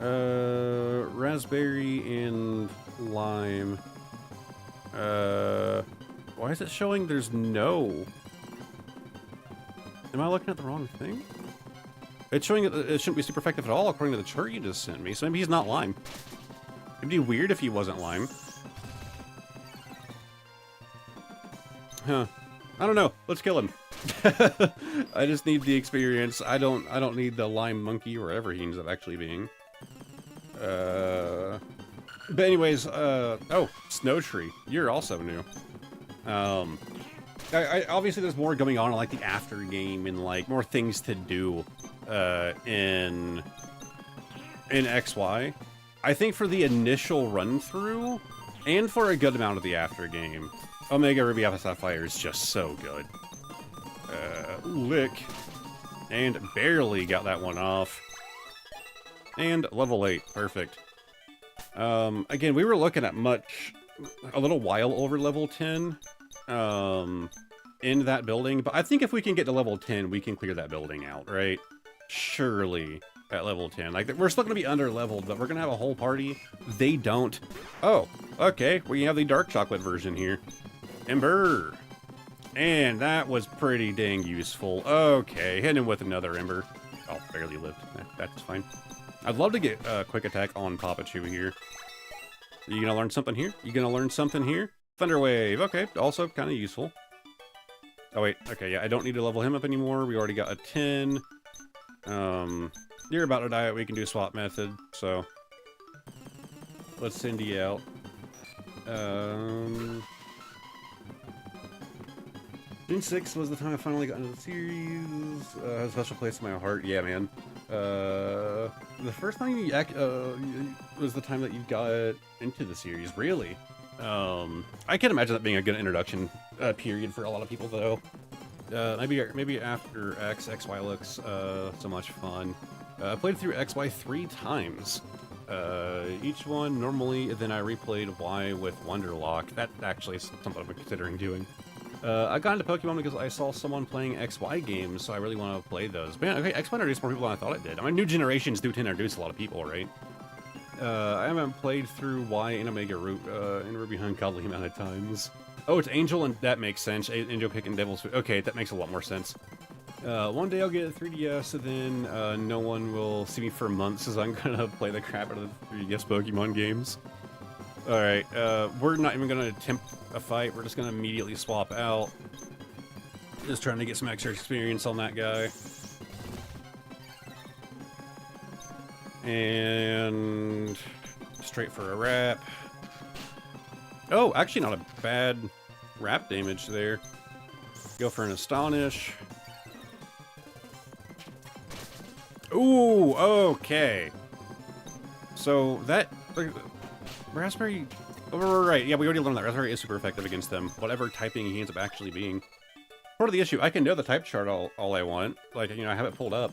[SPEAKER 1] Raspberry and Lime. Why is it showing there's no? Am I looking at the wrong thing? It's showing that it shouldn't be super effective at all according to the chart you just sent me, so maybe he's not Lime. It'd be weird if he wasn't Lime. Huh. I don't know. Let's kill him. I just need the experience. I don't need the Lime Monkey or whatever he ends up actually being. But anyways, oh, Snow Tree. You're also new. Obviously there's more going on in like the after game and like more things to do in XY. I think for the initial run through, and for a good amount of the after game, Omega Ruby Alpha Sapphire is just so good. Lick, and barely got that one off. And level 8, perfect. Again, we were looking at a little while over level 10, in that building, but I think if we can get to level 10, we can clear that building out, right? Surely, at level 10. Like, we're still gonna be under-leveled, but we're gonna have a whole party. They don't. Oh, okay, we have the dark chocolate version here. Ember! And that was pretty dang useful. Okay, hit him with another Ember. Oh, barely lived. That's fine. I'd love to get a quick attack on Papachu here. You gonna learn something here? You gonna learn something here? Thunder Wave, okay, also kind of useful. Oh wait, okay, yeah, I don't need to level him up anymore. We already got a 10. You're about to die, we can do swap method, so let's send you out. June 6th was the time I finally got into the series. Has a special place in my heart. Yeah, man. The first time you was the time that you got into the series, really. I can imagine that being a good introduction period for a lot of people, though. Maybe after XY looks so much fun. I played through XY 3 times. Each one normally, then I replayed Y with Wonderlock. That actually is something I'm considering doing. I got into Pokemon because I saw someone playing XY games, so I really want to play those. But yeah, okay, XY introduced more people than I thought it did. I mean, new generations do tend to introduce a lot of people, right? I haven't played through Y and Omega in Ruby ungodly amount of times. Oh, it's Angel, and that makes sense. Angel picking Devil's Food. Okay, that makes a lot more sense. One day I'll get a 3DS, and then no one will see me for months as I'm gonna play the crap out of the 3DS Pokemon games. Alright, we're not even gonna attempt a fight, we're just gonna immediately swap out. Just trying to get some extra experience on that guy. And straight for a wrap. Oh, actually not a bad wrap damage there. Go for an Astonish. Ooh, okay. So that... Raspberry... Oh, right, yeah, we already learned that. Raspberry is super effective against them. Whatever typing he ends up actually being. Part of the issue, I can know the type chart all I want. Like, you know, I have it pulled up.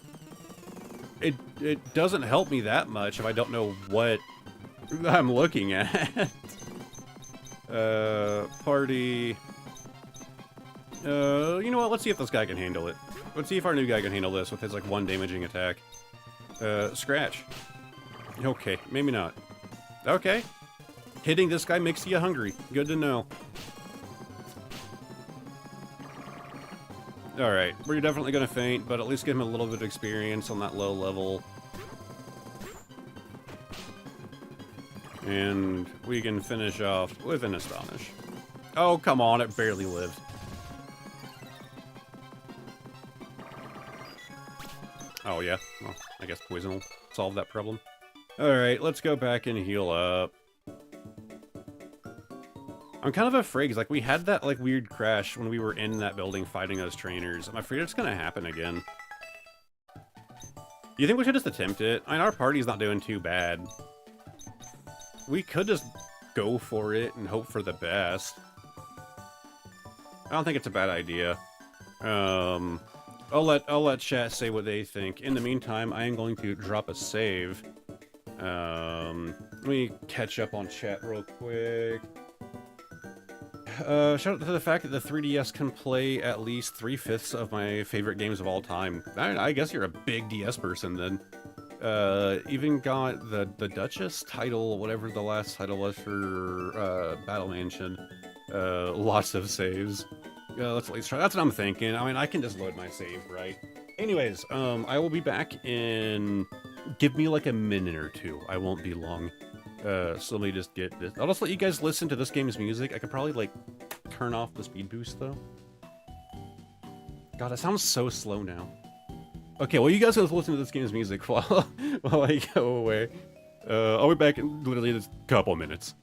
[SPEAKER 1] It doesn't help me that much if I don't know what I'm looking at. Party... you know what, let's see if this guy can handle it. Let's see if our new guy can handle this with his, like, one damaging attack. Scratch. Okay, maybe not. Okay. Hitting this guy makes you hungry. Good to know. Alright, we're definitely gonna faint, but at least give him a little bit of experience on that low level. And we can finish off with an Astonish. Oh, come on, it barely lived. Oh, yeah. Well, I guess poison will solve that problem. Alright, let's go back and heal up. I'm kind of afraid, because, like, we had that, like, weird crash when we were in that building fighting those trainers. I'm afraid it's gonna happen again. Do you think we should just attempt it? I mean, our party's not doing too bad. We could just go for it and hope for the best. I don't think it's a bad idea. I'll let chat say what they think. In the meantime, I am going to drop a save. Let me catch up on chat real quick. Shout out to the fact that the 3DS can play at least 3/5 of my favorite games of all time. I guess you're a big DS person then. Even got the Duchess title, whatever the last title was for Battle Mansion. Lots of saves. Let's at least try. That's what I'm thinking. I mean, I can just load my save, right? Anyways, I will be back in... Give me like a minute or two. I won't be long. So let me just get this. I'll just let you guys listen to this game's music. I could probably, like, turn off the speed boost, though. God, it sounds so slow now. Okay, well, you guys can listen to this game's music while I go away. I'll be back in literally just a couple minutes.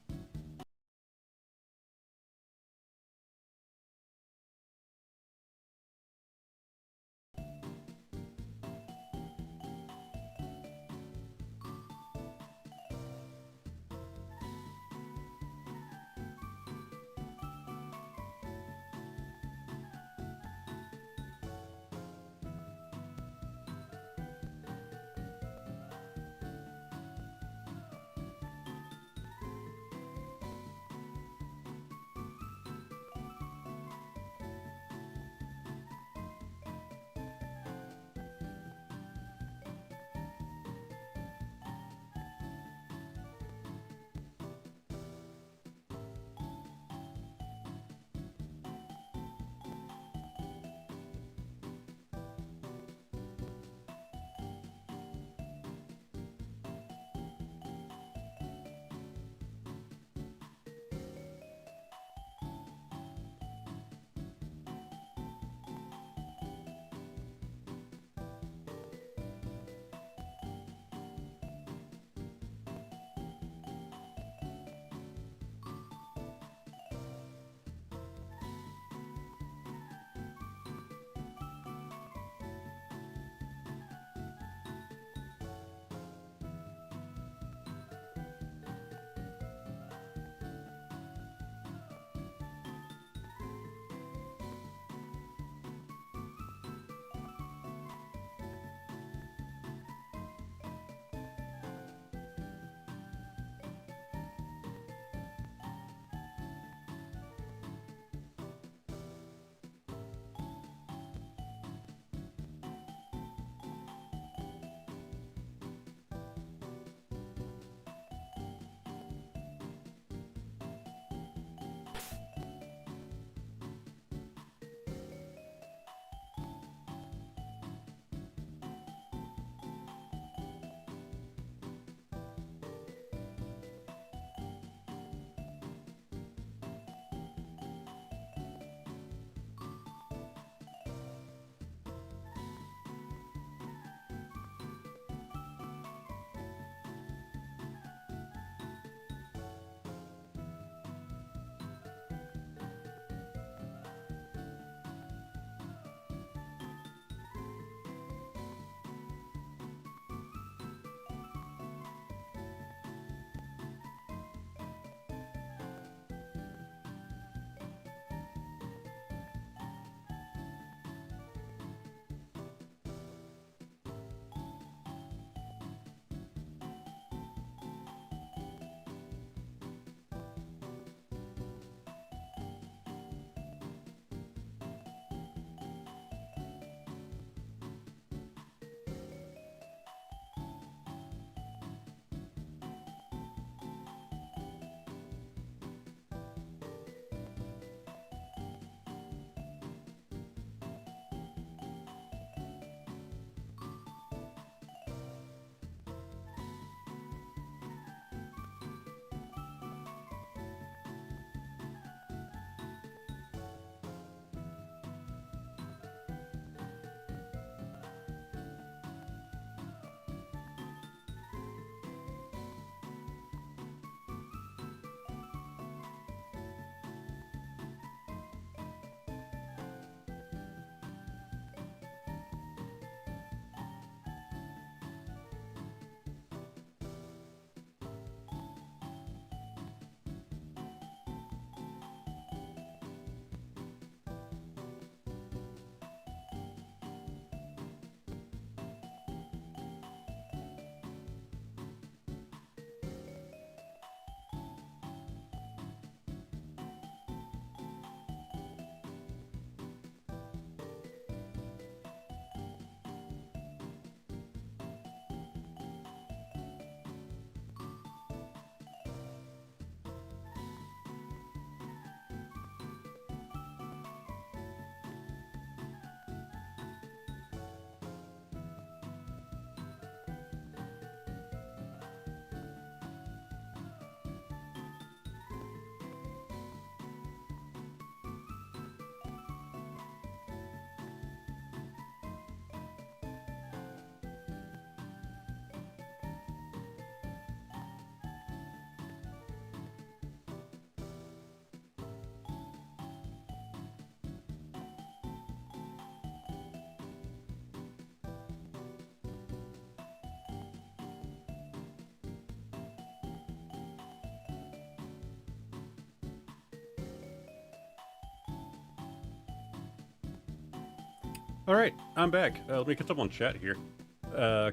[SPEAKER 1] Alright, I'm back. Let me catch up on chat here.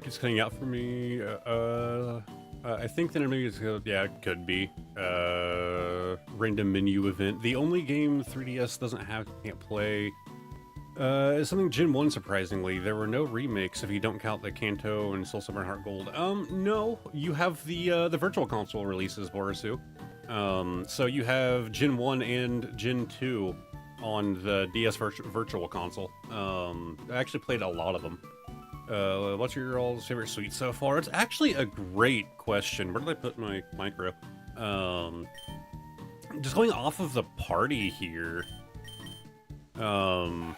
[SPEAKER 1] Keeps cutting out for me. I think that maybe it's, yeah, it could be. Random menu event. The only game 3DS doesn't have, can't play, is something Gen 1, surprisingly. There were no remakes if you don't count the Kanto and Soul Silver and Heart Gold. No, you have the Virtual Console releases, Borisu. So you have Gen 1 and Gen 2 on the DS Virtual Console. I actually played a lot of them. What's your all's favorite suite so far? It's actually a great question. Where did I put my micro? Just going off of the party here. I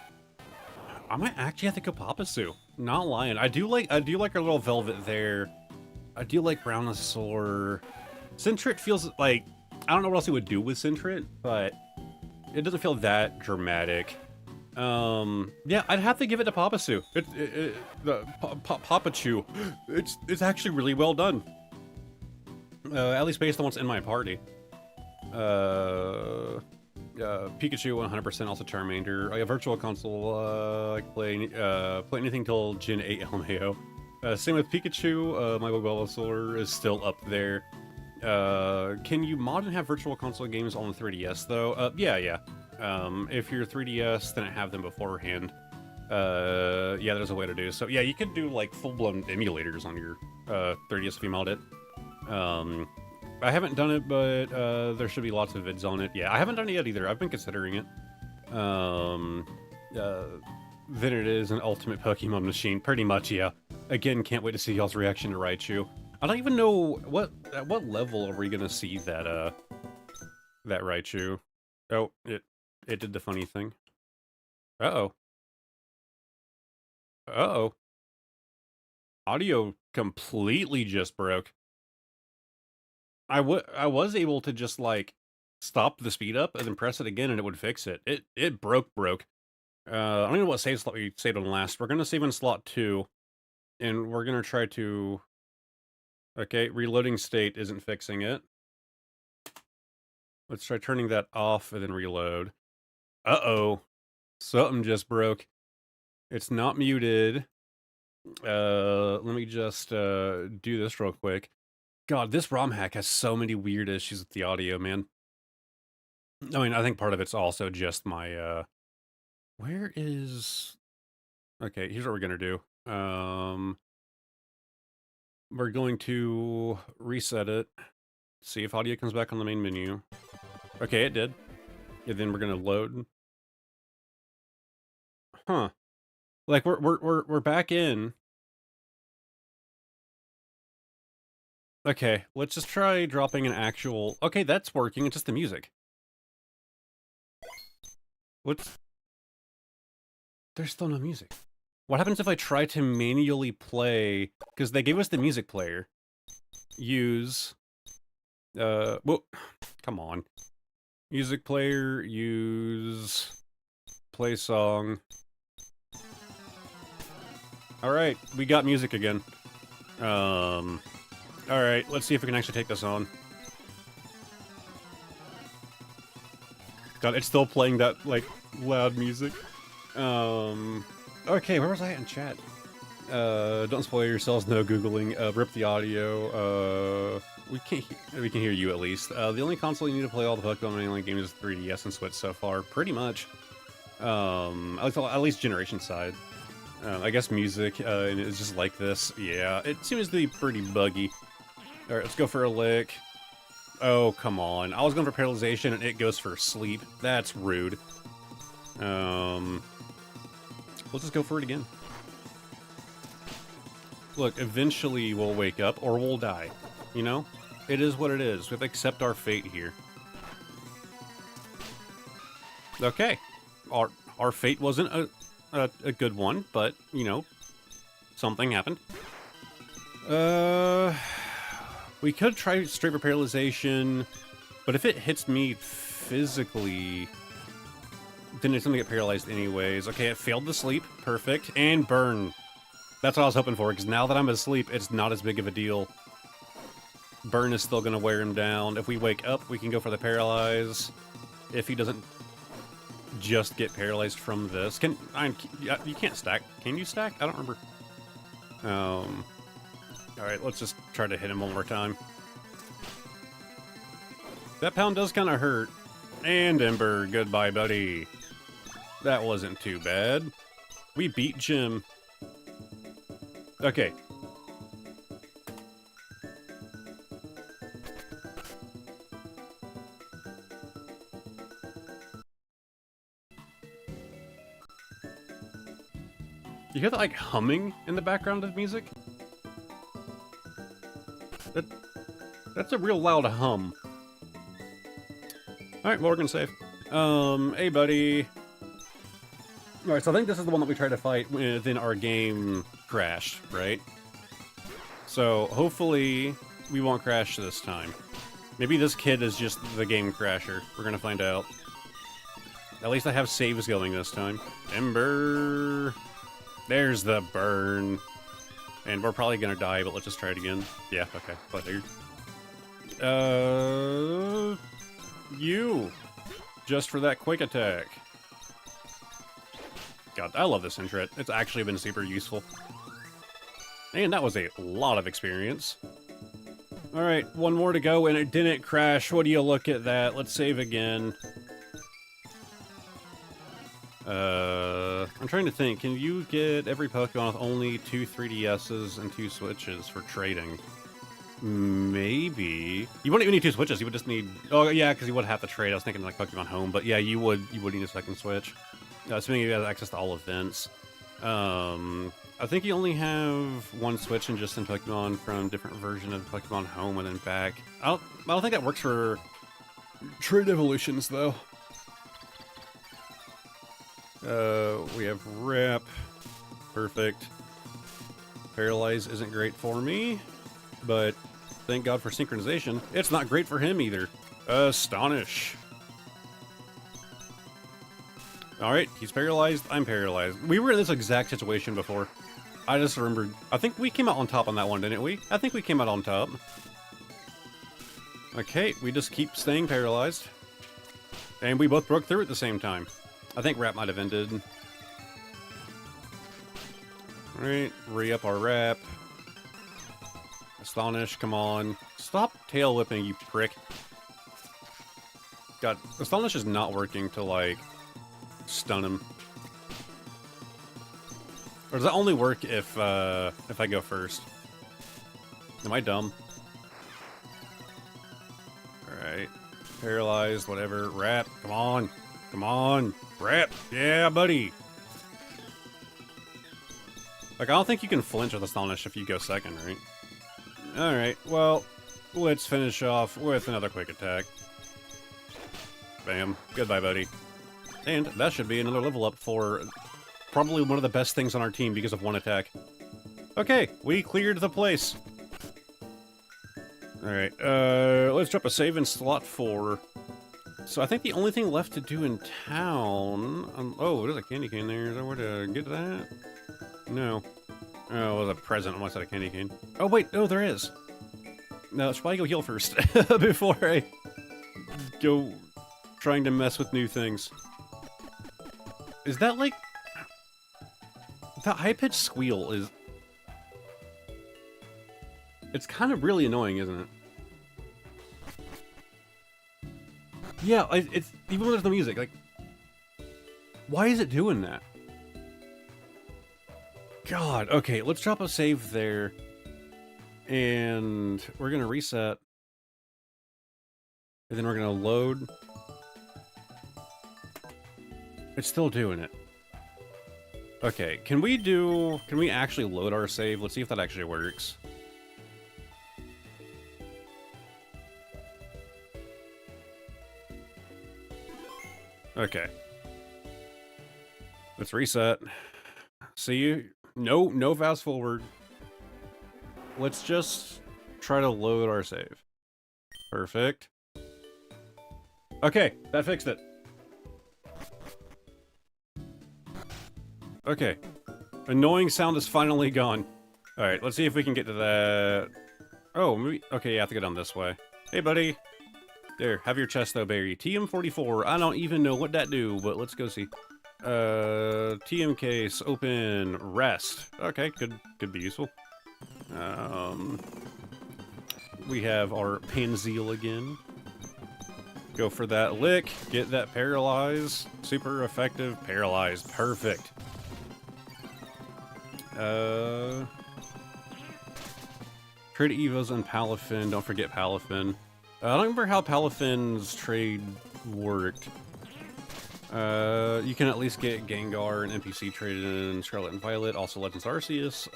[SPEAKER 1] might actually have to go Papasu. Not lying. I do like our little Velvet there. I do like Brownosaur. Centrit feels like, I don't know what else he would do with Centrit, but it doesn't feel that dramatic. Yeah, I'd have to give it to Papasu. Papachu. It's actually really well done. At least based on what's in my party. Pikachu 100%, also Charmander. Yeah, Virtual Console, I play anything till Gen 8 LMAO. Same with Pikachu, my Bulbasaur is still up there. Can you mod and have Virtual Console games on the 3DS though? Yeah. If you're 3DS, then have them beforehand. Yeah, there's a way to do so. Yeah, you could do like full-blown emulators on your 3DS if you mod it. I haven't done it, but there should be lots of vids on it. Yeah, I haven't done it yet either. I've been considering it. Then it is an ultimate Pokemon machine, pretty much. Yeah. Again, can't wait to see y'all's reaction to Raichu. I don't even know at what level are we gonna see that that Raichu. Oh, it did the funny thing. Uh-oh. Uh-oh. Audio completely just broke. I was able to just, like, stop the speed up and then press it again and it would fix it. It broke. I don't know what save slot we saved on last. We're gonna save in slot 2. And we're gonna try to... Okay, reloading state isn't fixing it. Let's try turning that off and then reload. Uh-oh. Something just broke. It's not muted. Let me just do this real quick. God, this ROM hack has so many weird issues with the audio, man. I mean, I think part of it's also just my, where is... Okay, here's what we're gonna do. We're going to reset it. See if audio comes back on the main menu. Okay, it did. And then we're gonna load. Huh. Like, we're back in. Okay, let's just try dropping an actual... Okay, that's working, it's just the music. There's still no music. What happens if I try to manually play... Because they gave us the music player. Use... Well, come on. Music player, use... Play song. Alright, we got music again. Alright, let's see if we can actually take this on. God, it's still playing that, like, loud music. Okay, where was I at in chat? Don't spoil yourselves, no Googling. Rip the audio. We can hear you at least. The only console you need to play all the Pokemon mainline games is 3DS and Switch so far, pretty much. At least generation side. I guess music is just like this. Yeah, it seems to be pretty buggy. Alright, let's go for a lick. Oh, come on. I was going for paralyzation and it goes for sleep. That's rude. Let's just go for it again. Look, eventually we'll wake up or we'll die. You know? It is what it is. We have to accept our fate here. Okay. Our fate wasn't a good one, but, you know, something happened. We could try straight for paralyzation, but if it hits me physically, then it's gonna get paralyzed anyways. Okay, it failed to sleep. Perfect. And burn. That's what I was hoping for, because now that I'm asleep, it's not as big of a deal. Burn is still gonna wear him down. If we wake up, we can go for the paralyze. If he doesn't... just get paralyzed from this. You can't stack. Can you stack? I don't remember. Alright, let's just try to hit him one more time. That pound does kind of hurt. And Ember, goodbye, buddy. That wasn't too bad. We beat Jim. Okay. You hear that, like, humming in the background of music? That's a real loud hum. Alright, well, we're gonna save. Hey, buddy. Alright, so I think this is the one that we tried to fight within our game crashed, right? So, hopefully, we won't crash this time. Maybe this kid is just the game crasher. We're gonna find out. At least I have saves going this time. Ember... There's the burn. And we're probably gonna die, but let's just try it again. Yeah, okay. But you! Just for that quick attack. God, I love this intro. It's actually been super useful. And that was a lot of experience. Alright, one more to go, and it didn't crash. What do you look at that? Let's save again. I'm trying to think. Can you get every Pokemon with only 2 3DSs and 2 Switches for trading? Maybe. You wouldn't even need 2 Switches. You would just need... Oh, yeah, because you would have to trade. I was thinking like Pokemon Home, but yeah, you would need a second Switch. Assuming you have access to all events. I think you only have 1 Switch and just in Pokemon from different version of Pokemon Home and then back. I don't think that works for trade evolutions, though. We have Rep. Perfect. Paralyze isn't great for me, but thank God for synchronization. It's not great for him either. Astonish. Alright, he's paralyzed. I'm paralyzed. We were in this exact situation before. I just remembered. I think we came out on top on that one, didn't we? I think we came out on top. Okay, we just keep staying paralyzed. And we both broke through at the same time. I think Rap might have ended. Alright, re-up our Rap. Astonish, come on. Stop tail whipping, you prick. God, Astonish is not working to, like, stun him. Or does that only work if I go first? Am I dumb? Alright. Paralyzed, whatever. Rap, come on. Come on. Rap. Yeah, buddy. Like, I don't think you can flinch with Astonish if you go second, right? Alright, well, let's finish off with another quick attack. Bam. Goodbye, buddy. And that should be another level up for probably one of the best things on our team because of 1 attack. Okay, we cleared the place. Alright, let's drop a save in slot 4. So I think the only thing left to do in town... oh, there's a candy cane there. Is there where to get that? No. Oh, it was a present on my side of candy cane. Oh, wait, no, there is. No, should probably go heal first before I go trying to mess with new things. Is that like... that high-pitched squeal is... it's kind of really annoying, isn't it? Yeah, it's... even when there's no music, like... why is it doing that? God, okay, let's drop a save there. And we're gonna reset. And then we're gonna load. It's still doing it. Okay, can we actually load our save? Let's see if that actually works. Okay. Let's reset. See you. No fast forward. Let's just try to load our save. Perfect. Okay, that fixed it. Okay. Annoying sound is finally gone. Alright, let's see if we can get to that. Oh, maybe... okay, you have to go down this way. Hey, buddy. There, have your chest though, Barry. TM44. I don't even know what that do, but let's go see. TM case, open, rest. Okay, could be useful. We have our Panzeal again. Go for that lick, get that paralyze. Super effective, paralyzed, perfect. Trade Evos and Palafin, don't forget Palafin. I don't remember how Palafin's trade worked. You can at least get Gengar and NPC traded in Scarlet and Violet, also Legends Arceus.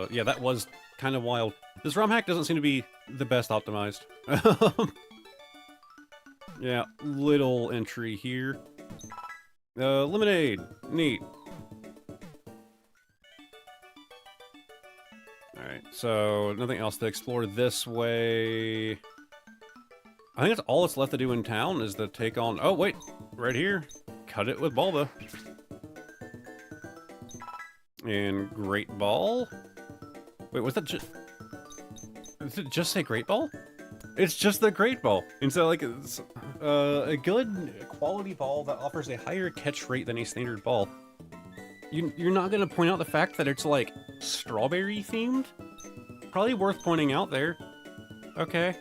[SPEAKER 1] Yeah, that was kind of wild. This ROM hack doesn't seem to be the best optimized. Yeah, little entry here. Lemonade, neat. Alright, so nothing else to explore this way. I think that's all that's left to do in town is to take on... Oh, wait, right here. Cut it with Bulba. And Great Ball? Wait, was that just... Did it just say Great Ball? It's just the Great Ball. And so, like, it's a good quality ball that offers a higher catch rate than a standard ball. You're not going to point out the fact that it's, like, strawberry themed? Probably worth pointing out there. Okay.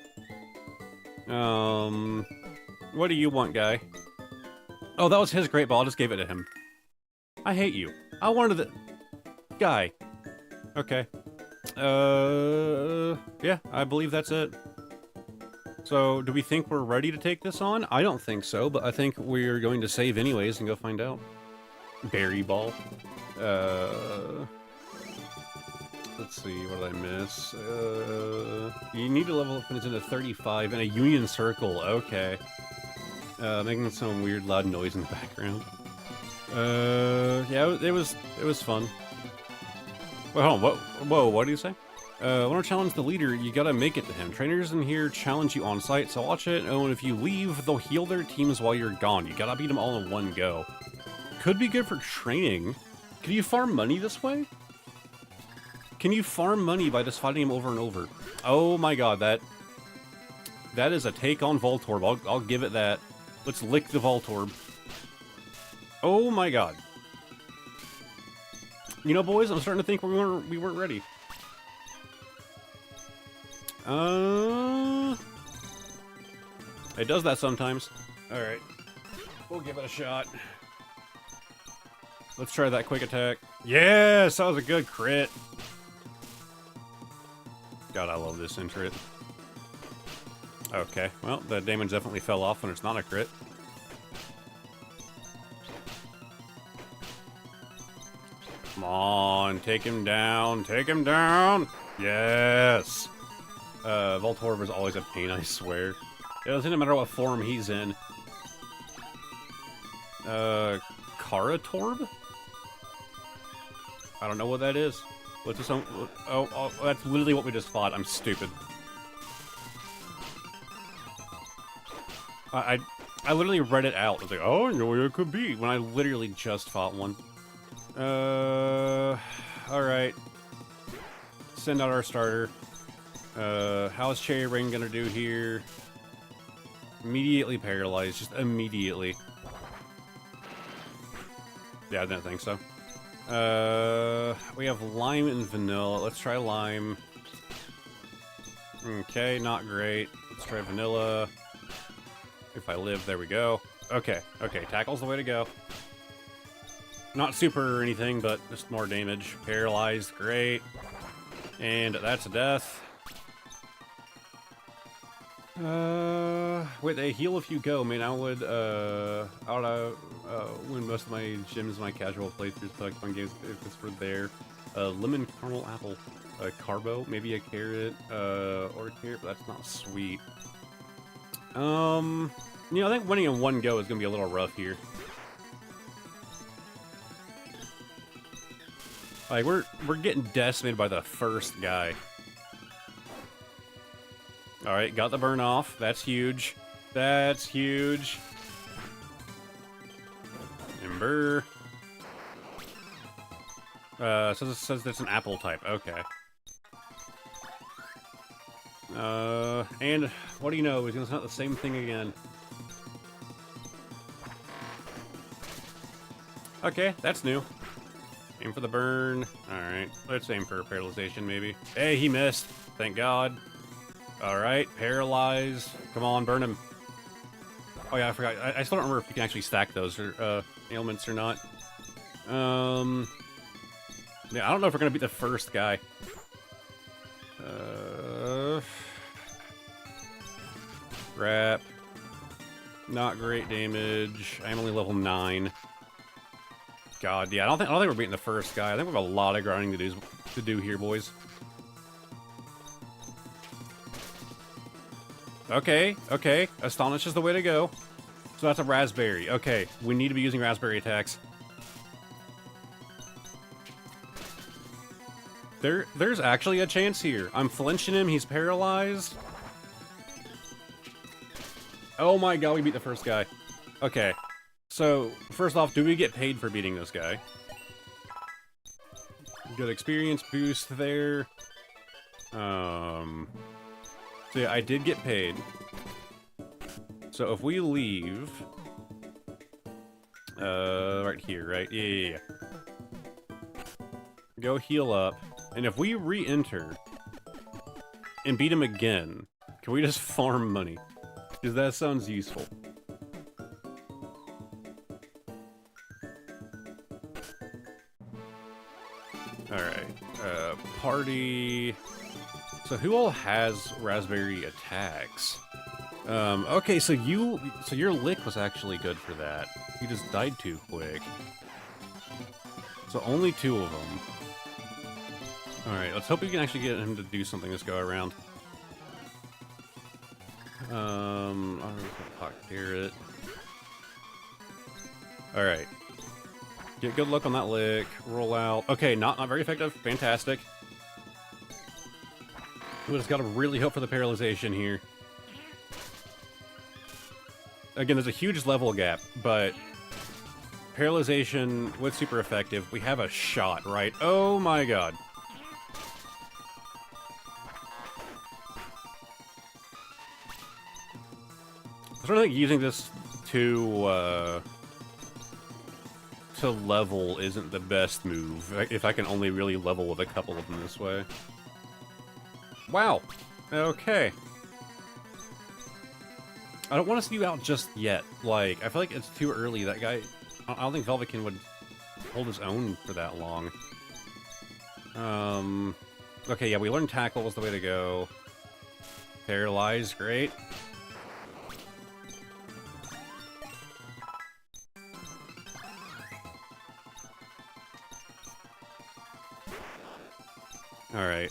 [SPEAKER 1] What do you want, guy? Oh, that was his Great Ball. I just gave it to him. I hate you. I wanted the... Guy. Okay. Yeah, I believe that's it. So, do we think we're ready to take this on? I don't think so, but I think we're going to save anyways and go find out. Berry Ball. Let's see, what did I miss? You need to level up when it's into 35 in a Union Circle, okay. Making some weird loud noise in the background. Yeah, it was fun. Wait, hold on, whoa, what do you say? Want to challenge the leader, you gotta make it to him. Trainers in here challenge you on site, so watch it. Oh, and if you leave, they'll heal their teams while you're gone. You gotta beat them all in one go. Could be good for training. Can you farm money this way? Can you farm money by just fighting him over and over? Oh my god, that is a take on Voltorb. I'll give it that. Let's lick the Voltorb. Oh my god. You know, boys, I'm starting to think we weren't ready. It does that sometimes. Alright. We'll give it a shot. Let's try that quick attack. Yes! That was a good crit. God, I love this intro. Okay, well, the damage definitely fell off when it's not a crit. Come on, take him down, take him down! Yes! Voltorb is always a pain, I swear. It doesn't matter what form he's in. Karatorb? I don't know what that is. What's this? Oh, that's literally what we just fought. I'm stupid. I literally read it out. I was like, oh, you know what it could be, when I literally just fought one. Alright. Send out our starter. How's Cherry Ring gonna do here? Immediately paralyzed, just immediately. Yeah, I didn't think so. We have Lime and Vanilla. Let's try Lime. Okay, not great. Let's try Vanilla. If I live, there we go. Okay, Tackle's the way to go. Not super or anything, but just more damage. Paralyzed, great. And that's a death. Wait, they heal if you go. I mean, I would win most of my gyms in my casual playthroughs, like fun games if this were there. Lemon caramel apple, carbo, maybe a carrot, or a carrot, but that's not sweet. You know, I think winning in one go is gonna be a little rough here. Like, we're getting decimated by the first guy. Alright, got the burn off. That's huge. That's huge. Ember. So this says it's an apple type. Okay. And what do you know? He's gonna hunt the same thing again. Okay, that's new. Aim for the burn. Alright, let's aim for paralyzation, maybe. Hey, he missed. Thank God. Alright, paralyze. Come on, burn him. Oh yeah, I forgot. I still don't remember if you can actually stack those or, ailments or not. Yeah, I don't know if we're gonna beat the first guy. Crap. Not great damage. I'm only level 9. God, yeah, I don't think we're beating the first guy. I think we have a lot of grinding to do here, boys. Okay, okay. Astonish is the way to go. So that's a raspberry. Okay, we need to be using raspberry attacks. There's actually a chance here. I'm flinching him, he's paralyzed. Oh my god, we beat the first guy. Okay. So, first off, do we get paid for beating this guy? Good experience boost there. So yeah, I did get paid. So if we leave... right here, right? Yeah. Go heal up. And if we re-enter and beat him again, can we just farm money? Because that sounds useful. Alright, party... So who all has raspberry attacks? Okay, so your lick was actually good for that. You just died too quick. So only 2 of them. Alright, let's hope we can actually get him to do something this go around. I'm gonna talk Garrett. Alright. Get good luck on that lick. Roll out. Okay, not very effective. Fantastic. We just gotta really hope for the paralyzation here. Again, there's a huge level gap, but paralyzation with super effective, we have a shot, right? Oh my god. I sort of think using this to level isn't the best move, if I can only really level with a couple of them this way. Wow. Okay. I don't want to see you out just yet. Like, I feel like it's too early. That guy... I don't think Velvekin would hold his own for that long. Okay, yeah, we learned Tackle was the way to go. Paralyze, great. Alright,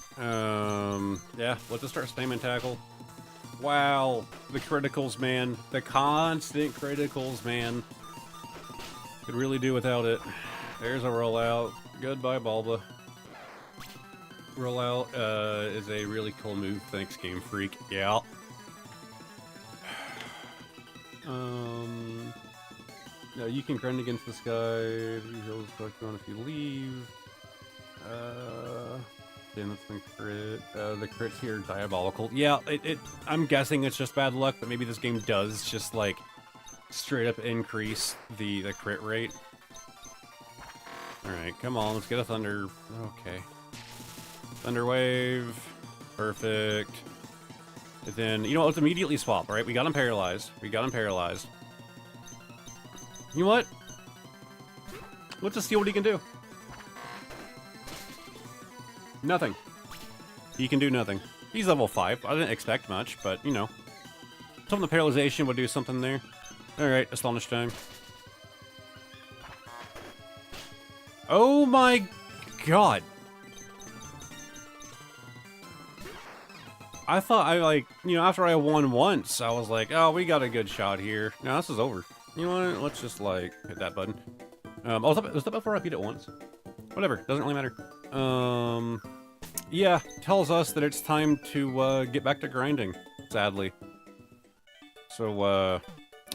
[SPEAKER 1] yeah, let's just start spamming Tackle. Wow, the criticals, man. The constant criticals, man. Could really do without it. There's a rollout. Goodbye, Balba. Rollout, is a really cool move. Thanks, Game Freak. Yeah. No, you can grind against this guy. He'll just on if you leave. Then that's been crit. The crits here are diabolical. Yeah, I'm guessing it's just bad luck, but maybe this game does just, like, straight up increase the crit rate. Alright, come on, let's get a Thunder. Okay. Thunder Wave. Perfect. And then, you know, let's immediately swap, right? We got him paralyzed. We got him paralyzed. You know what? Let's just see what he can do. Nothing. He can do nothing. He's level 5. I didn't expect much, but, you know. Some of the paralyzation would do something there. Alright, Astonish time. Oh my god! I thought after I won once, I was like, oh, we got a good shot here. No, this is over. You know what? Let's just, like, hit that button. Was that before I beat it once? Whatever, doesn't really matter. Yeah, tells us that it's time to, get back to grinding, sadly. So,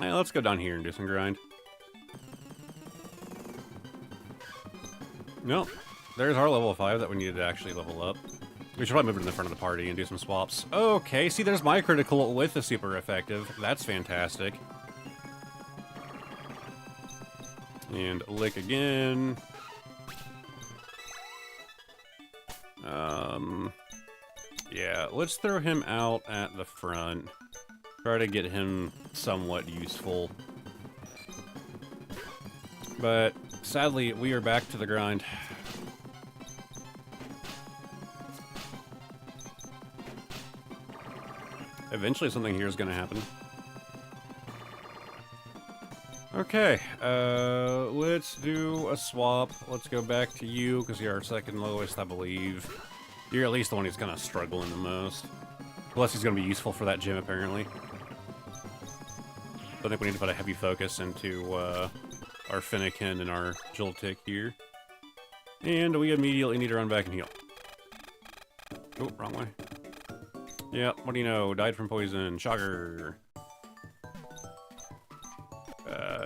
[SPEAKER 1] yeah, let's go down here and do some grind. Nope. There's our level 5 that we needed to actually level up. We should probably move it in the front of the party and do some swaps. Okay, see, there's my critical with the super effective. That's fantastic. And lick again. Yeah, let's throw him out at the front. Try to get him somewhat useful. But sadly, we are back to the grind. Eventually something here is going to happen. Okay, let's do a swap. Let's go back to you, because you're our second lowest, I believe. You're at least the one who's kind of struggling the most. Plus, he's going to be useful for that gym, apparently. I think we need to put a heavy focus into our Finnegan and our Joltik here. And we immediately need to run back and heal. Oh, wrong way. Yeah, what do you know? Died from poison. Shocker.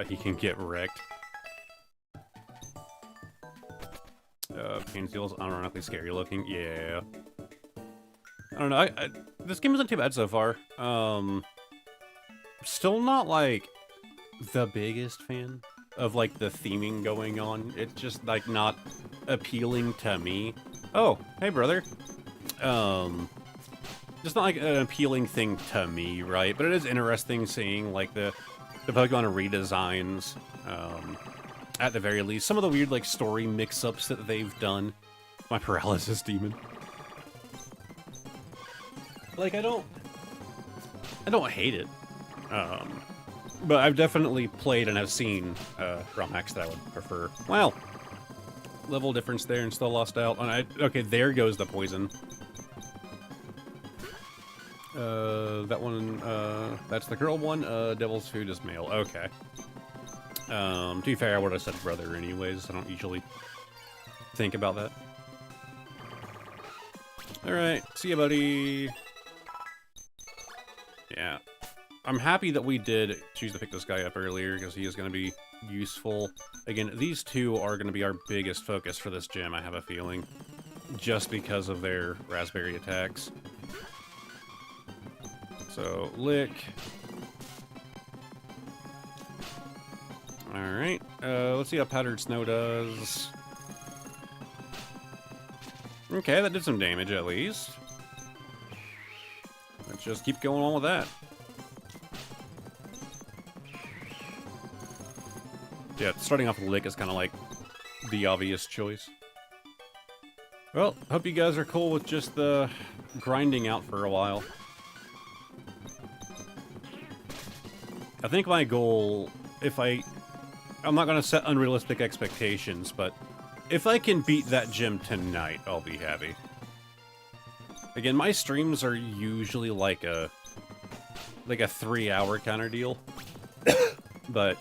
[SPEAKER 1] He can get wrecked. Pain feels unironically scary looking. Yeah. I don't know. This game isn't too bad so far. Still not, like, the biggest fan of, like, the theming going on. It's just, like, not appealing to me. Oh, hey, brother. Just not, like, an appealing thing to me, right? But it is interesting seeing, like, the Pokemon redesigns, at the very least. Some of the weird, like, story mix-ups that they've done. My paralysis demon. Like, I don't hate it. But I've definitely played and have seen, ROM hacks that I would prefer. Well, level difference there and still lost out. Okay, there goes the poison. That one, that's the girl one. Devil's Food is male. Okay. To be fair, I would have said brother anyways. I don't usually think about that. Alright, see ya, buddy. Yeah. I'm happy that we did choose to pick this guy up earlier, because he is going to be useful. Again, these two are going to be our biggest focus for this gym, I have a feeling. Just because of their raspberry attacks. So, lick. Alright, let's see how Powdered Snow does. Okay, that did some damage at least. Let's just keep going on with that. Yeah, starting off with lick is kind of like the obvious choice. Well, hope you guys are cool with just the grinding out for a while. I think my goal, I'm not going to set unrealistic expectations, but if I can beat that gym tonight, I'll be happy. Again, my streams are usually like a 3-hour kind of deal. But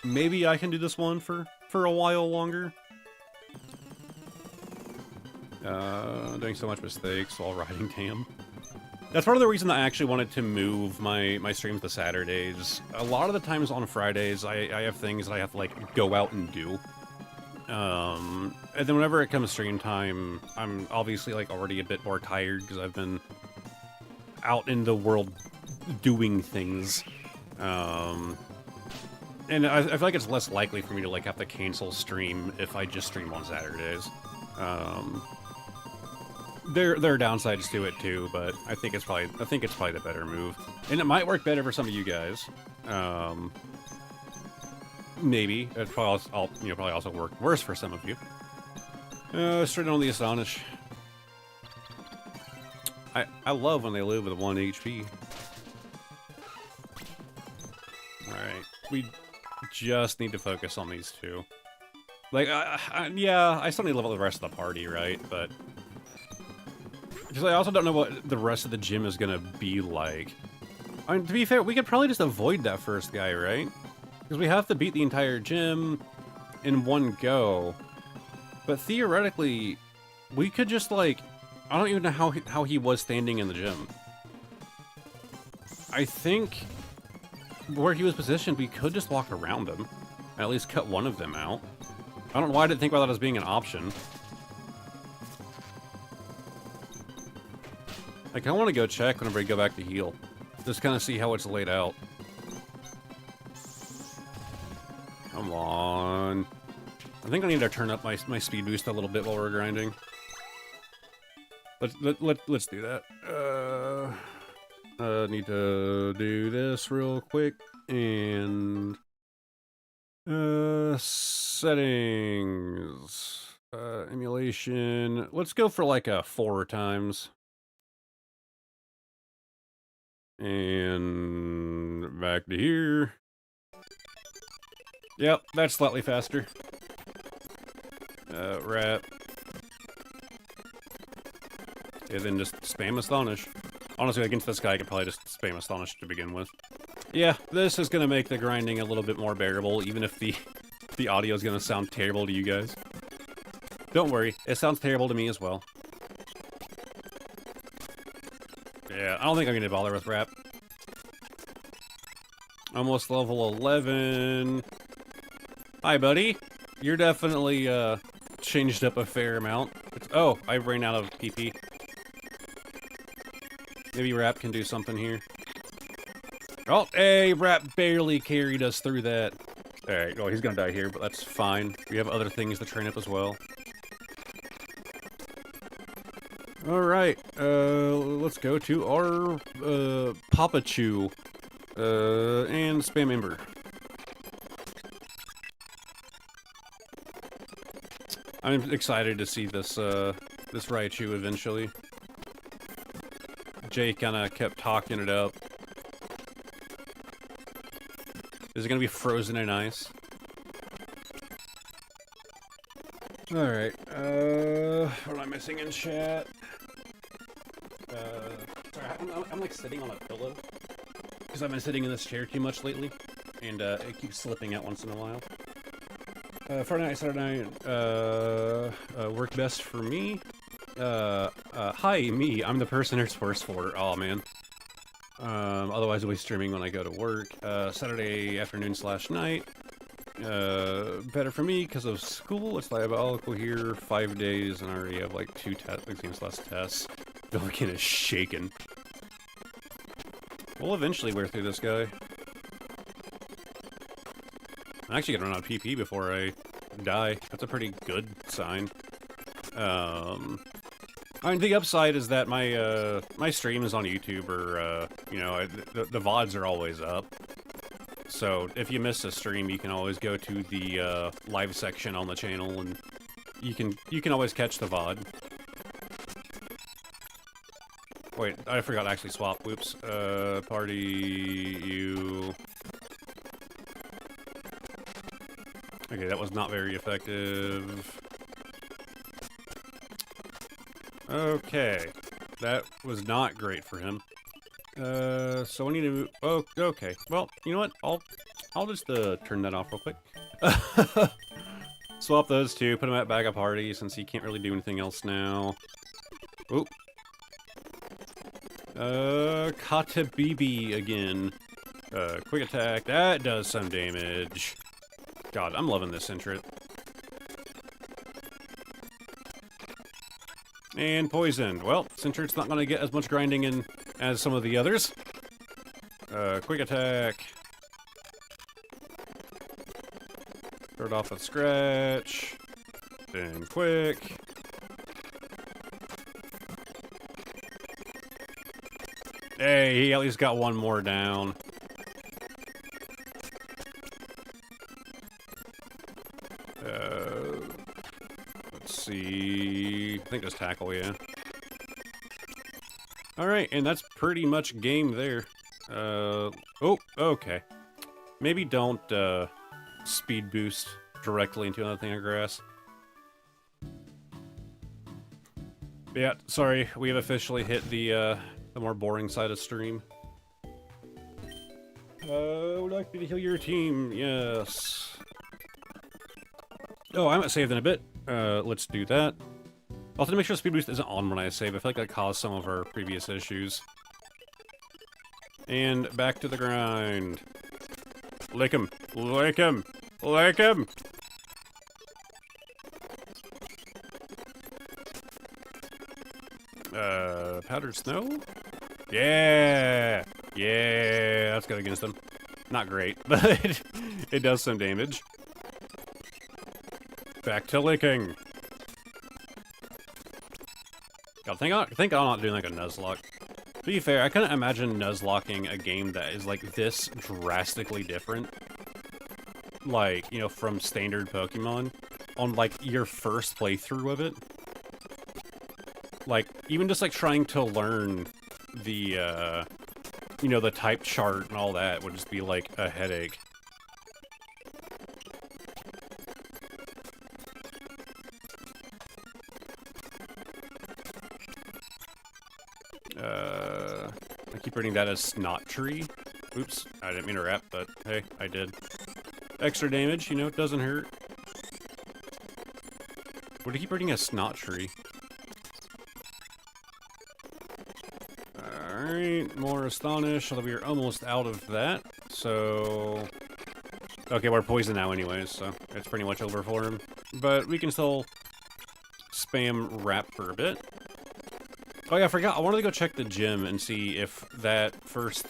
[SPEAKER 1] maybe I can do this one for a while longer. Doing so much mistakes while riding Tam. That's part of the reason I actually wanted to move my streams to Saturdays. A lot of the times on Fridays, I have things that I have to, like, go out and do. And then whenever it comes stream time, I'm obviously, like, already a bit more tired because I've been out in the world doing things. And I feel like it's less likely for me to, like, have to cancel stream if I just stream on Saturdays. There are downsides to it too, but I think it's probably the better move, and it might work better for some of you guys. Maybe it probably also work worse for some of you. Straight on the Astonish. I love when they live with 1 HP. All right, we just need to focus on these two. Like, yeah, I still need to level the rest of the party, right? But because I also don't know what the rest of the gym is gonna be like. I mean, to be fair, we could probably just avoid that first guy, right? Because we have to beat the entire gym in one go. But theoretically, we could just, like, I don't even know how he was standing in the gym. I think where he was positioned, we could just walk around him. And at least cut one of them out. I don't know why I didn't think about that as being an option. Like, I want to go check whenever I go back to heal. Just kind of see how it's laid out. Come on. I think I need to turn up my speed boost a little bit while we're grinding. Let's do that. Need to do this real quick. And... settings... emulation... Let's go for like a 4 times. And... back to here. Yep, that's slightly faster. Wrap. And then just spam Astonish. Honestly, against this guy, I could probably just spam Astonish to begin with. Yeah, this is gonna make the grinding a little bit more bearable, even if the audio is gonna sound terrible to you guys. Don't worry, it sounds terrible to me as well. Yeah, I don't think I'm gonna bother with Wrap. Almost level 11. Hi, buddy. You're definitely, changed up a fair amount. Oh, I ran out of PP. Maybe Wrap can do something here. Oh, hey, Wrap barely carried us through that. Alright, well, he's gonna die here, but that's fine. We have other things to train up as well. Alright, let's go to our, Papa Chew. And Spam Ember. I'm excited to see this, this Raichu eventually. Jay kinda kept talking it up. Is it gonna be frozen in ice? Alright, what am I missing in chat? Sorry, I'm like sitting on a pillow. Because I've been sitting in this chair too much lately. And, it keeps slipping out once in a while. Friday night, Saturday night, work best for me. Hi, me. I'm the person it's worse for. Oh, man. Otherwise I'll be streaming when I go to work. Saturday afternoon / night. Better for me because of school. It's diabolical here. 5 days, and I already have like 2 exams / tests. Billiken is shaken. We'll eventually wear through this guy. I'm actually gonna run out of PP before I die. That's a pretty good sign. I mean, the upside is that my my streams on YouTube are, you know, the VODs are always up. So if you miss a stream, you can always go to the live section on the channel, and you can always catch the VOD. Wait, I forgot to actually swap. Whoops. Party you. Okay, that was not very effective. Okay, that was not great for him. So we need to move. Oh, okay. Well, you know what? I'll just turn that off real quick. Swap those two. Put him at backup party since he can't really do anything else now. Oop. Katabibi again. Quick attack. That does some damage. God, I'm loving this intro. And poisoned. Well, Centurion's not going to get as much grinding in as some of the others. Quick attack. Start off with scratch. Then quick. Hey, he at least got one more down. Let's see. I think it's tackle, yeah. Alright, and that's pretty much game there. Oh, okay. Maybe don't, speed boost directly into another thing of grass. Yeah, sorry, we have officially hit the more boring side of stream. Would like me to heal your team? Yes. Oh, I might save in a bit. Let's do that. I'll have to make sure speed boost isn't on when I save. I feel like that caused some of our previous issues. And back to the grind. Lick him. Lick him. Lick him. Powdered snow? Yeah! Yeah, that's good against them. Not great, but it does some damage. Back to licking. God, I think I'm not doing like a Nuzlocke. To be fair, I couldn't imagine Nuzlocking a game that is like this drastically different. Like, you know, from standard Pokemon on like your first playthrough of it. Like, even just like trying to learn the, you know, the type chart and all that would just be like a headache. I keep reading that as Snot Tree. Oops, I didn't mean to rap, but hey, I did. Extra damage, you know, it doesn't hurt. What do you keep reading as Snot Tree? Alright, more Astonish, although we are almost out of that, so... Okay, we're poisoned now anyways, so it's pretty much over for him. But we can still spam Rap for a bit. Oh yeah, I forgot, I wanted to go check the gym and see if that first...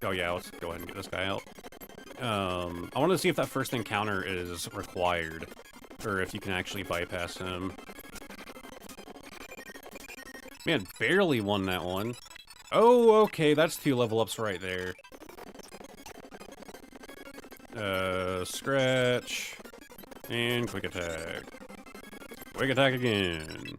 [SPEAKER 1] Oh yeah, let's go ahead and get this guy out. I wanted to see if that first encounter is required, or if you can actually bypass him. Man, barely won that one. Oh, okay, that's 2 level ups right there. Scratch. And quick attack. Quick attack again.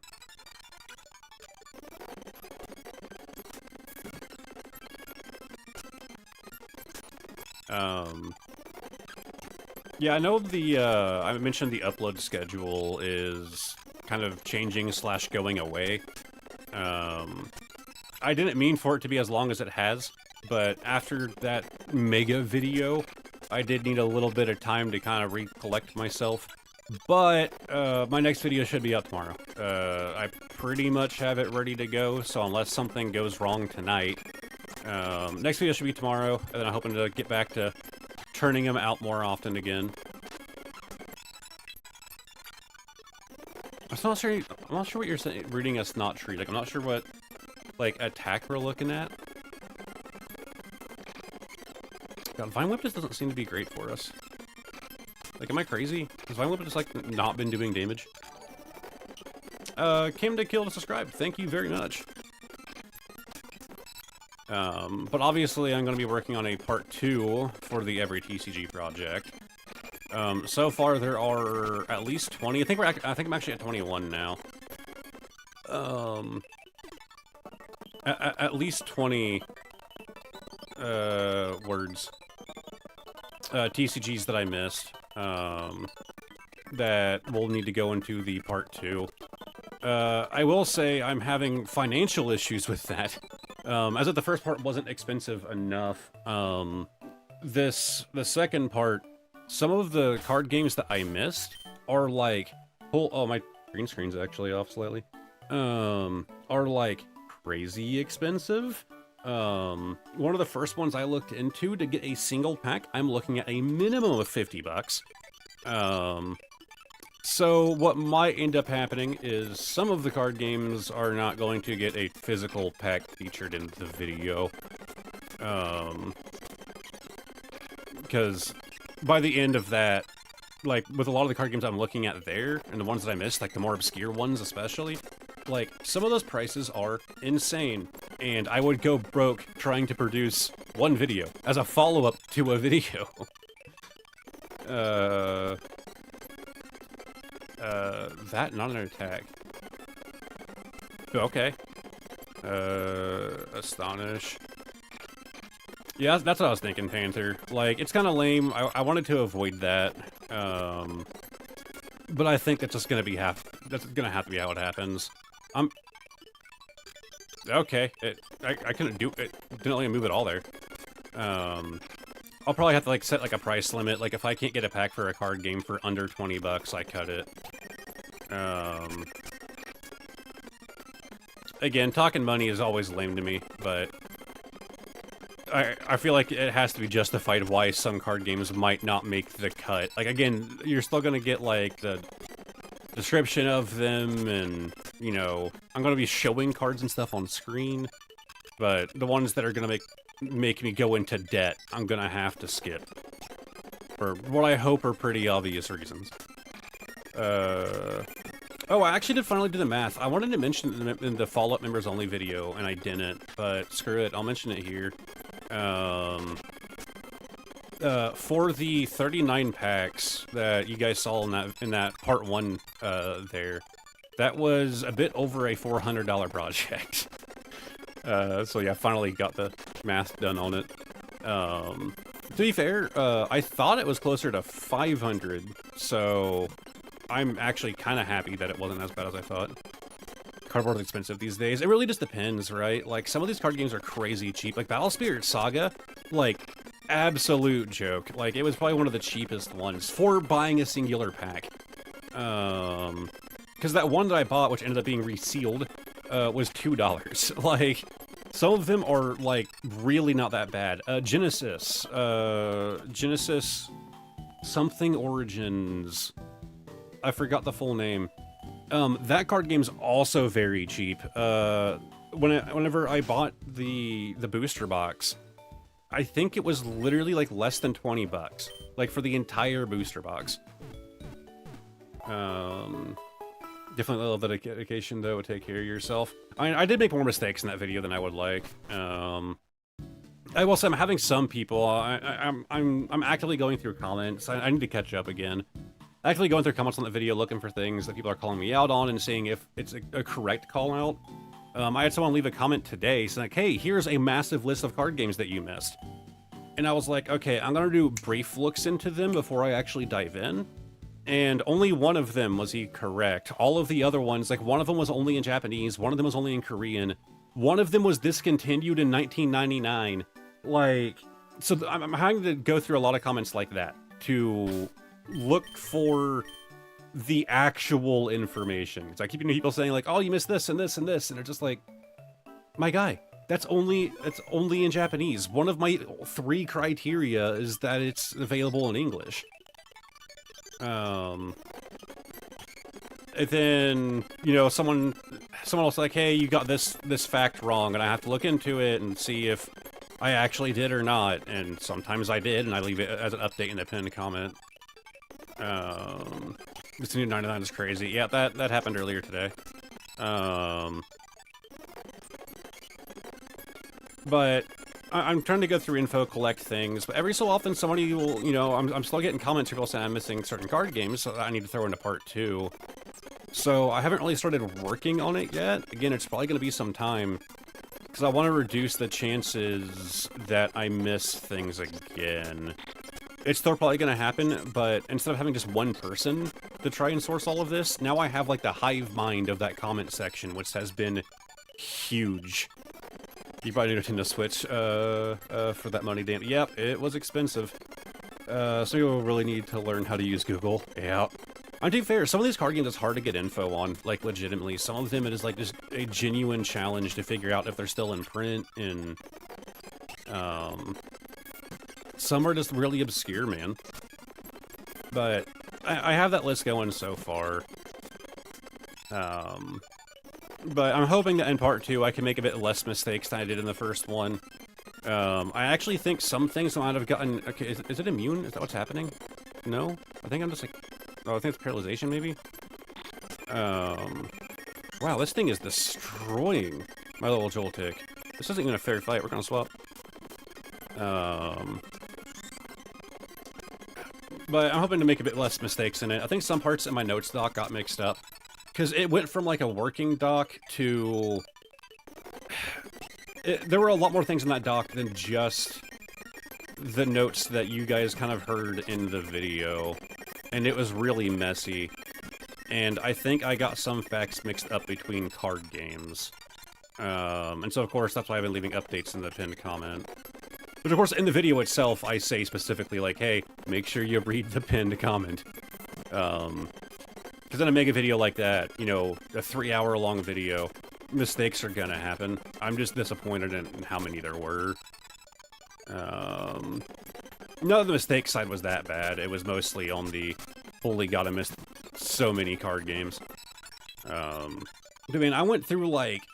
[SPEAKER 1] Yeah, I know I mentioned the upload schedule is kind of changing / going away. I didn't mean for it to be as long as it has, but after that mega video, I did need a little bit of time to kind of recollect myself. But, my next video should be up tomorrow. I pretty much have it ready to go, so unless something goes wrong tonight, next video should be tomorrow, and then I'm hoping to get back to turning them out more often again. I'm not sure what you're saying, reading as Snot Tree. Like, I'm not sure what, like, attack we're looking at. God, Vine Whip just doesn't seem to be great for us. Like, am I crazy? Has Vine Whip just, like, not been doing damage? Came to kill to subscribe. Thank you very much. But obviously I'm going to be working on a part 2 for the Every TCG project. So far there are at least 20. I think I'm actually at 21 now. At least 20 words. TCGs that I missed. That will need to go into the part 2. I will say I'm having financial issues with that. As if the first part wasn't expensive enough, the second part, some of the card games that I missed are like, oh, my green screen's actually off slightly, are like crazy expensive. One of the first ones I looked into to get a single pack, I'm looking at a minimum of $50. So what might end up happening is some of the card games are not going to get a physical pack featured in the video. Because by the end of that, like, with a lot of the card games I'm looking at there, and the ones that I missed, like the more obscure ones especially, like, some of those prices are insane. And I would go broke trying to produce one video as a follow-up to a video. That, not an attack. Okay. Astonish. Yeah, that's what I was thinking, Panther. Like, it's kind of lame. I wanted to avoid that. But I think that's just gonna be that's gonna have to be how it happens. Okay. I couldn't do it. Didn't let me move at all there. I'll probably have to, like, set, like, a price limit. Like, if I can't get a pack for a card game for under 20 bucks, I cut it. Again, talking money is always lame to me, but I feel like it has to be justified why some card games might not make the cut. Like, again, you're still gonna get, like, the description of them and you know, I'm gonna be showing cards and stuff on screen, but the ones that are gonna make me go into debt, I'm gonna have to skip. For what I hope are pretty obvious reasons. Oh, I actually did finally do the math. I wanted to mention it in the Fallout Members Only video, and I didn't, but screw it, I'll mention it here. For the 39 packs that you guys saw in that part 1 there, that was a bit over a $400 project. So yeah, finally got the math done on it. To be fair, I thought it was closer to 500, so I'm actually kind of happy that it wasn't as bad as I thought. Cardboard is expensive these days. It really just depends, right? Like, some of these card games are crazy cheap. Like, Battle Spirit Saga, like, absolute joke. Like, it was probably one of the cheapest ones for buying a singular pack. Because that one that I bought, which ended up being resealed, was $2. Like, some of them are, like, really not that bad. Genesis something Origins. I forgot the full name. That card game's also very cheap. Whenever I bought the booster box, I think it was literally like less than 20 bucks. Like for the entire booster box. Definitely a little dedication though, take care of yourself. I did make more mistakes in that video than I would like. I will say I'm having some people, I'm actively going through comments. I need to catch up again. Actually going through comments on the video looking for things that people are calling me out on and seeing if it's a correct call out. I had someone leave a comment today saying like, hey, here's a massive list of card games that you missed. And I was like, okay, I'm gonna do brief looks into them before I actually dive in. And only one of them was he correct. All of the other ones, like one of them was only in Japanese, one of them was only in Korean, one of them was discontinued in 1999. Like, so I'm having to go through a lot of comments like that to look for the actual information. Because I keep hearing people saying like, oh, you missed this and this and this, and they're just like, my guy, that's only in Japanese. One of my 3 criteria is that it's available in English. And then, you know, someone else like, hey, you got this fact wrong, and I have to look into it and see if I actually did or not. And sometimes I did, and I leave it as an update in the pinned comment. This new 99 is crazy. Yeah, that happened earlier today. But I'm trying to go through info, collect things, but every so often somebody will, you know, I'm still getting comments people saying I'm missing certain card games, so I need to throw into part 2. So I haven't really started working on it yet. Again, it's probably going to be some time, because I want to reduce the chances that I miss things again. It's still probably going to happen, but instead of having just one person to try and source all of this, now I have, like, the hive mind of that comment section, which has been huge. You probably need a Nintendo Switch, for that money, damn. Yep, it was expensive. So you'll really need to learn how to use Google. Yeah. I'm to be fair, some of these card games it's hard to get info on, like, legitimately. Some of them it is, like, just a genuine challenge to figure out if they're still in print, and, some are just really obscure, man. But I have that list going so far. But I'm hoping that in part 2 I can make a bit less mistakes than I did in the first one. I actually think some things I might have gotten... Okay, is it immune? Is that what's happening? No? I think I'm just like... Oh, I think it's paralyzation, maybe? Wow, this thing is destroying my little Joltik. This isn't even a fair fight. We're gonna swap. But I'm hoping to make a bit less mistakes in it. I think some parts in my notes doc got mixed up. Because it went from, like, a working doc to... there were a lot more things in that doc than just the notes that you guys kind of heard in the video. And it was really messy. And I think I got some facts mixed up between card games. And so, of course, that's why I've been leaving updates in the pinned comment. But, of course, in the video itself, I say specifically, like, hey, make sure you read the pinned comment. Because in a mega video like that, you know, a 3-hour-long video, mistakes are gonna happen. I'm just disappointed in how many there were. None of the mistake side was that bad. It was mostly on the, holy god, I missed so many card games. I mean, I went through like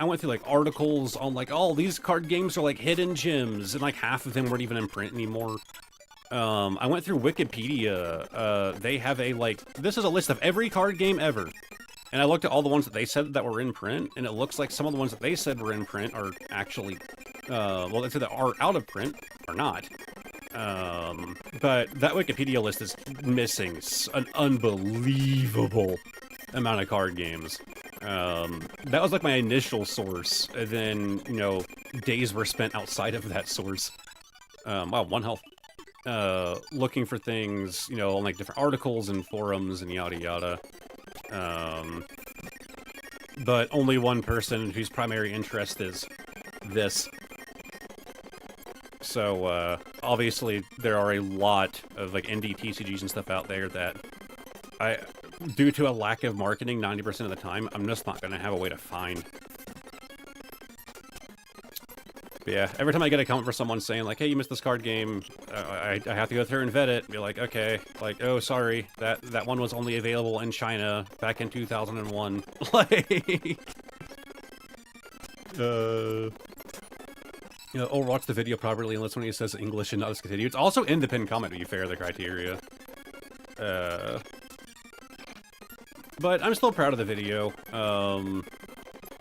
[SPEAKER 1] articles on like, oh, these card games are like hidden gems, and like half of them weren't even in print anymore. I went through Wikipedia. They have a like, this is a list of every card game ever. And I looked at all the ones that they said that were in print, and it looks like some of the ones that they said were in print are actually, well, they said that are out of print, or not. But that Wikipedia list is missing an unbelievable amount of card games. That was like my initial source, and then, you know, days were spent outside of that source. Wow, 1 health. Looking for things, you know, on like different articles and forums and yada yada. But only one person whose primary interest is this. So, obviously, there are a lot of, like, indie TCGs and stuff out there that due to a lack of marketing 90% of the time, I'm just not gonna have a way to find. But yeah, every time I get a comment for someone saying, like, hey, you missed this card game, I have to go through and vet it, be like, okay, like, oh, sorry, that one was only available in China back in 2001. Like, you know, or watch the video properly unless when he says English and not discontinued. It's also in the pinned comment, to be fair, the criteria. But I'm still proud of the video.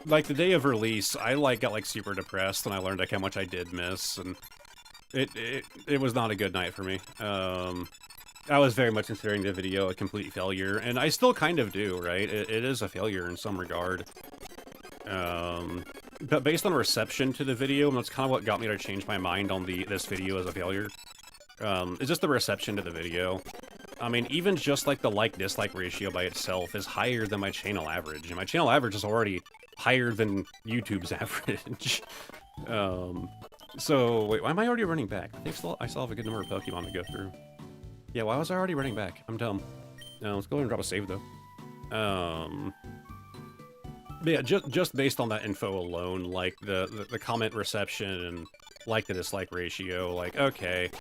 [SPEAKER 1] Like, the day of release, I, like, got, like, super depressed when I learned, like, how much I did miss, and it was not a good night for me. I was very much considering the video a complete failure, and I still kind of do, right? It is a failure in some regard. But based on reception to the video, and that's kind of what got me to change my mind on this video as a failure, is just the reception to the video. I mean, even just, like, the like-dislike ratio by itself is higher than my channel average, and my channel average is already higher than YouTube's average. So, wait, why am I already running back? I still have a good number of Pokemon to go through. Yeah, why was I already running back? I'm dumb. No, let's go ahead and drop a save, though. But yeah, just based on that info alone, like, the comment reception and like-to-dislike ratio, like, okay,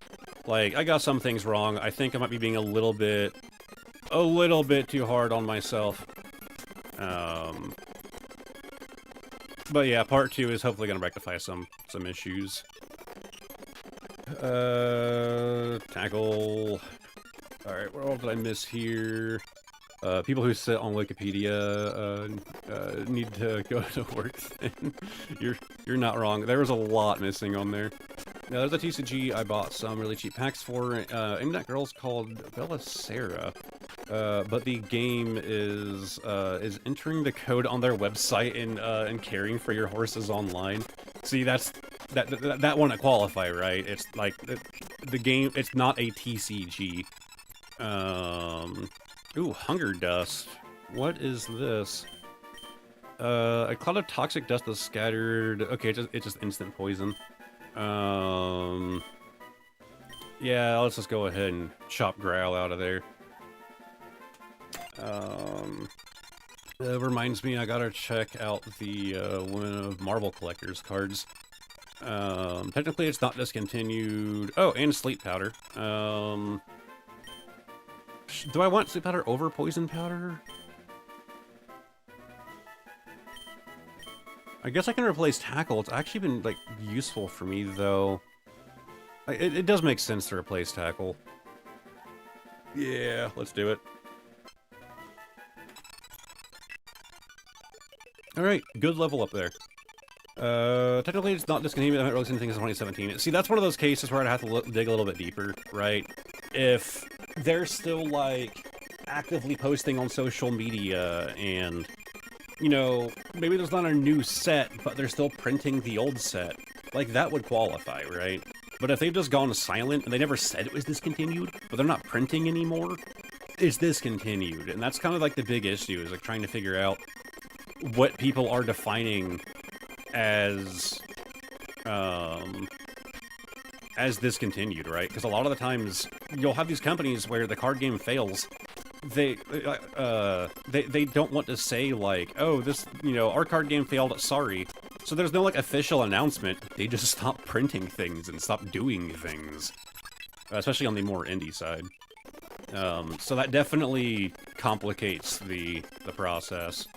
[SPEAKER 1] like, I got some things wrong. I think I might be being a little bit too hard on myself. But yeah, part 2 is hopefully gonna rectify some issues. Tackle. Alright, what all did I miss here? People who sit on Wikipedia, need to go to work then. You're not wrong. There was a lot missing on there. Now, there's a TCG I bought some really cheap packs for. Internet Girl's called Bella Sarah. But the game is entering the code on their website and caring for your horses online. See, that wouldn't qualify, right? It's like the game. It's not a TCG. Ooh, Hunger Dust. What is this? A cloud of toxic dust is scattered. Okay, it's just instant poison. Yeah, let's just go ahead and chop Growl out of there. That reminds me, I gotta check out the one of Marble Collector's cards. Technically it's not discontinued. Oh, and Sleep Powder. Do I want Sleep Powder over Poison Powder? I guess I can replace Tackle. It's actually been, like, useful for me, though. It does make sense to replace Tackle. Yeah, let's do it. Alright, good level up there. Technically it's not discontinued. I haven't released anything since 2017. See, that's one of those cases where I'd have to dig a little bit deeper, right? If they're still, like, actively posting on social media and, you know, maybe there's not a new set, but they're still printing the old set, like, that would qualify, right? But if they've just gone silent and they never said it was discontinued, but they're not printing anymore, it's discontinued. And that's kind of like the big issue, is like trying to figure out what people are defining as discontinued, right? Because a lot of the times you'll have these companies where the card game fails. They don't want to say, like, oh, this, you know, our card game failed, sorry. So there's no, like, official announcement. They just stop printing things and stop doing things. Especially on the more indie side. So that definitely complicates the process.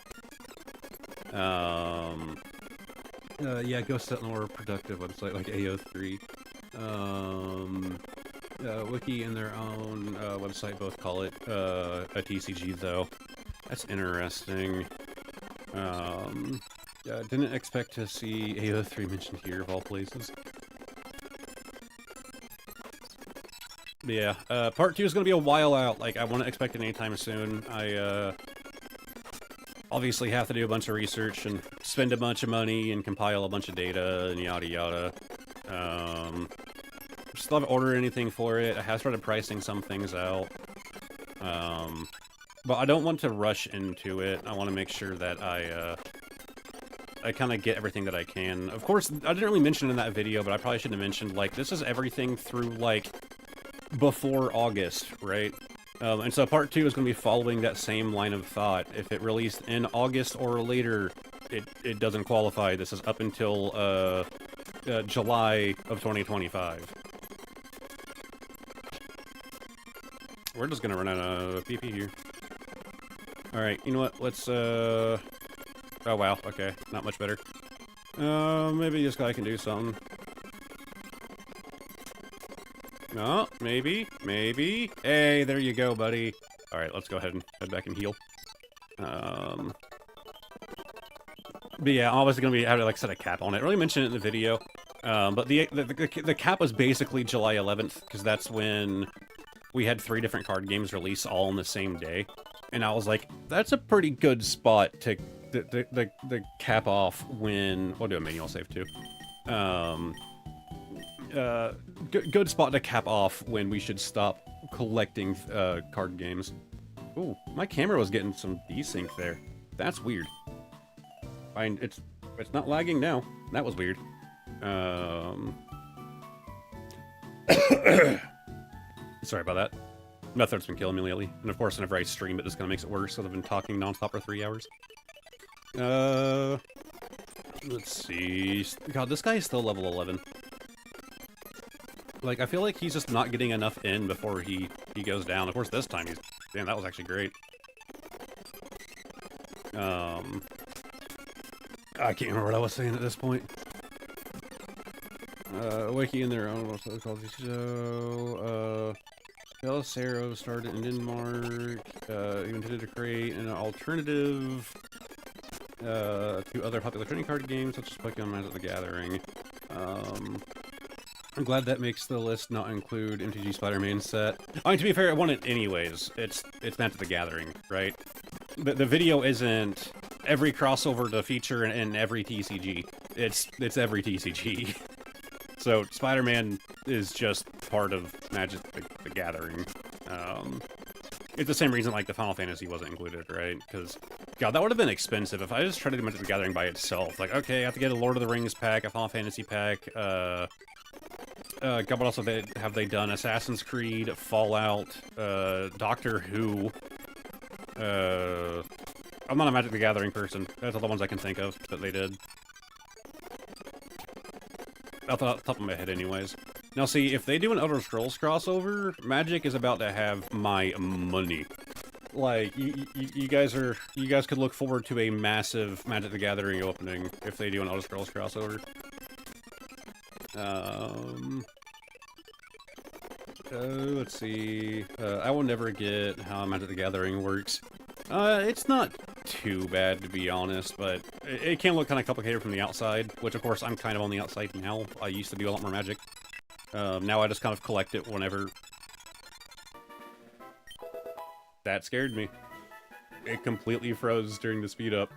[SPEAKER 1] Yeah, go set a more productive website like AO3. Wiki and their own website both call it a TCG, though. That's interesting. Didn't expect to see AO3 mentioned here, of all places. But yeah, part 2 is going to be a while out. Like, I wouldn't expect it anytime soon. I, obviously have to do a bunch of research and spend a bunch of money and compile a bunch of data and yada yada. Still haven't ordered anything for it. I have started pricing some things out. But I don't want to rush into it. I want to make sure that I kind of get everything that I can. Of course, I didn't really mention in that video, but I probably shouldn't have mentioned, like, this is everything through, like, before August, right? And so part 2 is going to be following that same line of thought. If it released in August or later, it doesn't qualify. This is up until July of 2025. We're just gonna run out of PP here. Alright, you know what? Let's, oh wow, okay. Not much better. Maybe this guy can do something. No, maybe. Hey, there you go, buddy. Alright, let's go ahead and head back and heal. But yeah, I'm obviously gonna have to, like, set a cap on it. I really mentioned it in the video. But the cap was basically July 11th, because that's when we had 3 different card games release all on the same day. And I was like, that's a pretty good spot to the cap off when... We'll do a manual save, too. Good spot to cap off when we should stop collecting card games. Ooh, my camera was getting some desync there. That's weird. It's not lagging now. That was weird. Sorry about that. Method's been killing me lately. And of course, whenever I stream, it just kind of makes it worse, so I've been talking nonstop for 3 hours. Let's see. God, this guy is still level 11. Like, I feel like he's just not getting enough in before he goes down. Of course, this time he's... Damn, that was actually great. I can't remember what I was saying at this point. Wiki in their own, what's it called? So, Belisaro started in Denmark, he intended to create an alternative to other popular trading card games, such as Pokemon Magic the Gathering. I'm glad that makes the list not include MTG Spider-Man set. I mean, to be fair, I want it anyways. It's Magic the Gathering, right? The video isn't every crossover to feature in every TCG. It's every TCG. So Spider-Man is just part of Magic the Gathering. It's the same reason like the Final Fantasy wasn't included, right? Because God, that would have been expensive if I just tried to do Magic the Gathering by itself. Like, okay, I have to get a Lord of the Rings pack, a Final Fantasy pack. God, what else have they done? Assassin's Creed, Fallout, Doctor Who. I'm not a Magic the Gathering person. That's all the ones I can think of that they did. Off the top of my head, anyways. Now, see, if they do an Elder Scrolls crossover, Magic is about to have my money. Like, you guys could look forward to a massive Magic the Gathering opening if they do an Elder Scrolls crossover. Let's see. I will never get how Magic the Gathering works. It's not too bad, to be honest, but it can look kind of complicated from the outside, which, of course, I'm kind of on the outside now. I used to do a lot more Magic. Now I just kind of collect it whenever... That scared me. It completely froze during the speed up.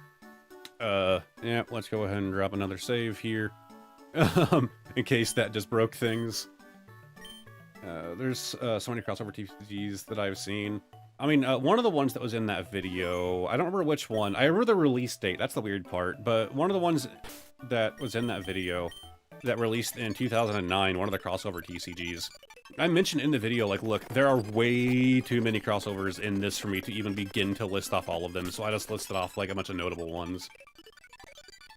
[SPEAKER 1] Yeah, let's go ahead and drop another save here. In case that just broke things. There's so many crossover TCGs that I've seen. I mean, one of the ones that was in that video, I don't remember which one. I remember the release date, that's the weird part. But one of the ones that was in that video that released in 2009, one of the crossover TCGs. I mentioned in the video, like, look, there are way too many crossovers in this for me to even begin to list off all of them. So I just listed off, like, a bunch of notable ones.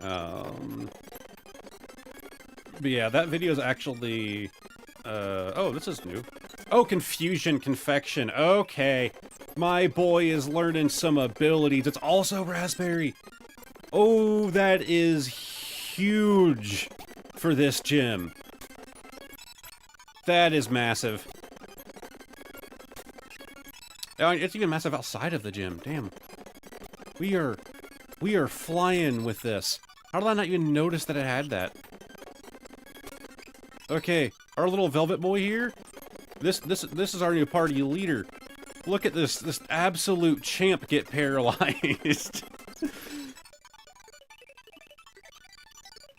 [SPEAKER 1] But yeah, that video is actually... oh, this is new. Oh, Confusion Confection. Okay. My boy is learning some abilities. It's also Raspberry. Oh, that is huge for this gym. That is massive. Oh, it's even massive outside of the gym. Damn. We are flying with this. How did I not even notice that it had that? Okay, our little velvet boy here. This is our new party leader. Look at this absolute champ get paralyzed.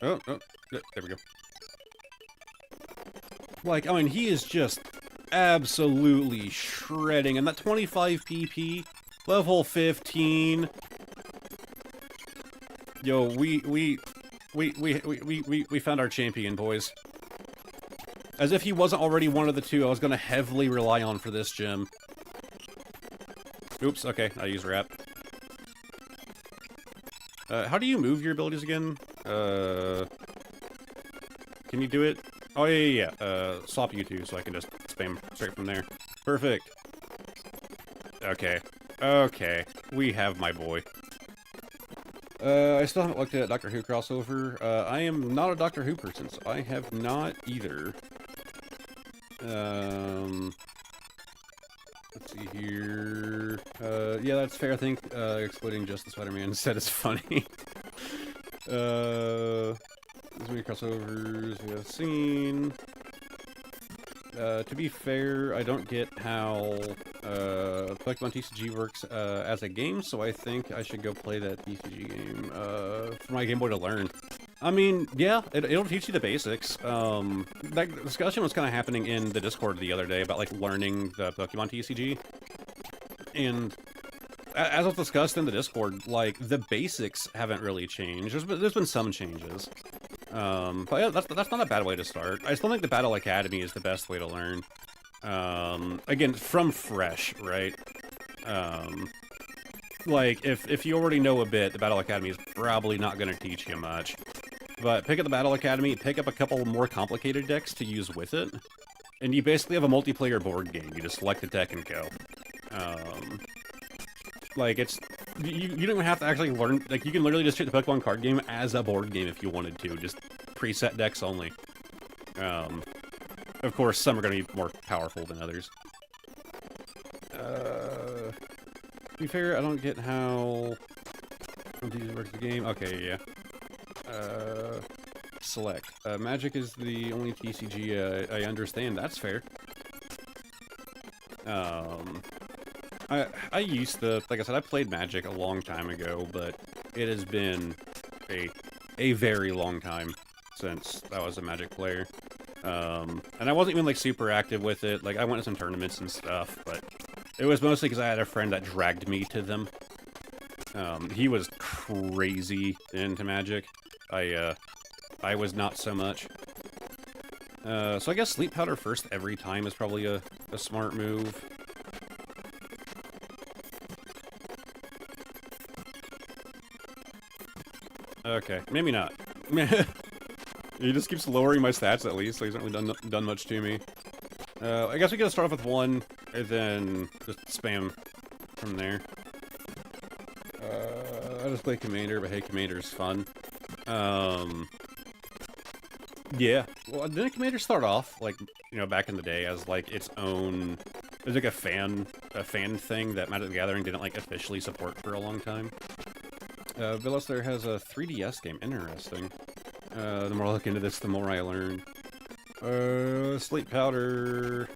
[SPEAKER 1] Oh, there we go. Like, I mean, he is just absolutely shredding, and that 25 PP, level 15. Yo, we found our champion, boys. As if he wasn't already one of the two I was gonna heavily rely on for this gym. Oops, okay, I use wrap. How do you move your abilities again? Can you do it? Oh, yeah. Swap you two so I can just spam straight from there. Perfect. Okay. Okay. We have my boy. I still haven't looked at Doctor Who crossover. I am not a Doctor Who person, so I have not either. Let's see here. Yeah, that's fair, I think. Excluding just the Spider-Man said it's funny. There's many crossovers we have seen. To be fair, I don't get how Pokemon TCG works as a game, so I think I should go play that TCG game for my Game Boy to learn. I mean, yeah, it'll teach you the basics. That discussion was kind of happening in the Discord the other day about, like, learning the Pokemon TCG. And as was discussed in the Discord, like, the basics haven't really changed. There's been some changes. But yeah, that's not a bad way to start. I still think the Battle Academy is the best way to learn. Again, from fresh, right? Like, if you already know a bit, the Battle Academy is probably not going to teach you much. But pick up the Battle Academy, pick up a couple more complicated decks to use with it, and you basically have a multiplayer board game. You just select a deck and go. Like, it's... You don't even have to actually learn... Like, you can literally just treat the Pokemon card game as a board game if you wanted to. Just preset decks only. Of course, some are going to be more powerful than others. To be fair, I don't get how... TCG works the game. Okay, yeah. Select. Magic is the only TCG I understand. That's fair. I used to, like I said, I played Magic a long time ago, but it has been a very long time since I was a Magic player. And I wasn't even, like, super active with it. Like, I went to some tournaments and stuff, but it was mostly because I had a friend that dragged me to them. He was crazy into Magic. I was not so much. So I guess Sleep Powder first every time is probably a smart move. Okay, maybe not. He just keeps lowering my stats at least, so he's not really done much to me. I guess we gotta start off with one, and then just spam from there. I just play Commander, but hey, Commander's fun. Yeah. Well, didn't Commander start off, like, you know, back in the day as, like, its own... It was like a fan thing that Magic the Gathering didn't, like, officially support for a long time. Villas there has a 3DS game. Interesting. The more I look into this, the more I learn. Sleep Powder...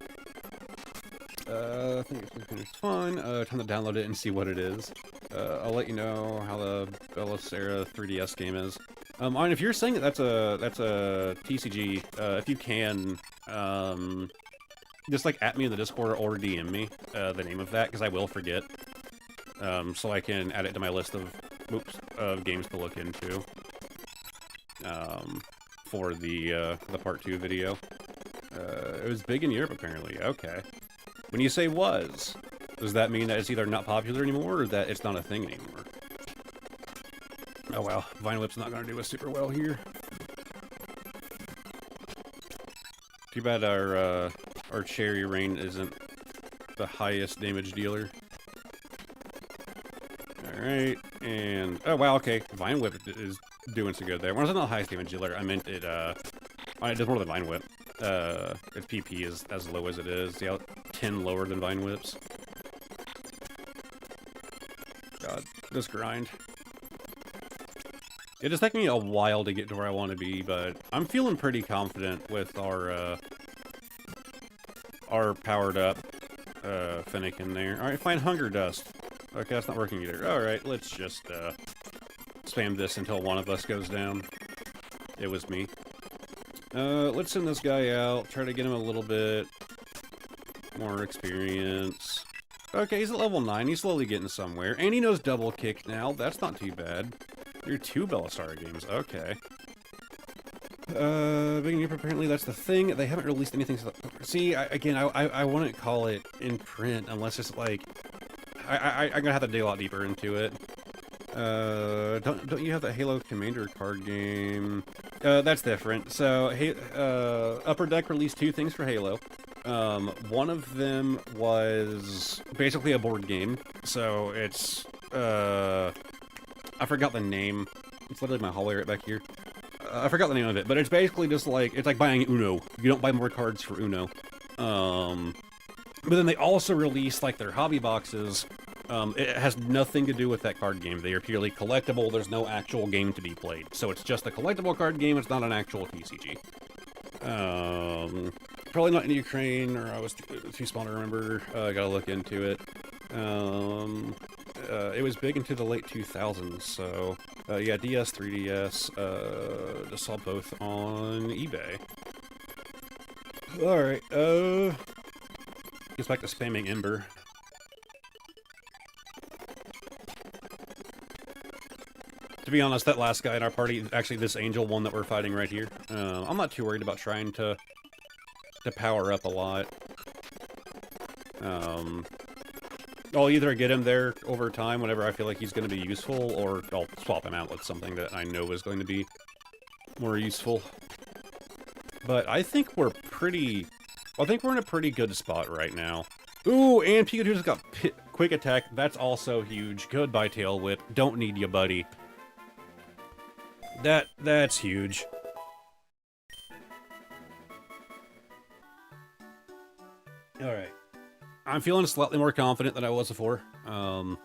[SPEAKER 1] I think it's fun. Time to download it and see what it is. I'll let you know how the Belisera 3DS game is. I mean, if you're saying that that's a TCG, if you can, just, like, at me in the Discord or DM me the name of that, because I will forget. So I can add it to my list of games to look into. For the part 2 video. It was big in Europe, apparently. Okay. When you say was, does that mean that it's either not popular anymore, or that it's not a thing anymore? Oh well, Vine Whip's not gonna do us super well here. Too bad our Cherry Rain isn't the highest damage dealer. Alright, And, oh wow, okay, Vine Whip is doing so good there. When I was on the highest damage dealer, I meant it does more than Vine Whip. Its PP is as low as it is. Yeah, 10 lower than Vine Whips. God, this grind. It is taking me a while to get to where I want to be, but I'm feeling pretty confident with our powered up Finnegan there. Alright, find Hunger Dust. Okay, that's not working either. Alright, let's just spam this until one of us goes down. It was me. Let's send this guy out, try to get him a little bit more experience. Okay, he's at level 9, he's slowly getting somewhere. And he knows double kick now, that's not too bad. You're 2 Bellastar games, okay. Apparently that's the thing. They haven't released anything. See, I wouldn't call it in print unless it's like... I'm gonna have to dig a lot deeper into it. Don't you have the Halo Commander card game? That's different. So, Upper Deck released 2 things for Halo. One of them was basically a board game. So, it's, I forgot the name. It's literally my hallway right back here. I forgot the name of it, but it's basically just like, it's like buying Uno. You don't buy more cards for Uno. But then they also released, like, their hobby boxes. It has nothing to do with that card game. They are purely collectible. There's no actual game to be played. So it's just a collectible card game. It's not an actual TCG. Probably not in Ukraine, or I was too small to remember. I gotta look into it. It was big into the late 2000s, so... yeah, DS, 3DS, just saw both on eBay. Alright, gets back to spamming Ember. To be honest, that last guy in our party, actually this Angel one that we're fighting right here, I'm not too worried about trying to power up a lot. I'll either get him there over time whenever I feel like he's going to be useful, or I'll swap him out with something that I know is going to be more useful. But I think we're in a pretty good spot right now. Ooh, and Pikachu's got quick attack. That's also huge. Goodbye, Tail Whip. Don't need you, buddy. That's huge. Alright. I'm feeling slightly more confident than I was before. I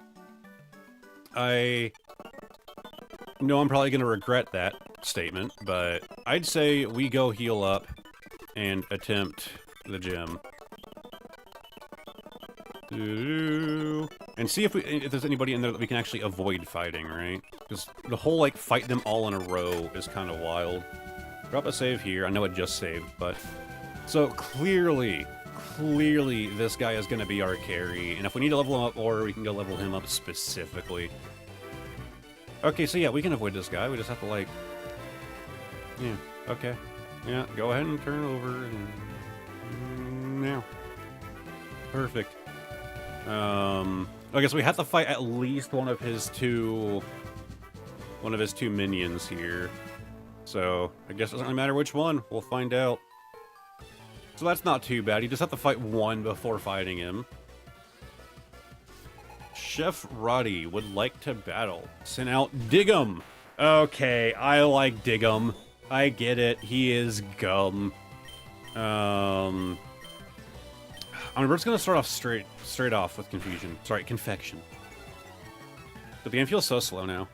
[SPEAKER 1] know I'm probably going to regret that statement, but I'd say we go heal up and attempt the gym. And see if there's anybody in there that we can actually avoid fighting, right? Because the whole, like, fight them all in a row is kind of wild. Drop a save here. I know it just saved, but... So, clearly, this guy is going to be our carry, and if we need to level him up more, we can go level him up specifically. Okay, so yeah, we can avoid this guy. We just have to, like... Yeah, okay. Yeah, go ahead and turn over, and... Now. Perfect. Okay, so we have to fight at least one of his two minions here. So, I guess it doesn't really matter which one. We'll find out. So that's not too bad. You just have to fight one before fighting him. Chef Roddy would like to battle. Send out Diggum. Okay, I like Diggum. I get it. He is gum. We're just gonna start off straight off with confusion. Sorry, confection. But the game feels so slow now.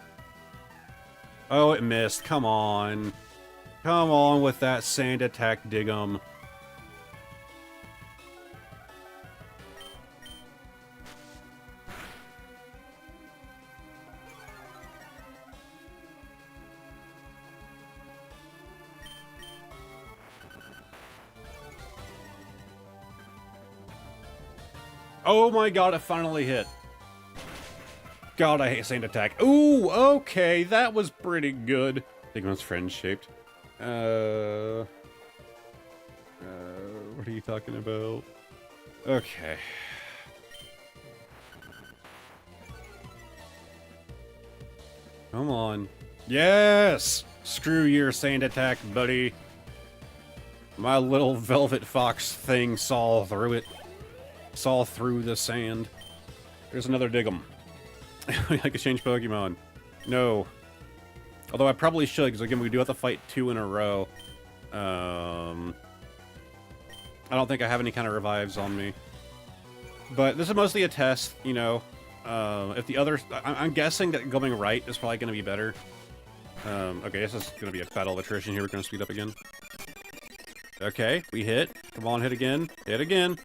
[SPEAKER 1] Oh, it missed. Come on. Come on with that sand attack, Diggum. Oh my god, it finally hit. God, I hate sand attack. Ooh, okay, that was pretty good. I think it was friend-shaped. What are you talking about? Okay. Come on. Yes! Screw your sand attack, buddy. My little velvet fox thing saw through it. Saw through the sand. There's another Diggum. I could change Pokemon. No. Although I probably should, because again, we do have to fight 2 in a row. I don't think I have any kind of revives on me. But this is mostly a test, you know. If the other... I'm guessing that going right is probably going to be better. Okay, this is going to be a battle of attrition here. We're going to speed up again. Okay, we hit. Come on, hit again. Hit again.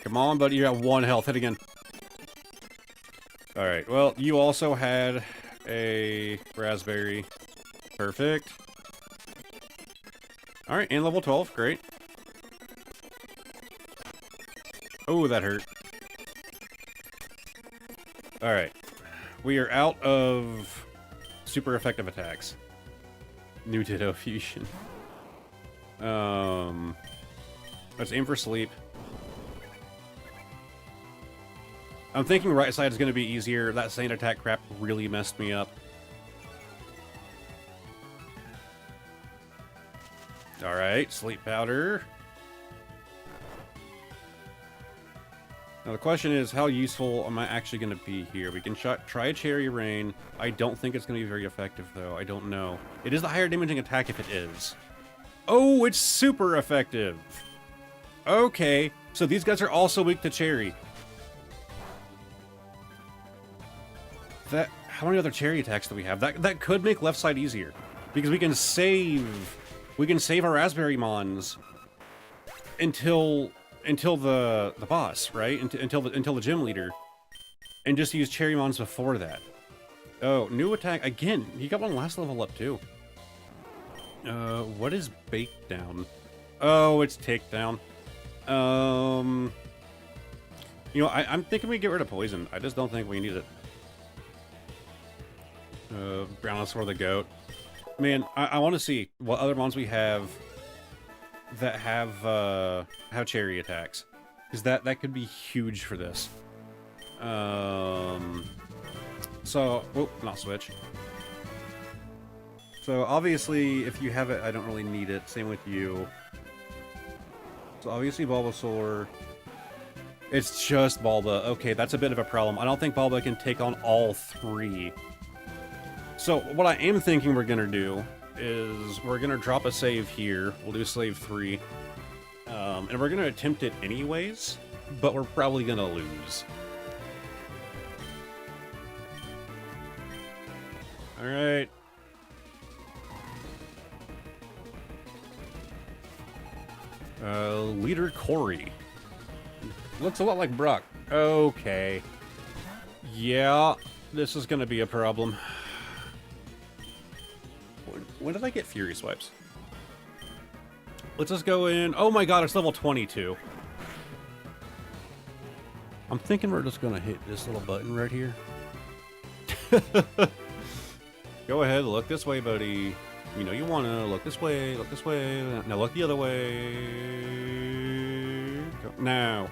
[SPEAKER 1] Come on, buddy. You got 1 health. Hit again. Alright, well, you also had a raspberry. Perfect. Alright, and level 12. Great. Oh, that hurt. Alright. We are out of super effective attacks. New Ditto Fusion. Let's aim for sleep. I'm thinking right side is going to be easier. That sand attack crap really messed me up. Alright, sleep powder. Now the question is, how useful am I actually going to be here? We can try a Cherry Rain. I don't think it's going to be very effective, though. I don't know. It is the higher damaging attack if it is. Oh, it's super effective! Okay, so these guys are also weak to Cherry. How many other Cherry attacks do we have? That could make left side easier. Because we can save our Raspberry Mons until the boss, right? Until the gym leader. And just use Cherry Mons before that. Oh, new attack. Again, he got one last level up too. What is Bake Down? Oh, it's Takedown. You know, I'm thinking we get rid of Poison. I just don't think we need it. Brownosaur the Goat. Man, I want to see what other mons we have that have Cherry attacks. Because that could be huge for this. So, oh, not switch. So, obviously, if you have it, I don't really need it. Same with you. So, obviously, Bulbasaur. It's just Bulba. Okay, that's a bit of a problem. I don't think Bulba can take on all 3. So, what I am thinking we're gonna do is we're gonna drop a save here. We'll do save 3. And we're gonna attempt it anyways, but we're probably gonna lose. Alright. Leader Corey. Looks a lot like Brock. Okay. Yeah, this is gonna be a problem. When did I get Fury Swipes? Let's just go in. Oh my god, it's level 22. I'm thinking we're just gonna hit this little button right here. Go ahead, look this way, buddy. You know you wanna look this way, look this way. Now look the other way. Go now.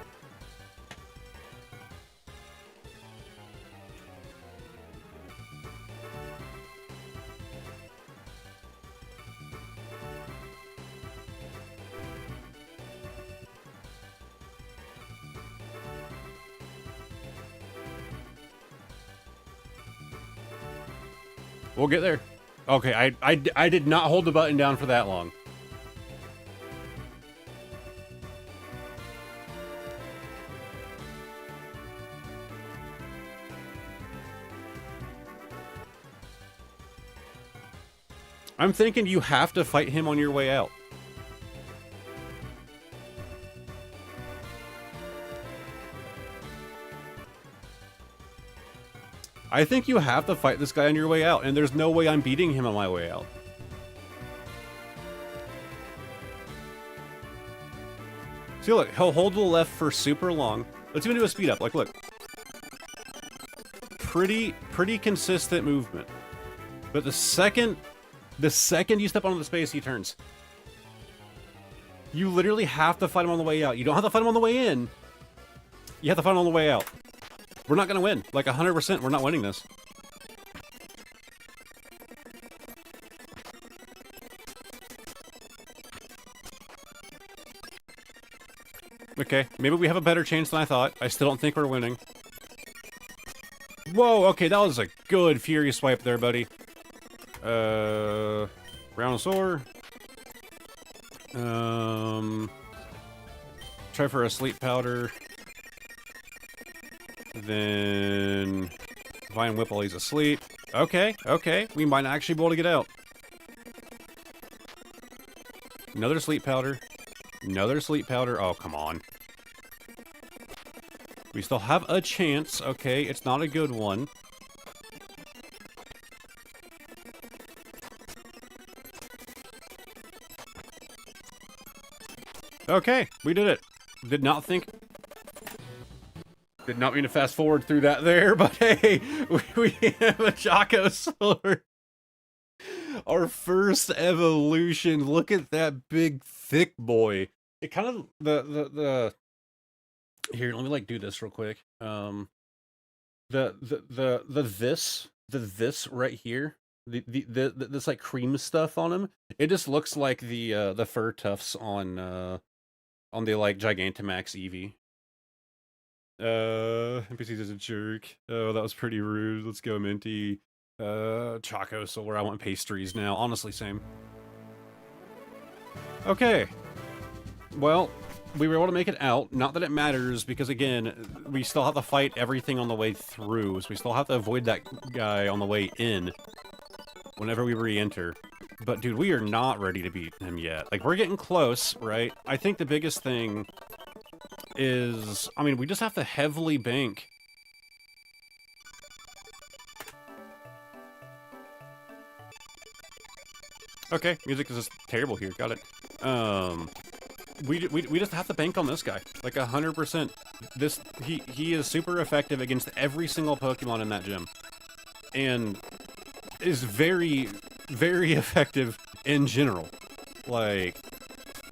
[SPEAKER 1] We'll get there. Okay, I did not hold the button down for that long. I'm thinking you have to fight him on your way out. I think you have to fight this guy on your way out, and there's no way I'm beating him on my way out. See, look, he'll hold to the left for super long. Let's even do a speed up. Like, look. Pretty consistent movement. But the second you step onto the space, he turns. You literally have to fight him on the way out. You don't have to fight him on the way in. You have to fight him on the way out. We're not gonna win. Like 100%, we're not winning this. Okay, maybe we have a better chance than I thought. I still don't think we're winning. Whoa, okay, that was a good Fury swipe there, buddy. Brontosaur. Try for a sleep powder. Then Vine Whip while he's asleep. Okay, okay, we might actually be able to get out. Another sleep powder. Another sleep powder. Oh, come on. We still have a chance. Okay, it's not a good one. Okay, we did it. Did not mean to fast forward through that there, but hey, we have a Choco Sword. Our first evolution. Look at that big, thick boy. It kind of the here. Let me like do this real quick. This right here. This like cream stuff on him. It just looks like the fur tufts on the like Gigantamax Eevee. NPC's is a jerk. Oh, that was pretty rude. Let's go, Minty. Choco Solar. I want pastries now. Honestly, same. Okay. Well, we were able to make it out. Not that it matters, because again, we still have to fight everything on the way through, so we still have to avoid that guy on the way in whenever we re-enter. But dude, we are not ready to beat him yet. Like, we're getting close, right? I think the biggest thing is, I mean, we just have to heavily bank. Okay, music is just terrible here. Got it. We just have to bank on this guy, like 100%. He is super effective against every single Pokemon in that gym, and is very, very effective in general. Like,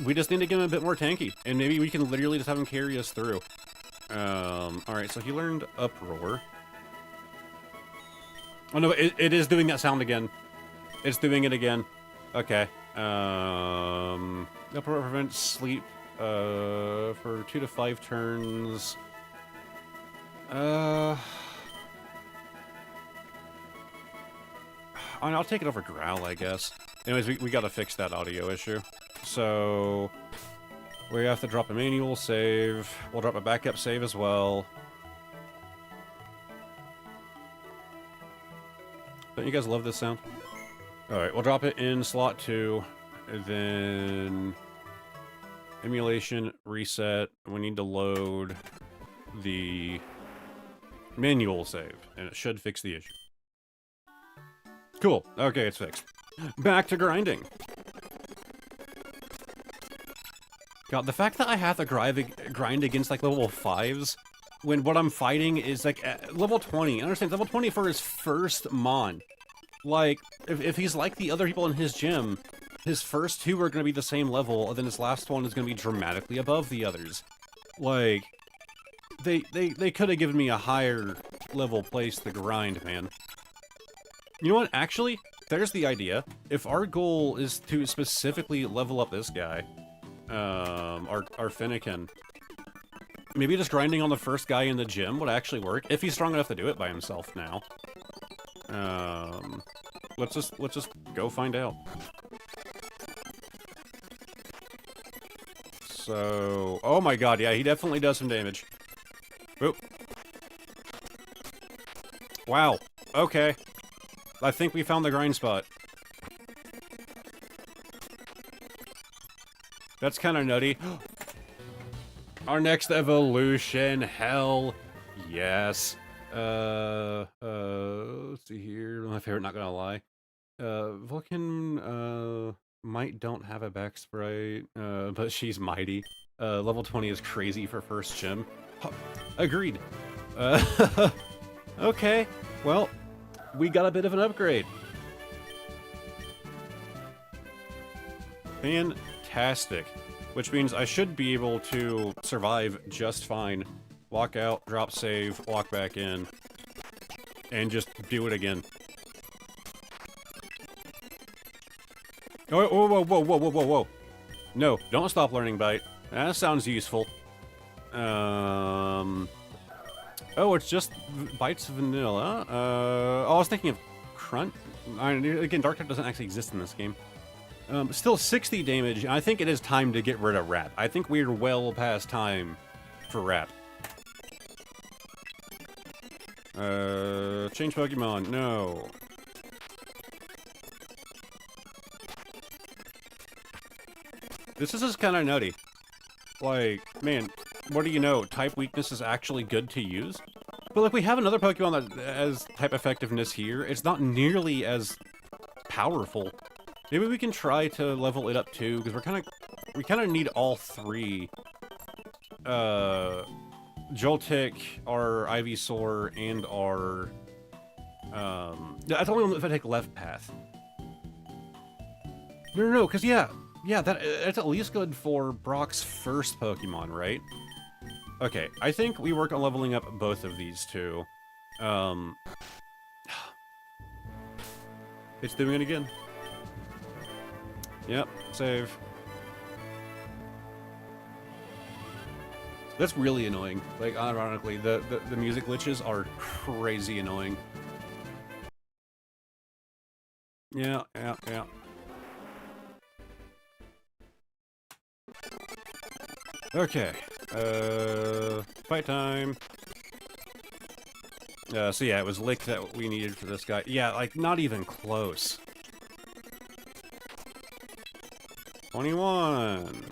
[SPEAKER 1] we just need to give him a bit more tanky, and maybe we can literally just have him carry us through. Alright, so he learned Uproar. Oh no, it is doing that sound again. It's doing it again. Okay. Uproar prevents sleep, for 2 to 5 turns. I'll take it over Growl, I guess. Anyways, we gotta fix that audio issue. So, we have to drop a manual save. We'll drop a backup save as well. Don't you guys love this sound? Alright, we'll drop it in slot 2. And then emulation, reset. We need to load the manual save, and it should fix the issue. Cool. Okay, it's fixed. Back to grinding. God, the fact that I have to grind against like level 5s when what I'm fighting is like level 20. Understand, level 20 for his first Mon. Like, if he's like the other people in his gym, his first 2 are going to be the same level, and then his last one is going to be dramatically above the others. Like, they could have given me a higher level place to grind, man. You know what? Actually, there's the idea. If our goal is to specifically level up this guy, our Finnegan, maybe just grinding on the first guy in the gym would actually work, if he's strong enough to do it by himself now. Let's just go find out. So, oh my god, yeah, he definitely does some damage. Oop. Wow. Okay. I think we found the grind spot. That's kind of nutty. Our next evolution, hell yes. Let's see here. My favorite, not gonna lie. Vulcan, Might don't have a back sprite, but she's mighty. Level 20 is crazy for first gym. Agreed. Okay, well, we got a bit of an upgrade. Fantastic. Which means I should be able to survive just fine. Walk out, drop save, walk back in, and just do it again. Oh, whoa, whoa, whoa, whoa, whoa, whoa. No, don't stop learning Bite. That sounds useful. Oh, it's just Bites Vanilla. Oh, I was thinking of Crunch. Again, Dark type doesn't actually exist in this game. Still 60 damage. I think it is time to get rid of Rap. I think we're well past time for Rap. Change Pokemon. No. This is just kind of nutty. Like, man, what do you know? Type weakness is actually good to use? But like, we have another Pokemon that has type effectiveness here. It's not nearly as powerful. Maybe we can try to level it up too, because we kind of need all three. Joltik, our Ivysaur, and our that's only if I take left path. No, because yeah, that's at least good for Brock's first Pokemon, right? Okay, I think we work on leveling up both of these two. It's doing it again. Yep, save. That's really annoying. Like, ironically, the music glitches are crazy annoying. Yeah. Okay. Fight time. So yeah, it was Lick that we needed for this guy. Yeah, like, not even close. 21.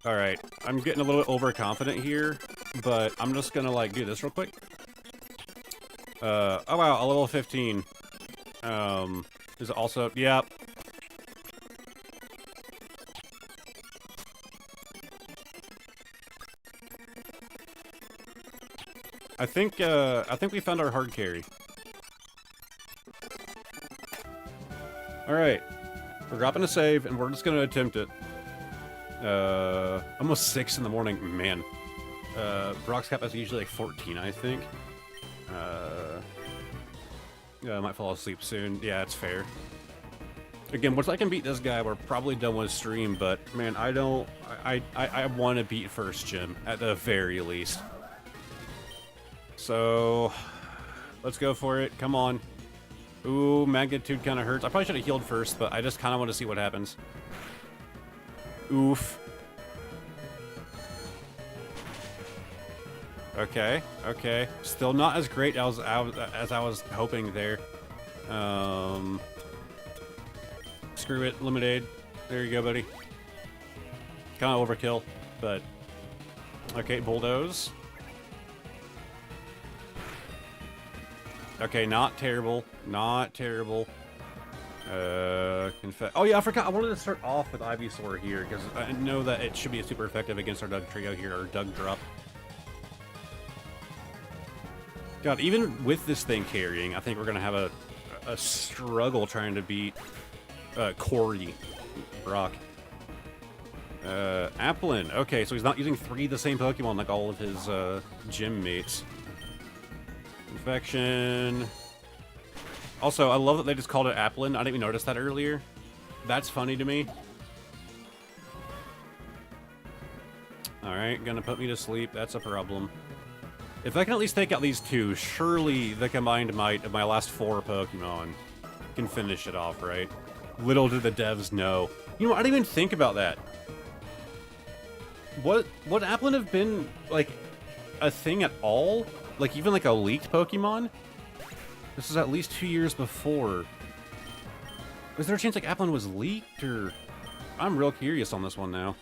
[SPEAKER 1] Alright, I'm getting a little bit overconfident here, but I'm just gonna, like, do this real quick. Oh wow, a level 15. Is it also... Yep. I think we found our hard carry. Alright. We're dropping a save, and we're just gonna attempt it. Almost 6 in the morning. Man. Brock's cap is usually like 14, I think. I might fall asleep soon. Yeah, it's fair. Again, once I can beat this guy, we're probably done with stream, but man, I want to beat first gym, at the very least. So, let's go for it. Come on. Ooh, magnitude kind of hurts. I probably should have healed first, but I just kind of want to see what happens. Oof. Okay. Still not as great as I was hoping there. Screw it, Lemonade. There you go, buddy. Kind of overkill, but... Okay, Bulldoze. Okay, not terrible. Not terrible. Oh yeah, I forgot. I wanted to start off with Ivysaur here, because I know that it should be super effective against our Doug trio here, or Doug drop. God, even with this thing carrying, I think we're going to have a struggle trying to beat Corey Brock. Applin. Okay, so he's not using 3 of the same Pokemon like all of his gym mates. Infection. Also, I love that they just called it Applin. I didn't even notice that earlier. That's funny to me. Alright, gonna put me to sleep. That's a problem. If I can at least take out these two, surely the combined might of my last 4 Pokemon can finish it off, right? Little did the devs know. You know, I didn't even think about that. Would Applin have been, like, a thing at all? Like, even like a leaked Pokemon? This is at least 2 years before. Was there a chance like Applin was leaked, or... I'm real curious on this one now.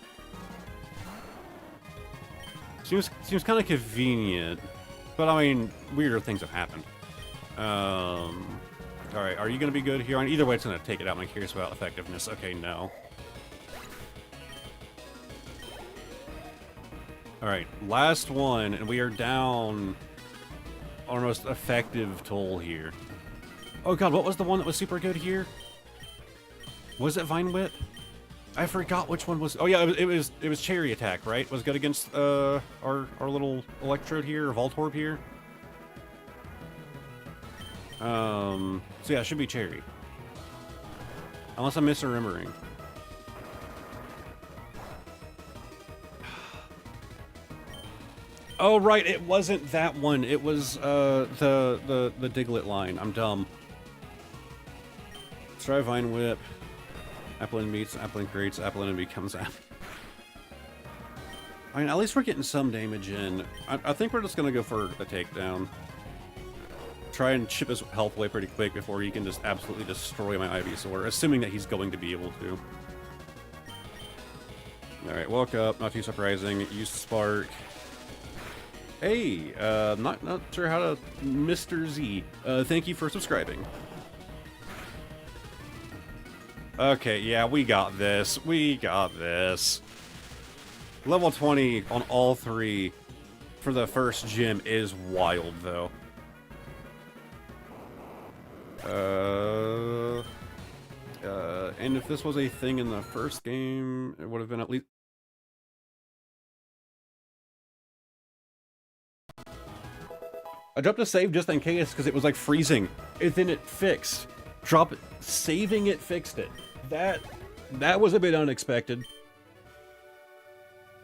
[SPEAKER 1] Seems kind of convenient, but I mean, weirder things have happened. Alright, are you going to be good here? Either way, it's going to take it out. I'm curious about effectiveness. Okay, no. Alright, last one, and we are down our most effective tool here. Oh god, what was the one that was super good here? Was it Vine Whip? I forgot which one was... Oh yeah, it was Cherry Attack, right? Was good against our little Electrode here, or Voltorb here. So yeah, it should be Cherry. Unless I'm misremembering. Oh, right, it wasn't that one. It was, the Diglett line. I'm dumb. Let's try Vine Whip. Applin meets, Applin creates, Applin becomes App. I mean, at least we're getting some damage in. I think we're just gonna go for a takedown. Try and chip his health away pretty quick before he can just absolutely destroy my Ivysaur, assuming that he's going to be able to. Alright, woke up, not too surprising. Used Spark. Hey, not sure how to... Mr. Z, thank you for subscribing. Okay, yeah, we got this. We got this. Level 20 on all three for the first gym is wild, though. And if this was a thing in the first game, it would have been at least... I dropped a save just in case, because it was like freezing. And then it fixed. Drop it. Saving it fixed it. That was a bit unexpected.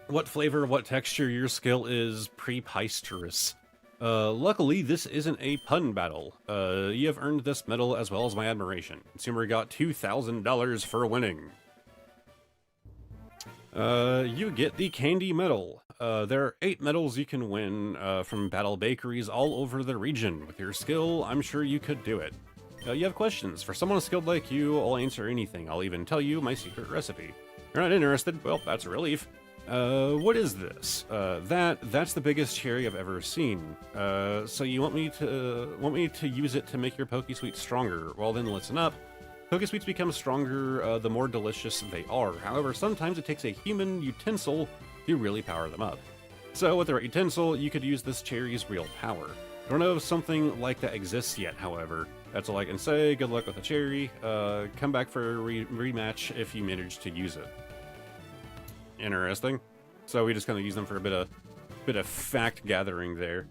[SPEAKER 1] What flavor, what texture, your skill is preposterous. Luckily, this isn't a pun battle. You have earned this medal as well as my admiration. Consumer got $2,000 for winning. You get the Candy Medal. There are 8 medals you can win from battle bakeries all over the region. With your skill, I'm sure you could do it. You have questions. For someone skilled like you, I'll answer anything. I'll even tell you my secret recipe. You're not interested? Well, that's a relief. What is this? That's the biggest cherry I've ever seen. So you want me to use it to make your Pokesweets stronger? Well then listen up. Pokesweets become stronger the more delicious they are. However, sometimes it takes a human utensil to really power them up. So with the right utensil, you could use this cherry's real power. Don't know if something like that exists yet, however. That's all I can say. Good luck with the cherry. Come back for a rematch if you manage to use it. Interesting. So we just kind of use them for a bit of fact gathering there.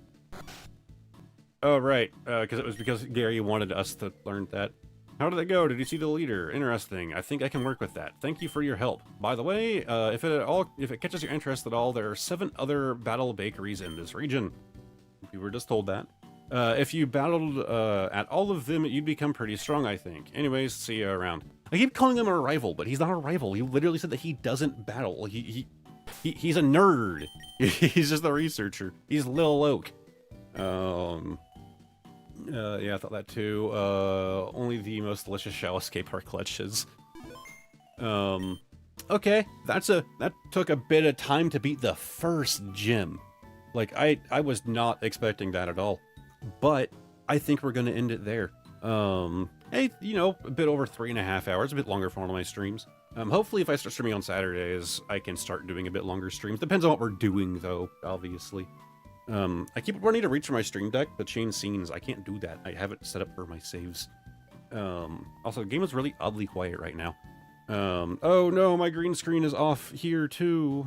[SPEAKER 1] Oh right, because it was because Gary wanted us to learn that. How did it go? Did you see the leader? Interesting. I think I can work with that. Thank you for your help. By the way, if it catches your interest at all, there are 7 other battle bakeries in this region. You were just told that. If you battled at all of them, you'd become pretty strong, I think. Anyways, see you around. I keep calling him a rival, but he's not a rival. He literally said that he doesn't battle. He's a nerd. He's just a researcher. He's Lil Oak. Yeah, I thought that too. Only the most delicious shall escape our clutches. Okay, that took a bit of time to beat the first gym. Like, I was not expecting that at all. But I think we're gonna end it there. Hey, you know, a bit over 3.5 hours, a bit longer for one of my streams. Hopefully if I start streaming on Saturdays, I can start doing a bit longer streams. Depends on what we're doing, though, obviously. I keep wanting to reach for my stream deck, but change scenes, I can't do that. I have it set up for my saves. Also, the game is really oddly quiet right now. Oh no, my green screen is off here too.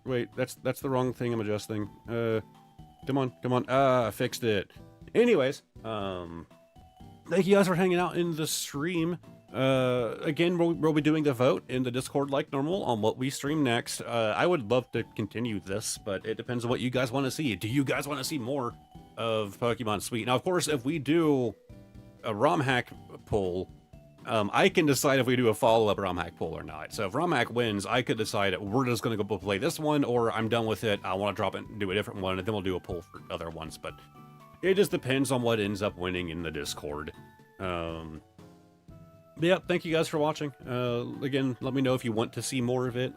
[SPEAKER 1] Wait, that's the wrong thing I'm adjusting. Come on. I fixed it. Anyways, thank you guys for hanging out in the stream. Again, we'll be doing the vote in the Discord like normal on what we stream next. I would love to continue this, but it depends on what you guys want to see. Do you guys want to see more of Pokemon Sweet? Now, of course, if we do a ROM hack poll, I can decide if we do a follow-up ROM hack poll or not. So if ROM hack wins, I could decide we're just going to go play this one, or I'm done with it, I want to drop it and do a different one, and then we'll do a poll for other ones. But it just depends on what ends up winning in the Discord. But yeah, thank you guys for watching. Again, let me know if you want to see more of it.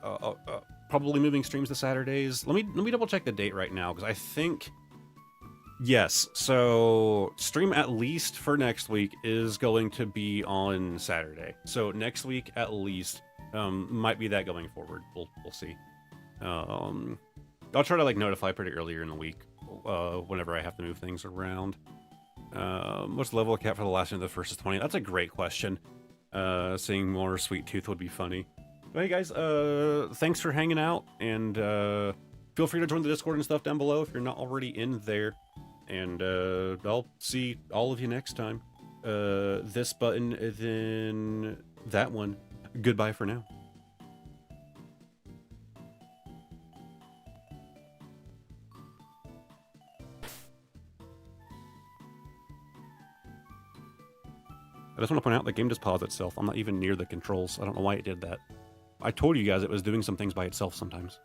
[SPEAKER 1] Probably moving streams to Saturdays. Let me double check the date right now, because I think... Yes, so stream at least for next week is going to be on Saturday. So next week at least, might be that going forward. We'll see. I'll try to like notify pretty earlier in the week, whenever I have to move things around. What's the level cap for the last one of the first is 20? That's a great question. Seeing more Sweet Tooth would be funny. But hey guys, thanks for hanging out, and feel free to join the Discord and stuff down below if you're not already in there. And I'll see all of you next time. This button, then that one. Goodbye for now. I just want to point out the game just paused itself. I'm not even near the controls. I don't know why it did that. I told you guys it was doing some things by itself sometimes.